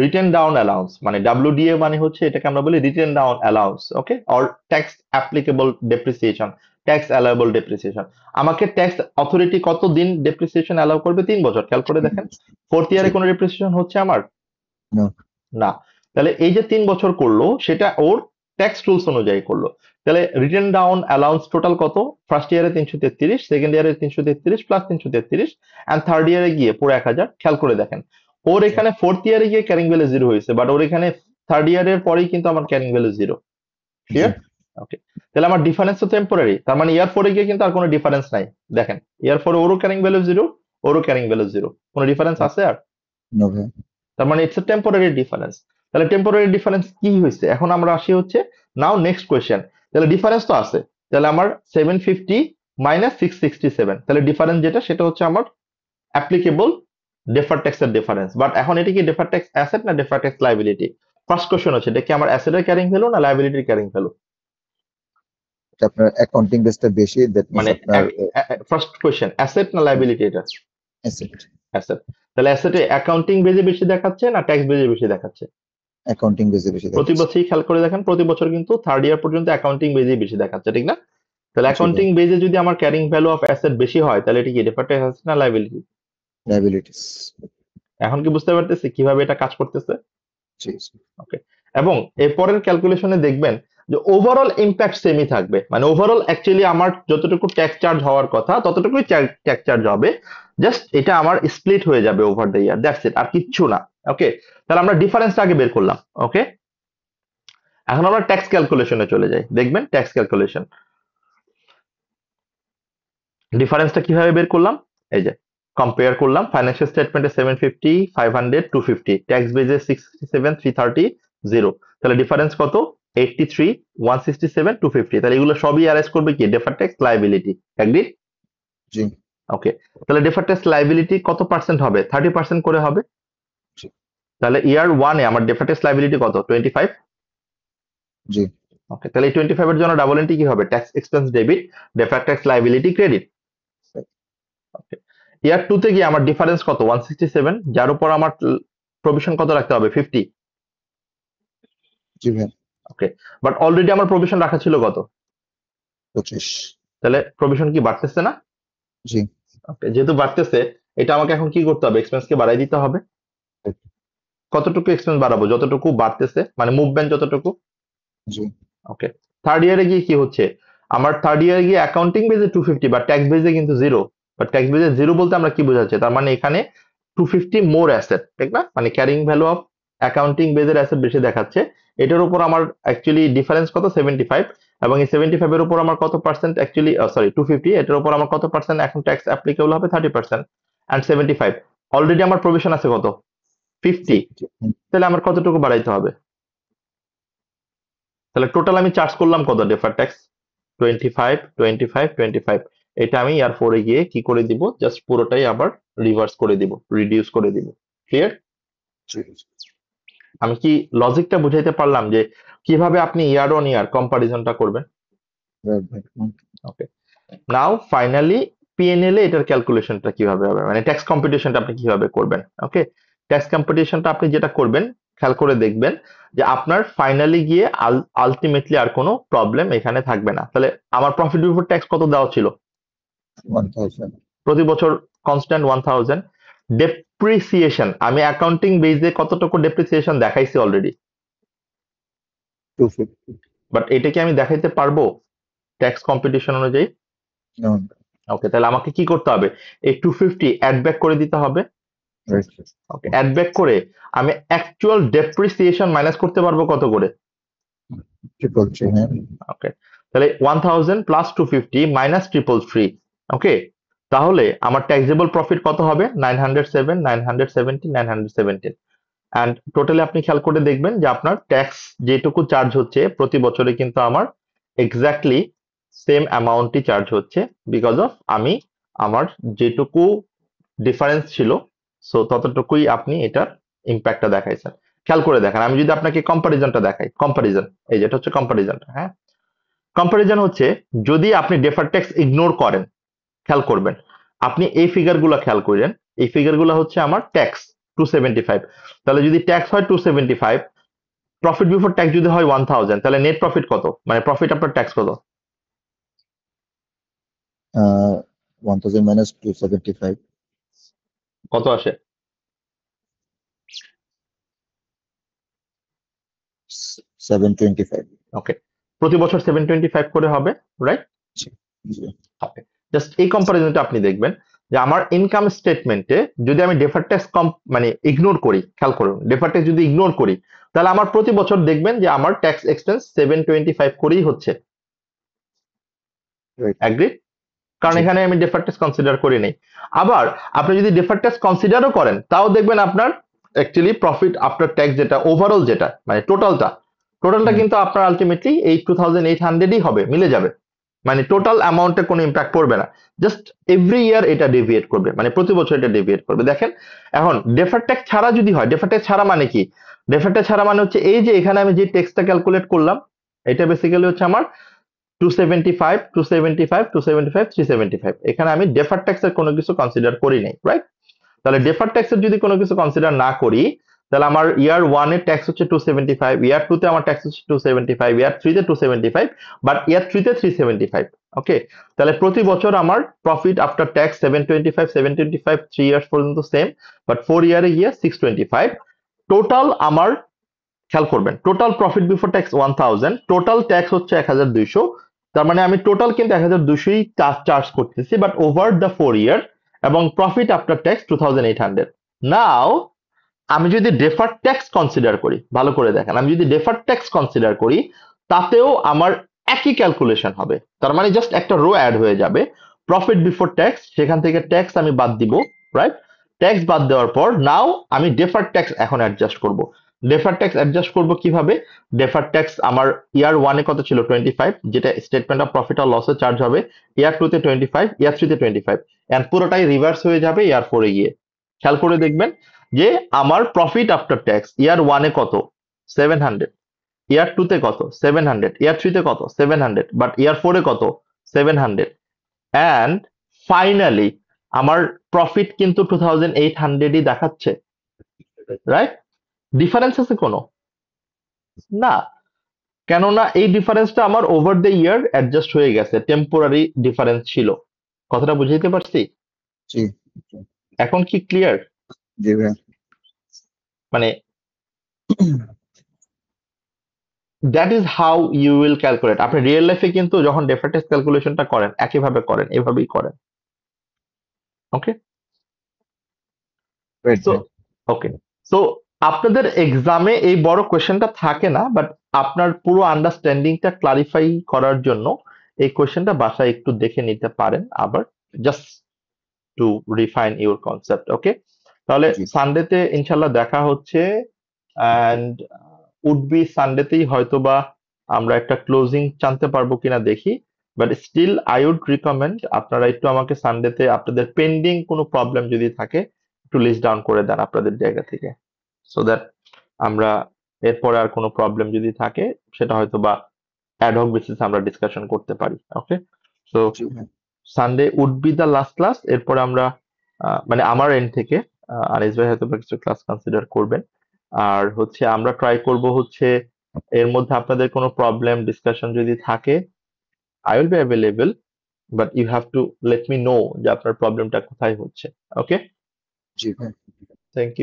রিটেন ডাউন অ্যালাউন্স, মানে WDA মানে হচ্ছে এটাকে আমরা বলি written down allowance, okay, or tax applicable depreciation, tax allowable depreciation. আমাকে ট্যাক্স অথরিটি কত দিন ডেপ্রিসিয়েশন অ্যালাউ করবে? 3 বছর। খেয়াল করে দেখেন, ফোর্থ জি ইয়ারে কোনো ডেপ্রিসিয়েশন হচ্ছে আমার? না না। তাহলে এই যে 3 বছর করলো, সেটা ওর ট্যাক্স রুলস অনুযায়ী করলো। তাহলে রিটেন ডাউন অ্যালাউন্স টোটাল কত? ফার্স্ট ইয়ারে 333, সেকেন্ড ইয়ারে 333 প্লাস 333, এন্ড থার্ড ইয়ারে গিয়ে পুরো 1000। খেয়াল করে দেখেন, ওর জি এখানে ফোর্থ ইয়ারে গিয়ে ক্যারিং ভ্যালু 0 হয়েছে, বাট ওর এখানে থার্ড ইয়ারের পরেই কিন্তু আমার ক্যারিং ভ্যালু 0। জি ক্লিয়ার? ওকে, তাহলে আমার ডিফারেন্স তো টেম্পোরারি, তার মানে ইয়ার 4 গিয়ে কিন্তু আর কোনো ডিফারেন্স নাই। দেখেন, ইয়ার 4 ওরও ক্যারিং ভ্যালু 0, ওরও ক্যারিং ভ্যালু 0, কোনো ডিফারেন্স আছে আর? নো ভাই তার মানে ইটস এ টেম্পোরারি ডিফারেন্স। তাহলে টেম্পোরারি ডিফারেন্স কি হয়েছে? এখন আমরা আসি হচ্ছে নাও নেক্সট কোয়েশ্চেন। তাহলে ডিফারেন্স তো আছে, তাহলে আমার 750 মাইনাস 667, তাহলে ডিফারেন্স যেটা সেটা হচ্ছে আমার অ্যাপ্লিকেবল ডেফার্ড ট্যাক্সের ডিফারেন্স। বাট এখন এটা কি ডেফার্ড ট্যাক্স অ্যাসেট না deferred tax liability? First question হচ্ছে, এটা কি আমার অ্যাসেটের ক্যারিং ভ্যালু না লাইবিলিটির ক্যারিং ভ্যালু? এটা আপনার অ্যাকাউন্টিং বেসটা বেশি, দ্যাট মিন্স মানে আপনার ফার্স্ট কোয়েশ্চেন, অ্যাসেট না লাইবিলিটি? এটা অ্যাসেট অ্যাসেট। তাহলে অ্যাসেটে অ্যাকাউন্টিং বেজে বেশি দেখাচ্ছে না ট্যাক্স বেজে বেশি দেখাচ্ছে? অ্যাকাউন্টিং বেসে বেশি প্রতি দেখাচ্ছে। বছরই খেয়াল করে দেখেন, প্রতি বছর কিন্তু থার্ড ইয়ার পর্যন্ত অ্যাকাউন্টিং বেজেই বেশি দেখাচ্ছে, ঠিক না? তাহলে জি ভাই অ্যাকাউন্টিং বেজে যদি আমার ক্যারিং ভ্যালু অফ অ্যাসেট বেশি হয়, তাহলে এটা কি ডেফার্ড ট্যাক্স অ্যাসেট না লাইবিলিটি? লায়াবিলিটিস এখন কি বুঝতে পারতেছি কিভাবে এটা কাজ করতেছে? জি ওকে, এবং এরপরের ক্যালকুলেশনে দেখবেন যে ওভারঅল ইম্প্যাক্ট সেমই থাকবে, মানে ওভারঅল অ্যাকচুয়ালি আমার যতটুকু ট্যাক্স চার্জ হওয়ার কথা ততটুকুই ট্যাক্স চার্জ হবে, জাস্ট এটা আমার স্প্লিট হয়ে যাবে over the year, that's it, আর কিচ্ছু না। ওকে, তাহলে আমরা ডিফারেন্সটা আগে বের করলাম। ওকে, এখন আমরা ট্যাক্স ক্যালকুলেশনে চলে যাই, দেখবেন ট্যাক্স ক্যালকুলেশন ডিফারেন্সটা কিভাবে বের করলাম। এই যে কম্পেয়ার করলাম, ফাইন্যান্সিয়াল স্টেটমেন্টে 750, 500, 250, ট্যাক্স বেজে 67, 330, 0। তাহলে ডিফারেন্স কত? 83, 167, 250। তাহলে এগুলো সবই অ্যারেঞ্জ করবে কি ডেফার্ড ট্যাক্স লাইবিলিটি। এগ্রি? জি ওকে, তাহলে ডেফার্ড ট্যাক্স লাইবিলিটি কত পার্সেন্ট হবে? 30% করে হবে। জি তাহলে ইয়ার 1-এ আমার ডেফার্ড ট্যাক্স লাইবিলিটি কত? 25। জি ওকে, তাহলে এই 25 এর জন্য ডাবল এন্ট্রি কি হবে? Tax expense debit, deferred tax liability credit. Okay, year 2-তে গিয়ে আমার ডিফারেন্স কত? 167, যার উপর আমার প্রভিশন কত রাখতে হবে? 50। জি ভাই ওকে, বাট অলরেডি আমার প্রভিশন রাখা ছিল কত? 25 তাহলে প্রভিশন কি বাড়তেছে না? জি ওকে, যেহেতু বাড়তেছে, এটা আমাকে এখন কি করতে হবে? এক্সপেন্স কে বাড়াই দিতে হবে। কতটুকু এক্সপেন্স বাড়াবো? যতটুকু বাড়তেছে, মানে মুভমেন্ট যতটুকু। জি ওকে, থার্ড ইয়ারে গিয়ে কি হচ্ছে? আমার থার্ড ইয়ারে গিয়ে অ্যাকাউন্টিং বেজে 250, বা ট্যাক্স বেজে কিন্তু 0। বা ট্যাক্স বেজে 0 বলতে আমরা কি বোঝাচ্ছি? তার মানে এখানে 250 মোর অ্যাসেট, ঠিক না? মানে ক্যারিং ভ্যালু অফ অ্যাকাউন্টিং বেজের অ্যাসেট বেশি দেখাচ্ছে। এটার উপর আমার অ্যাকচুয়ালি ডিফারেন্স কত? 75। এবং এই 75 এর উপর আমার কত পার্সেন্ট অ্যাকচুয়ালি, সরি 250, এটার উপর আমার কত পার্সেন্ট এখন ট্যাক্স অ্যাপ্লিকেবল হবে? 30%। এন্ড 75 অলরেডি আমার প্রভিশন আছে কত? 50। 50 তাহলে আমার কতটুকু বাড়াইতে হবে? তাহলে টোটাল আমি চার্জ করলাম কত ডেফার ট্যাক্স? 25, 25, 25। এটা আমি ইয়ার 4-এ গিয়ে কি করে দিব? জাস্ট পুরোটাই আবার রিভার্স করে দিব, রিডিউস করে দিব। ক্লিয়ার? জি আমি কি লজিকটা বুঝাইতে পারলাম যে কিভাবে আপনি ইয়ার অন ইয়ার কম্পারিজনটা করবেন? রাইট ভাই ওকে, নাও ফাইনালি পিএনএল এ এটার ক্যালকুলেশনটা কিভাবে হবে, মানে ট্যাক্স কম্পিটিশনটা আপনি কিভাবে করবেন। ওকে, ট্যাক্স কম্পিটিশনটা আপনি যেটা করবেন, খেয়াল করে দেখবেন যে আপনার ফাইনালি গিয়ে আলটিমেটলি আর কোনো প্রবলেম এখানে থাকবে না। তাহলে আমার প্রফিট বিফোর ট্যাক্স কত দেওয়া ছিল? 1000 প্রতি বছর কনস্ট্যান্ট 1000। ডেপ্রিসিয়েশন আমি অ্যাকাউন্টিং বেসে কতটুকু ডেপ্রিসিয়েশন দেখাইছি অলরেডি? 250 বাট এটা কি আমি দেখাইতে পারবো ট্যাক্স কম্পিটিশন অনুযায়ী? No. ওকে, তাহলে আমাকে কি করতে হবে? এই 250 অ্যাড ব্যাক করে দিতে হবে। Right. ওকে, অ্যাড ব্যাক করে আমি অ্যাকচুয়াল ডেপ্রিসিয়েশন মাইনাস করতে পারবো কত করে? 333, হ্যাঁ। ওকে, তাহলে 1000 প্লাস 250 মাইনাস 333। ওকে, তাহলে আমার ট্যাক্সেবল প্রফিট কত হবে? 907, 970, 917। অ্যান্ড টোটালি আপনি খেয়াল করে দেখবেন যে আপনার ট্যাক্স যেটুকু চার্জ হচ্ছে প্রতি বছরে কিন্তু আমার এক্স্যাক্টলি সেম অ্যামাউন্টই চার্জ হচ্ছে, বিকজ অফ আমি আমার যেটুকু ডিফারেন্স ছিল সো ততটুকুই আপনি এটার ইম্প্যাক্টটা দেখাইছেন। খেয়াল করে দেখেন, আমি যদি আপনাকে কম্পারিজনটা দেখাই, কম্পারিজন এই যেটা হচ্ছে কম্পারিজনটা, হ্যাঁ কম্পারিজন হচ্ছে যদি আপনি ডেফার ট্যাক্স ইগনোর করেন, খেয়াল করবেন আপনি এই ফিগারগুলো খেয়াল করেন, এই ফিগারগুলো হচ্ছে আমার ট্যাক্স 275। তাহলে যদি ট্যাক্স হয় 275, প্রফিট বিফোর ট্যাক্স যদি হয় 1000, তাহলে নেট প্রফিট কত, মানে প্রফিট আফটার ট্যাক্স কত? 1000 minus 275, কত আসে? 725. ওকে, প্রতি বছর 725 করে হবে, রাইট? জি, জি। হবে। জাস্ট এই কম্পারিজনটা আপনি দেখবেন যে আমার ইনকাম স্টেটমেন্টে যদি আমি ডেফার ট্যাক্স মানে ইগনোর করি, খেয়াল করুন ডেফার ট্যাক্স যদি ইগনোর করি তাহলে আমার প্রতি বছর দেখবেন যে আমার ট্যাক্স এক্সপেন্স 725 করেই হচ্ছে। Right. অ্যাগ্রি? কারণ জি। এখানে আমি ডেফার ট্যাক্স কনসিডার করি নাই। আবার আপনি যদি ডেফার ট্যাক্স কনসিডারও করেন তাও দেখবেন আপনার অ্যাকচুয়ালি প্রফিট আফটার ট্যাক্স যেটা ওভারঅল যেটা মানে টোটালটা কিন্তু আপনার আলটিমেটলি এই 2800ই হবে, মিলে যাবে। মানে টোটাল অ্যামাউন্টে কোনো ইম্প্যাক্ট পড়বে না, জাস্ট এভরি ইয়ার এটা ডেভিয়েট করবে, মানে প্রতি বছর এটা ডেভিয়েট করবে। দেখেন এখন ডেফার ট্যাক্স ছাড়া যদি হয়, ডেফার ট্যাক্স ছাড়া মানে কি? ডেফার ট্যাক্স ছাড়া মানে হচ্ছে এই যে এখানে আমি যে ট্যাক্সটা ক্যালকুলেট করলাম এটা বেসিক্যালি হচ্ছে আমার 275, 275, 275, 375। এখানে আমি ডেফার ট্যাক্সের কোনো কিছু কনসিডার করি নাই, রাইট? তাহলে ডেফার ট্যাক্সের যদি কোনো কিছু কনসিডার না করি তাহলে আমার ইয়ার 1 এর ট্যাক্স হচ্ছে 275, ইয়ার 2 তে আমার ট্যাক্স হচ্ছে 275, ইয়ার 3 তে 275, বাট ইয়ার 3 তে 375। ওকে, তাহলে প্রতি বছর আমার প্রফিট আফটার ট্যাক্স 725, 725 3 ইয়ার্স পর্যন্ত সেম, বাট 4 ইয়ারে গিয়ে 625। টোটাল আমার খেয়াল করবেন total profit before tax 1000, total tax হচ্ছে 1200। তার মানে আমি টোটাল কিন্তু 1200ই চার্জ করতেছি, বাট ওভার দ্য 4 ইয়ার, এবং প্রফিট আফটার ট্যাক্স 2800। নাও আমি যদি ডেফার ট্যাক্স কনসিডার করি, ভালো করে দেখেন, আমি যদি ডেফার ট্যাক্স কনসিডার করি তাতেও আমার একই ক্যালকুলেশন হবে। তার মানে জাস্ট একটা রো অ্যাড হয়ে যাবে প্রফিট বিফোর ট্যাক্স, সেখান থেকে ট্যাক্স আমি বাদ দিব, রাইট? ট্যাক্স বাদ দেওয়ার পর নাও আমি ডেফার ট্যাক্স এখন অ্যাডজাস্ট করব। ডেফার ট্যাক্স অ্যাডজাস্ট করব কিভাবে? ডেফার ট্যাক্স আমার ইয়ার 1 এ কত ছিল? 25, যেটা স্টেটমেন্ট অফ প্রফিট আর লসে চার্জ হবে। ইয়ার 2 তে 25, ইয়ার 3 তে 25, এন্ড পুরোটাই রিভার্স হয়ে যাবে ইয়ার 4 এ গিয়ে। খেয়াল করে দেখবেন যে আমার প্রফিট আফটার ট্যাক্স ইয়ার 1 এ কত? 700, ইয়ার 2 তে কত? 700, ইয়ার 3 তে কত? 700, বাট ইয়ার 4 এ কত? 700, এন্ড ফাইনালি আমার প্রফিট কিন্তু 2800ই দেখাচ্ছে, রাইট? ডিফারেন্স আছে কোনো? না, কেননা এই ডিফারেন্সটা আমার ওভার দ্য ইয়ার অ্যাডজাস্ট হয়ে গেছে, টেম্পোরারি ডিফারেন্স ছিল। কথাটা বুঝাইতে পারছি? জি, এখন কি ক্লিয়ার? জি ভাই। মানে that is how you will calculate. আপনি রিয়েল লাইফে কিন্তু যখন ডেফার ট্যাক্স ক্যালকুলেশনটা করেন একইভাবে করেন, এভাবেই করেন। ওকে, Right, সো right. ওকে, সো আপনাদের এক্সামে এই বড় কোয়েশ্চেনটা থাকে না, বাট আপনার পুরো আন্ডারস্ট্যান্ডিংটা ক্লারিফাই করার জন্য এই কোয়েশ্চেনটা বাসায় একটু দেখে নিতে পারেন আবার, just to refine your concept. Okay, তাহলে জি। সানডেতে ইনশাল্লাহ দেখা হচ্ছে, অ্যান্ড উড বি সানডেতেই হয়তোবা আমরা একটা ক্লোজিং জানতে পারবো কিনা দেখি, but still I would recommend আপনারা একটু আমাকে সানডেতে আপনাদের পেন্ডিং কোনো প্রবলেম যদি থাকে একটু লিস্ট ডাউন করে দেন আপনাদের জায়গা থেকে, সো দ্যাট আমরা এরপরে আর কোনো প্রবলেম যদি থাকে সেটা হয়তো বা অ্যাডহক বেসিসে আমরা ডিসকাশন করতে পারি। ওকে, সো জি ভাই। Sunday would be the last class. এরপরে আমরা মানে আমার এন্ড থেকে আনিস ভাই হয়তো বা কিছু ক্লাস কনসিডার করবেন, আর হচ্ছে আমরা ট্রাই করব হচ্ছে এর মধ্যে আপনাদের কোনো প্রবলেম ডিসকাশন যদি থাকে I will be available, but you have to let me know যে আপনার প্রবলেমটা কোথায় হচ্ছে। ওকে, জি ভাই। Thank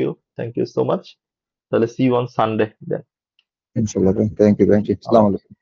you so much. তাহলে see you on Sunday then. ইনশাআল্লাহ ভাই। থ্যাংক ইউ ভাই। জি, আসসালামু আলাইকুম।